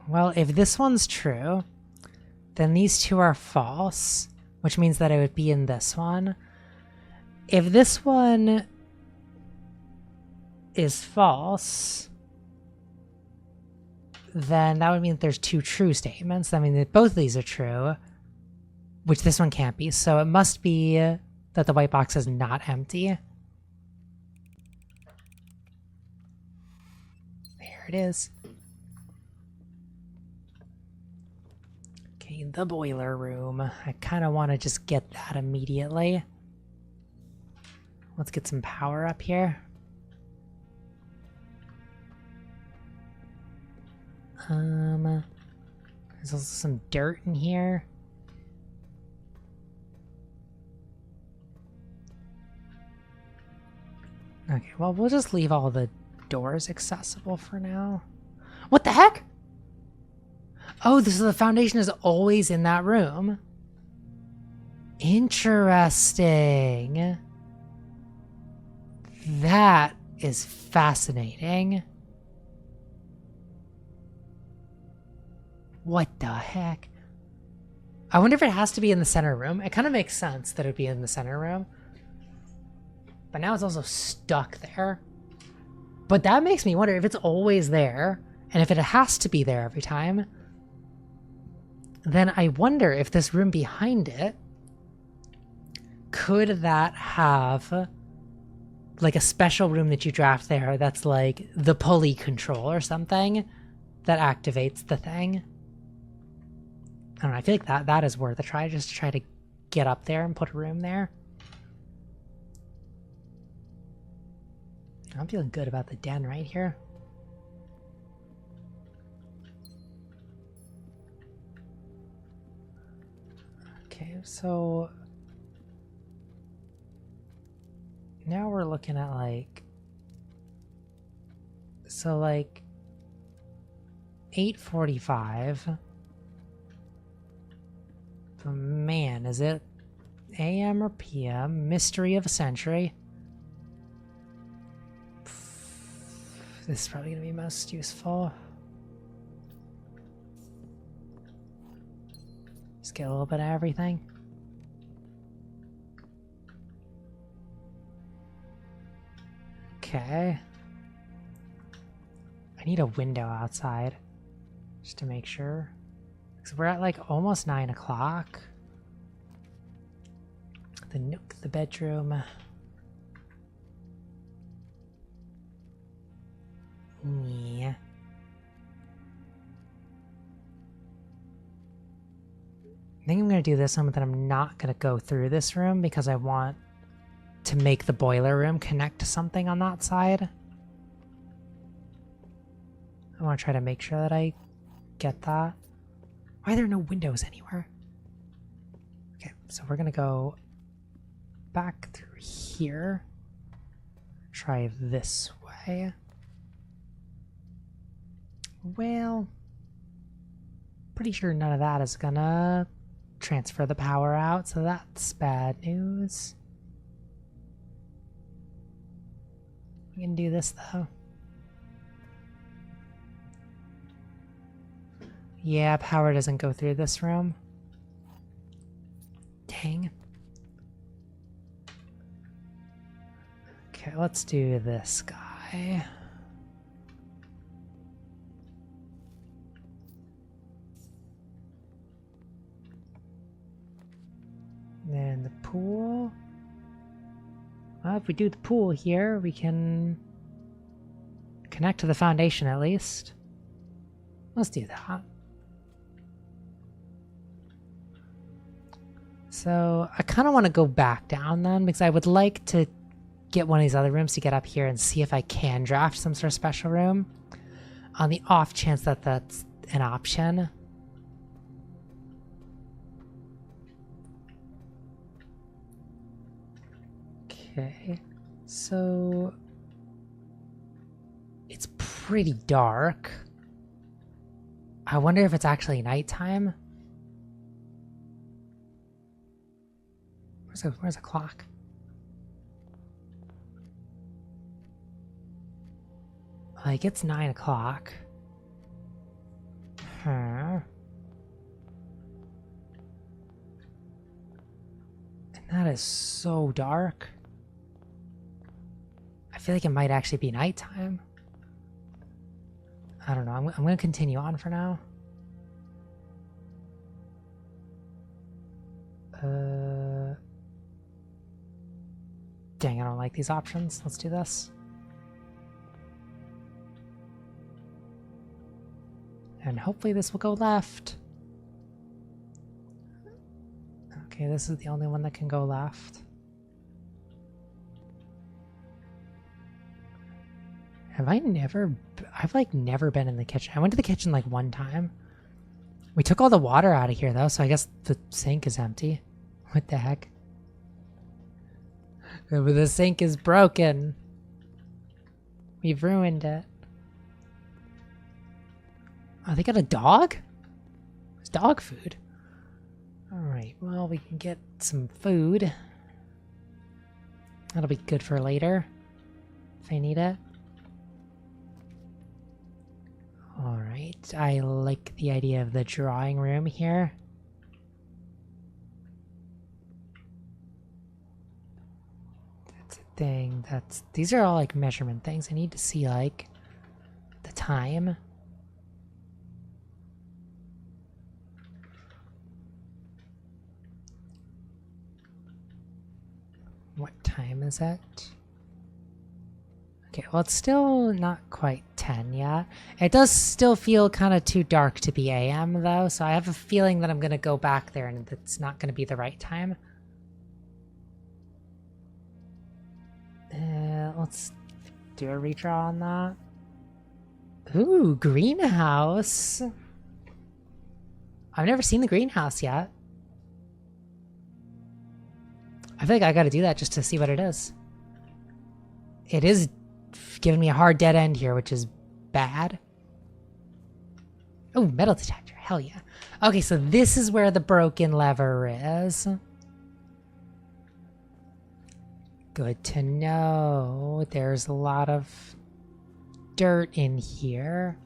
Well, if this one's true, then these 2 are false, which means that it would be in this one. If this one is false, then that would mean that there's 2 true statements. That means that both of these are true, which this one can't be. So it must be that the white box is not empty. There it is. Okay, the boiler room. I kind of want to just get that immediately. Let's get some power up here. There's also some dirt in here. Okay, well, we'll just leave all the doors accessible for now. What the heck? Oh, the foundation is always in that room. Interesting. That is fascinating. What the heck? I wonder if it has to be in the center room. It kind of makes sense that it would be in the center room. But now it's also stuck there. But that makes me wonder if it's always there, and if it has to be there every time, then I wonder if this room behind it, could that have like a special room that you draft there that's like the pulley control or something that activates the thing? I don't know, I feel like that is worth a try, just to try to get up there and put a room there. I'm feeling good about the den right here. Okay, so now we're looking at like, so like 8:45. But man, is it AM or PM? Mystery of a century. This is probably going to be most useful. Just get a little bit of everything. Okay. I need a window outside just to make sure. Because we're at like almost 9 o'clock. The nook, the bedroom. Yeah. I think I'm going to do this one, but then I'm not going to go through this room because I want to make the boiler room connect to something on that side. I want to try to make sure that I get that. Why are there no windows anywhere? Okay, so we're going to go back through here. Try this way. Well, pretty sure none of that is gonna transfer the power out, so that's bad news. We can do this though. Yeah, power doesn't go through this room. Dang. Okay, let's do this guy. And the pool. Well, if we do the pool here, we can connect to the foundation at least. Let's do that. So I kind of want to go back down then, because I would like to get one of these other rooms to get up here and see if I can draft some sort of special room on the off chance that that's an option. Okay, so it's pretty dark. I wonder if it's actually nighttime. Where's the clock? Like, it's 9 o'clock. Huh. And that is so dark. I feel like it might actually be nighttime. I don't know. I'm going to continue on for now. Dang, I don't like these options. Let's do this. And hopefully this will go left. Okay, this is the only one that can go left. I've like never been in the kitchen. I went to the kitchen like one time. We took all the water out of here though, so I guess the sink is empty. What the heck? The sink is broken. We've ruined it. Oh, they got a dog? It's dog food. Alright, well, we can get some food. That'll be good for later, if I need it. Alright, I like the idea of the drawing room here. thing that's... These are all, like, measurement things. I need to see, like, the time. What time is it? Okay, well, it's still not quite 10 yet. It does still feel kind of too dark to be AM, though, so I have a feeling that I'm going to go back there and it's not going to be the right time. Let's do a redraw on that. Ooh, greenhouse. I've never seen the greenhouse yet. I feel like I gotta do that just to see what it is. It is giving me a hard dead end here, which is bad. Oh, metal detector. Hell yeah. Okay, so this is where the broken lever is. Good to know. There's a lot of dirt in here.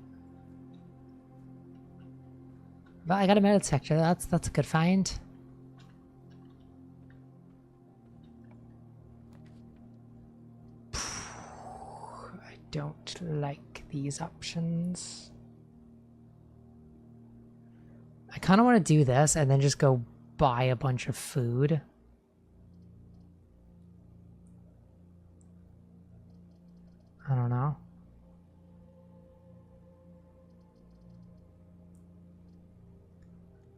Well, I got a metal detector. That's a good find. I don't like these options. I kind of want to do this and then just go buy a bunch of food. I don't know.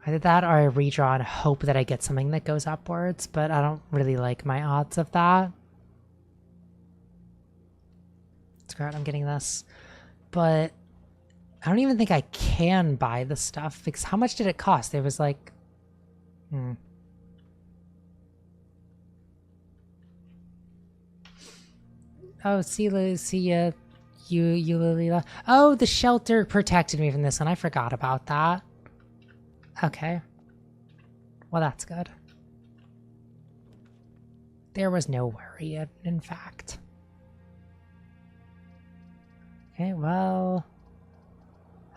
Either that or I redraw and hope that I get something that goes upwards, but I don't really like my odds of that. Screw it, I'm getting this. But I don't even think I can buy the stuff, because how much did it cost? It was like... Oh, see ya, Lila. Oh, the shelter protected me from this one. I forgot about that. Okay. Well, that's good. There was no worry, in fact. Okay, well...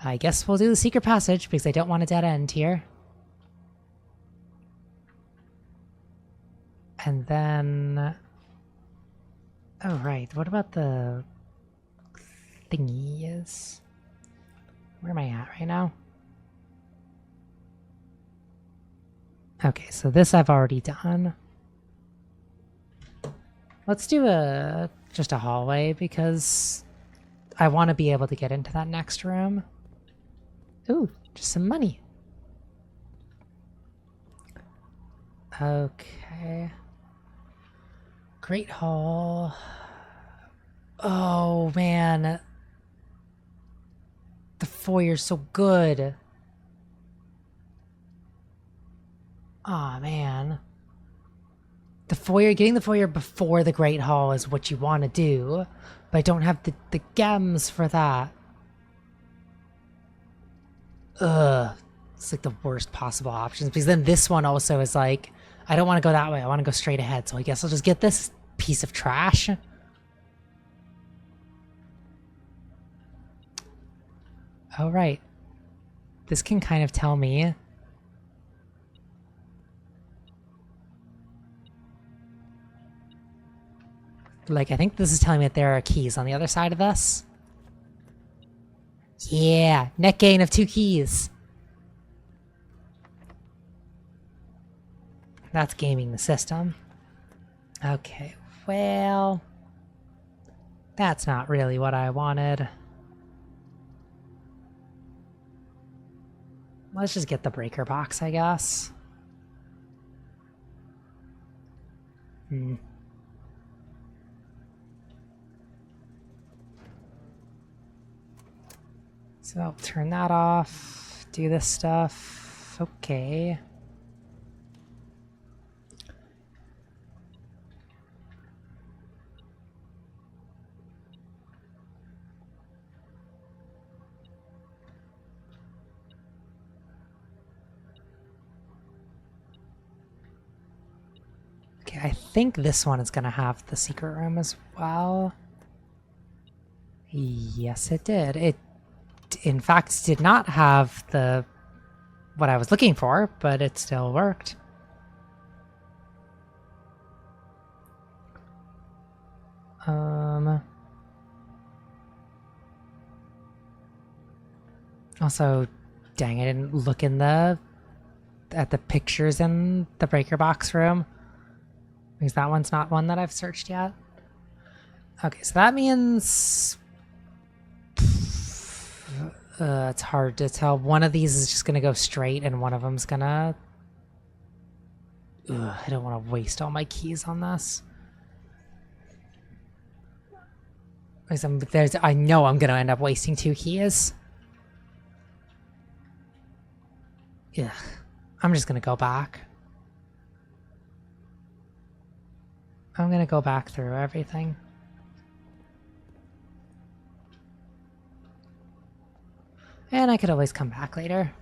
I guess we'll do the secret passage, because I don't want a dead end here. And then... Oh, right. What about the thingies? Where am I at right now? Okay, so this I've already done. Let's do just a hallway, because I want to be able to get into that next room. Ooh, just some money. Okay. Great Hall. Oh, man. The foyer's so good. Aw, man. The foyer, getting the foyer before the Great Hall is what you want to do, but I don't have the gems for that. Ugh. It's like the worst possible options, because then this one also is like, I don't want to go that way. I want to go straight ahead, so I guess I'll just get this piece of trash. Oh, right. This can kind of tell me. Like, I think this is telling me that there are keys on the other side of this. Yeah, net gain of 2 keys. That's gaming the system. Okay, well... That's not really what I wanted. Let's just get the breaker box, I guess. So I'll turn that off, do this stuff. Okay. Okay, I think this one is going to have the secret room as well. Yes, it did. It, in fact, did not have what I was looking for, but it still worked. Also, dang, I didn't look in at the pictures in the breaker box room. Because that one's not one that I've searched yet. Okay, so that means... it's hard to tell. One of these is just gonna go straight and one of them's gonna... I don't want to waste all my keys on this. I know I'm gonna end up wasting 2 keys. Yeah, I'm just gonna go back. I'm gonna go back through everything. And I could always come back later.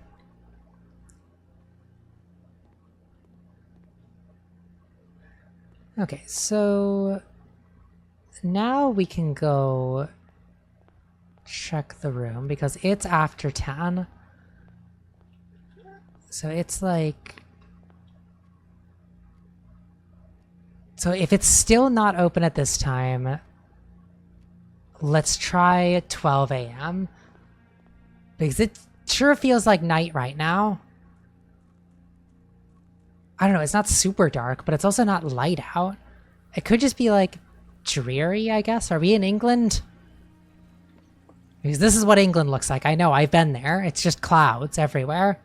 Okay, so now we can go check the room because it's after 10. So it's like... So if it's still not open at this time, let's try 12 a.m. Because it sure feels like night right now. I don't know, it's not super dark, but it's also not light out. It could just be like dreary, I guess. Are we in England? Because this is what England looks like. I know, I've been there. It's just clouds everywhere.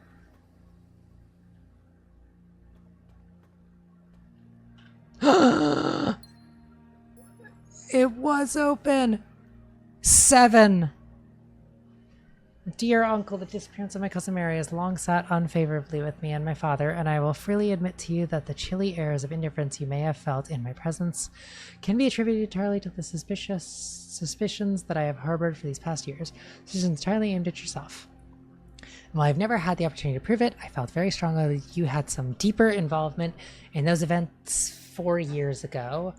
It was open. 7. Dear uncle, the disappearance of my cousin Mary has long sat unfavorably with me and my father, and I will freely admit to you that the chilly airs of indifference you may have felt in my presence can be attributed entirely to the suspicions that I have harbored for these past years, suspicions entirely aimed at yourself. And while I've never had the opportunity to prove it, I felt very strongly that you had some deeper involvement in those events 4 years ago.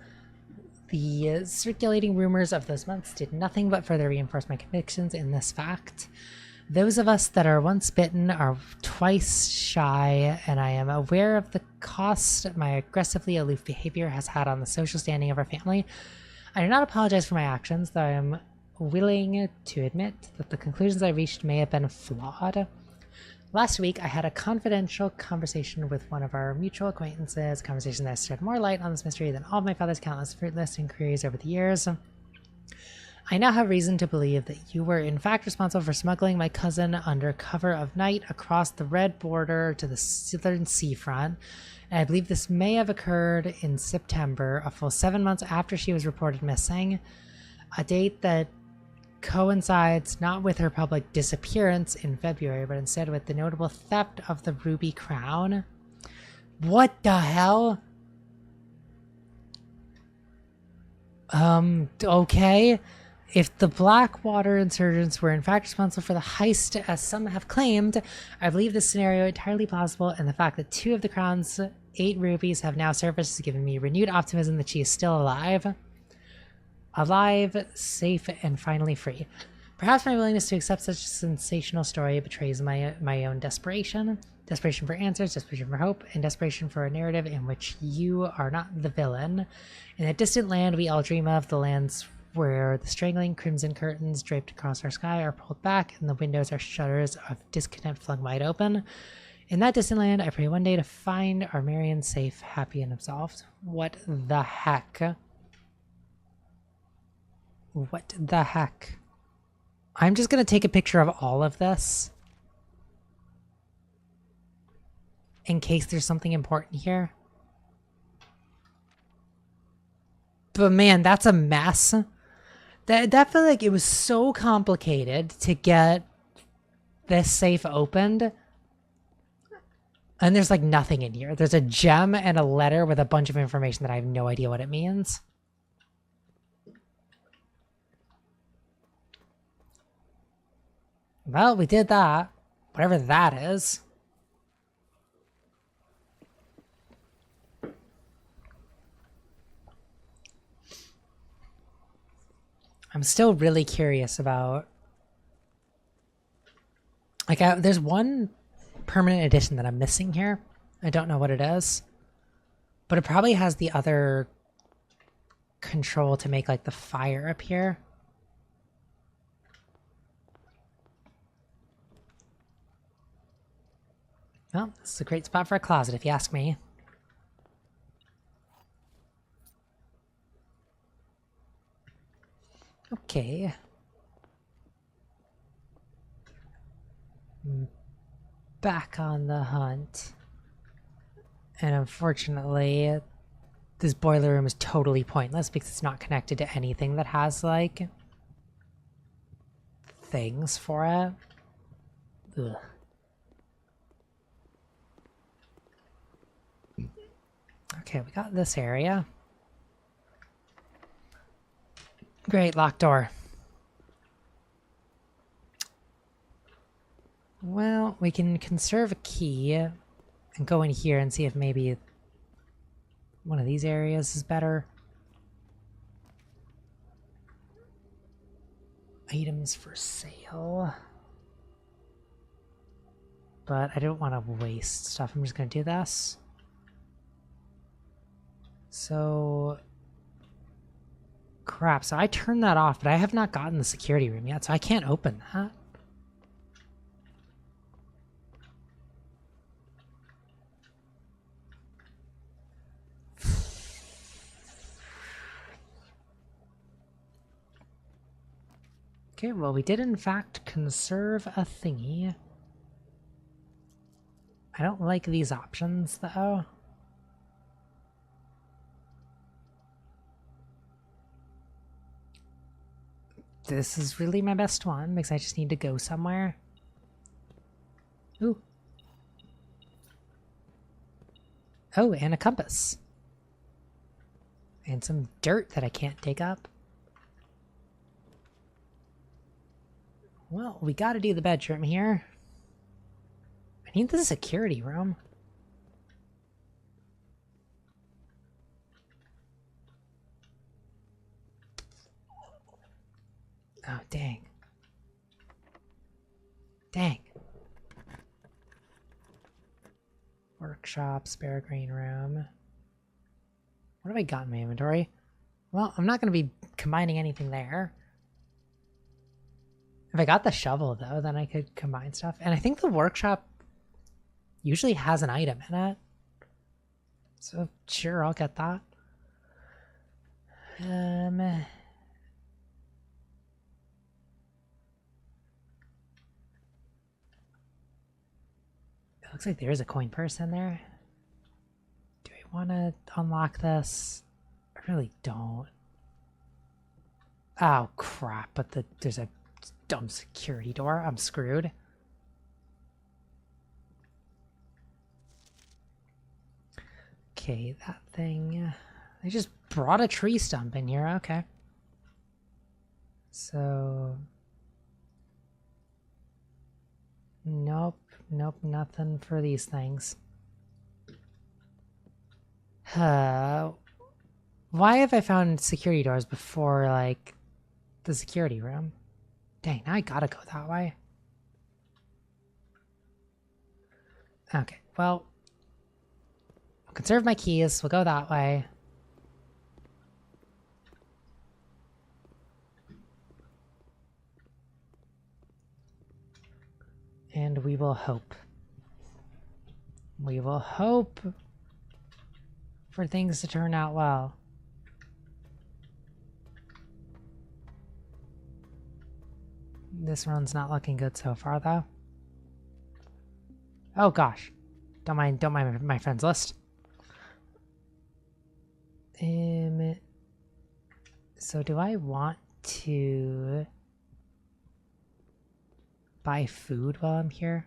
The circulating rumors of those months did nothing but further reinforce my convictions in this fact. Those of us that are once bitten are twice shy, and I am aware of the cost my aggressively aloof behavior has had on the social standing of our family. I do not apologize for my actions, though I am willing to admit that the conclusions I reached may have been flawed. Last week, I had a confidential conversation with one of our mutual acquaintances, a conversation that shed more light on this mystery than all of my father's countless fruitless inquiries over the years. I now have reason to believe that you were in fact responsible for smuggling my cousin under cover of night across the red border to the southern seafront, and I believe this may have occurred in September, a full 7 months after she was reported missing, a date that coincides not with her public disappearance in February, but instead with the notable theft of the ruby crown. What the hell? Okay. If the Blackwater insurgents were in fact responsible for the heist, as some have claimed, I believe this scenario entirely plausible, and the fact that 2 of the crown's 8 rubies have now surfaced has given me renewed optimism that she is still alive. Alive, safe, and finally free. Perhaps my willingness to accept such a sensational story betrays my own desperation. Desperation for answers, desperation for hope, and desperation for a narrative in which you are not the villain. In that distant land we all dream of, the lands where the strangling crimson curtains draped across our sky are pulled back and the windows are shutters of discontent flung wide open. In that distant land, I pray one day to find our Marion safe, happy, and absolved. What the heck? What the heck? I'm just gonna take a picture of all of this in case there's something important here. But man, that's a mess. That felt like it was so complicated to get this safe opened. And there's like nothing in here. There's a gem and a letter with a bunch of information that I have no idea what it means. Well, we did that. Whatever that is. I'm still really curious about... Like, there's one permanent edition that I'm missing here. I don't know what it is. But it probably has the other control to make like the fire appear. Well, this is a great spot for a closet if you ask me. Okay. Back on the hunt. And unfortunately, this boiler room is totally pointless because it's not connected to anything that has, like, things for it. Ugh. Okay, we got this area. Great, locked door. Well, we can conserve a key and go in here and see if maybe one of these areas is better. Items for sale. But I don't want to waste stuff. I'm just going to do this. So... Crap, so I turned that off, but I have not gotten the security room yet, so I can't open that. Okay, well, we did in fact conserve a thingy. I don't like these options, though. This is really my best one, because I just need to go somewhere. Ooh. Oh, and a compass. And some dirt that I can't dig up. Well, we gotta do the bedroom here. I need the security room. Oh, dang. Dang. Workshop, spare green room. What have I got in my inventory? Well, I'm not going to be combining anything there. If I got the shovel, though, then I could combine stuff. And I think the workshop usually has an item in it. So, sure, I'll get that. It looks like there is a coin purse in there. Do I want to unlock this? I really don't. Oh, crap, but there's a dumb security door. I'm screwed. Okay, that thing... They just brought a tree stump in here. Okay. So... Nope. Nope, nothing for these things. Why have I found security doors before, like, the security room? Dang, now I gotta go that way. Okay, well, I'll conserve my keys. We'll go that way. And we will hope. We will hope for things to turn out well. This run's not looking good so far, though. Oh gosh, don't mind my friends list. So do I want to buy food while I'm here?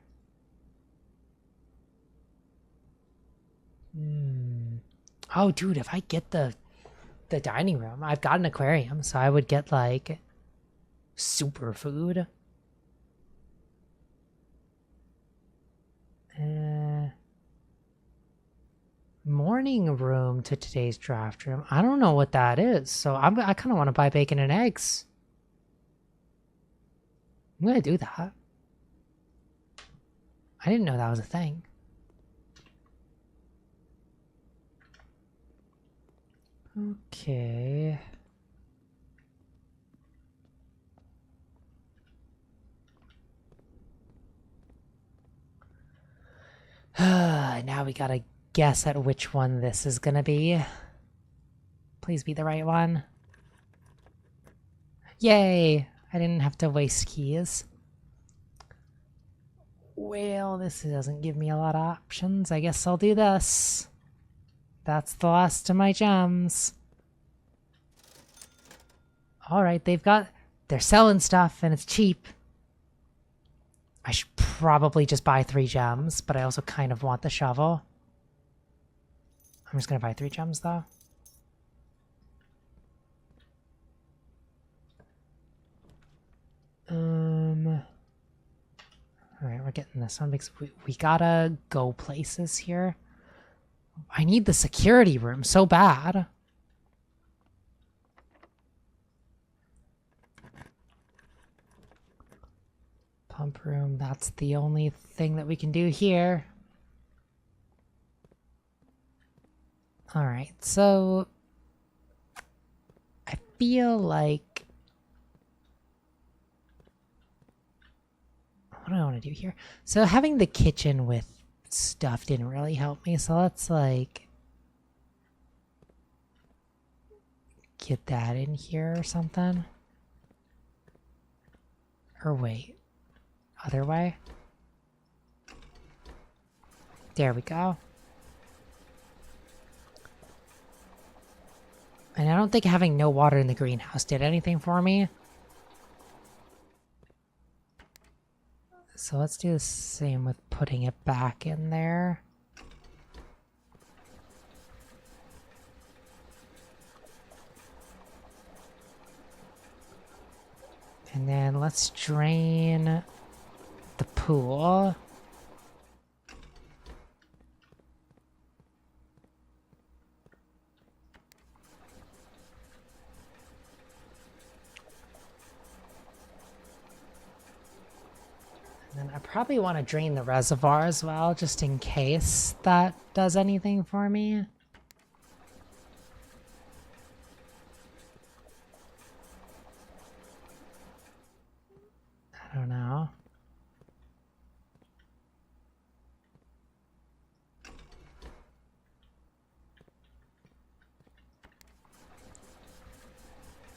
Oh, dude, if I get the dining room, I've got an aquarium, so I would get like super food. Morning room to today's draft room. I don't know what that is, so I kind of want to buy bacon and eggs. I'm gonna do that. I didn't know that was a thing. Okay. Now we gotta guess at which one this is gonna be. Please be the right one. Yay! I didn't have to waste keys. Well, this doesn't give me a lot of options. I guess I'll do this. That's the last of my gems. Alright, they're selling stuff and it's cheap. I should probably just buy 3 gems, but I also kind of want the shovel. I'm just gonna buy 3 gems though. Alright, we're getting this one because we gotta go places here. I need the security room so bad. Pump room, that's the only thing that we can do here. Alright, so I feel like... What do I want to do here? So having the kitchen with stuff didn't really help me, so let's like get that in here or something. Or wait, other way? There we go. And I don't think having no water in the greenhouse did anything for me. So let's do the same with putting it back in there. And then let's drain the pool. And then I probably want to drain the reservoir as well, just in case that does anything for me. I don't know.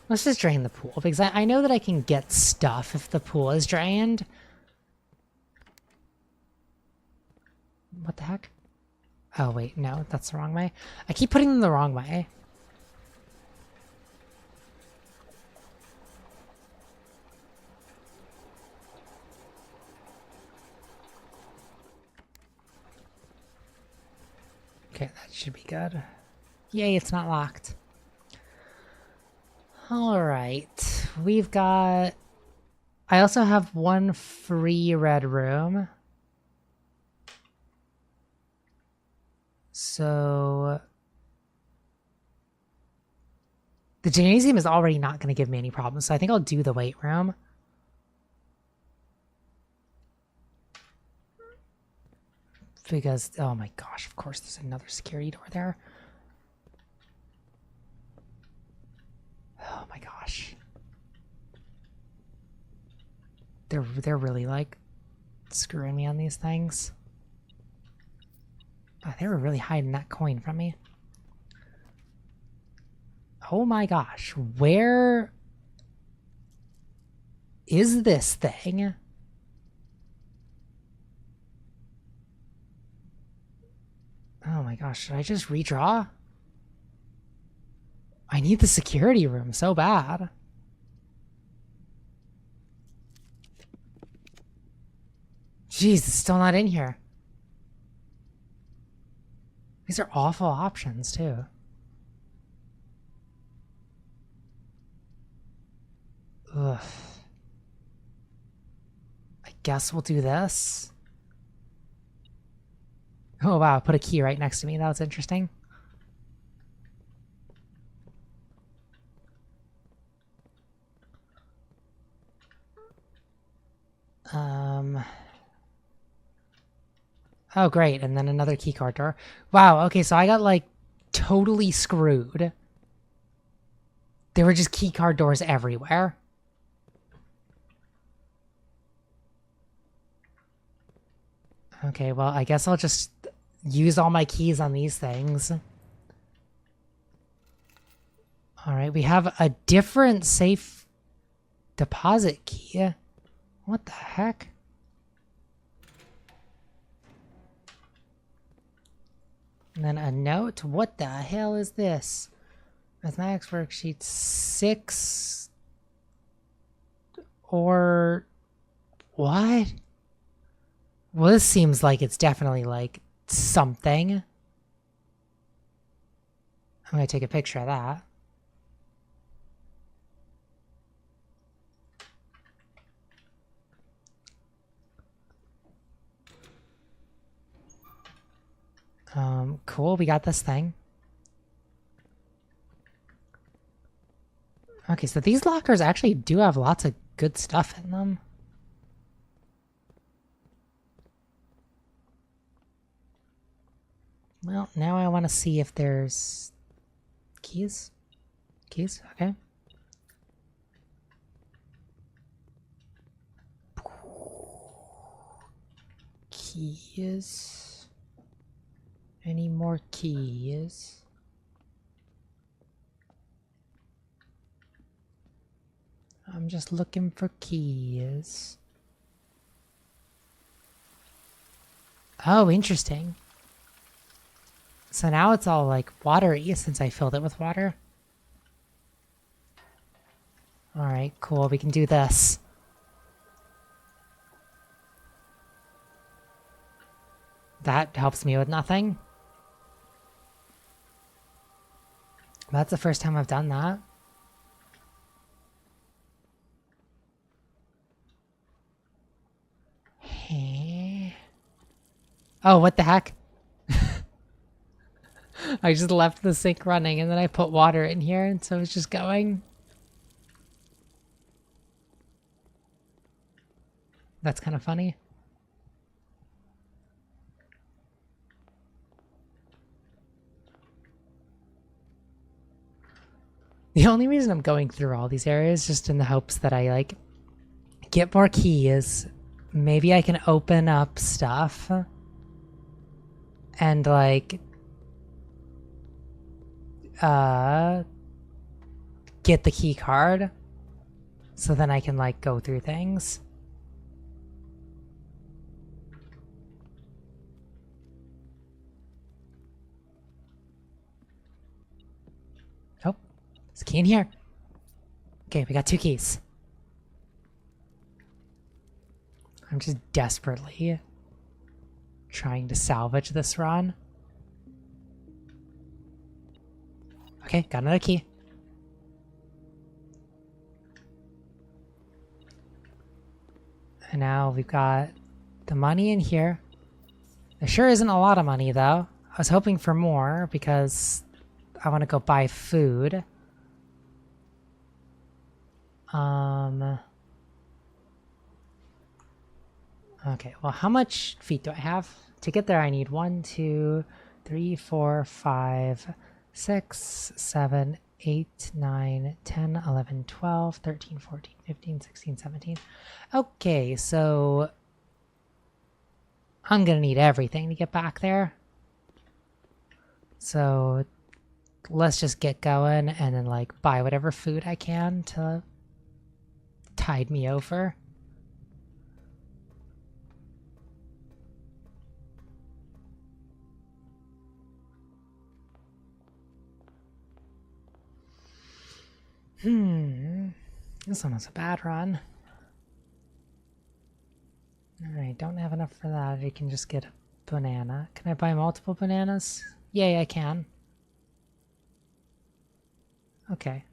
Let's just drain the pool, because I know that I can get stuff if the pool is drained. What the heck? Oh, wait, no, that's the wrong way. I keep putting them the wrong way. Okay, that should be good. Yay, it's not locked. Alright, we've got... I also have 1 free red room. So... the gymnasium is already not going to give me any problems, so I think I'll do the weight room. Because, oh my gosh, of course there's another security door there. Oh my gosh. They're really like screwing me on these things. Oh, they were really hiding that coin from me. Oh my gosh, where is this thing? Oh my gosh, should I just redraw? I need the security room so bad. Jeez, it's still not in here. These are awful options, too. Ugh. I guess we'll do this. Oh wow, put a key right next to me. That was interesting. Oh great, and then another keycard door. Wow, okay, so I got like totally screwed There were just keycard doors everywhere. Okay, well, I guess I'll just use all my keys on these things. Alright, we have a different safe deposit key. What the heck? And then a note? What the hell is this? Mathematics worksheet 6 or what? Well, this seems like it's definitely like something. I'm gonna take a picture of that. Cool, we got this thing. Okay, so these lockers actually do have lots of good stuff in them. Well, now I want to see if there's keys. Keys, okay. Keys. Any more keys? I'm just looking for keys. Oh, interesting. So now it's all like watery since I filled it with water. Alright, cool. We can do this. That helps me with nothing. That's the first time I've done that. Hey. Oh, what the heck? I just left the sink running and then I put water in here and so it's just going. That's kind of funny. The only reason I'm going through all these areas is just in the hopes that I like get more keys. Maybe I can open up stuff and like get the key card so then I can like go through things. Oh, there's a key in here. Okay, we got 2 keys. I'm just desperately trying to salvage this run. Okay, got another key. And now we've got the money in here. There sure isn't a lot of money though. I was hoping for more because I want to go buy food. Okay, well, how much feet do I have? To get there, I need 1, 2, 3, 4, 5, 6, 7, 8, 9, 10, 11, 12, 13, 14, 15, 16, 17. Okay, so I'm gonna need everything to get back there. So let's just get going and then like buy whatever food I can to tide me over. This one was a bad run. Alright, don't have enough for that. I can just get a banana. Can I buy multiple bananas? Yay, I can. Okay.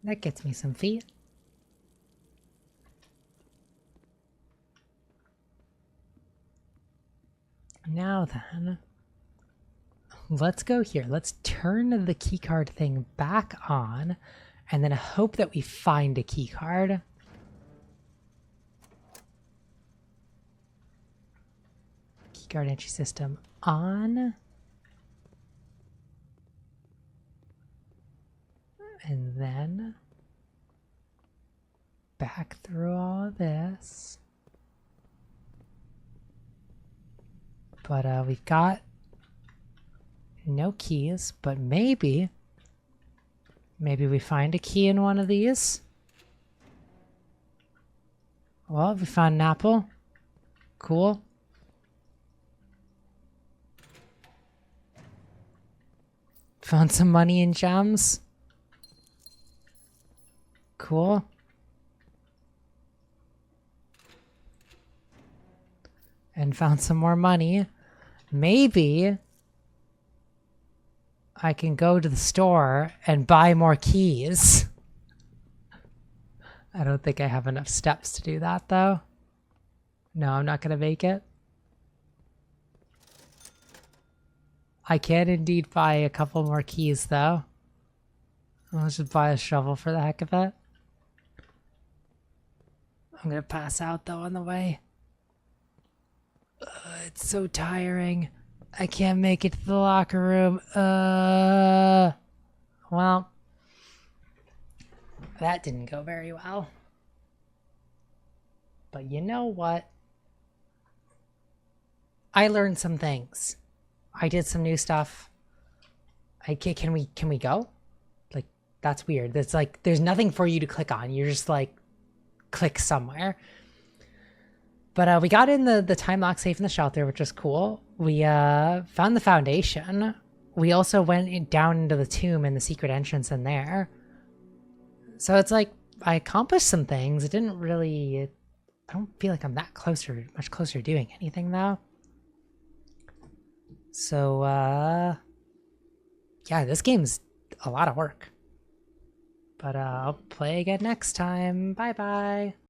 That gets me some feet. Now then, let's go here. Let's turn the keycard thing back on and then hope that we find a keycard. Keycard entry system on. And then back through all of this. But we've got no keys, but maybe we find a key in one of these. Well, we found an apple. Cool. Found some money and gems. Cool. And found some more money. Maybe I can go to the store and buy more keys. I don't think I have enough steps to do that, though. No, I'm not going to make it. I can indeed buy a couple more keys, though. I'll just buy a shovel for the heck of it. I'm going to pass out, though, on the way. It's so tiring. I can't make it to the locker room. Well, that didn't go very well. But you know what? I learned some things. I did some new stuff. Can we go? Like, that's weird. It's like there's nothing for you to click on. You're just like click somewhere. But we got in the time lock safe in the shelter, which was cool. We found the foundation. We also went down into the tomb and the secret entrance in there. So it's like I accomplished some things. It didn't really... I don't feel like I'm that much closer to doing anything though. So yeah, this game's a lot of work. But I'll play again next time. Bye bye.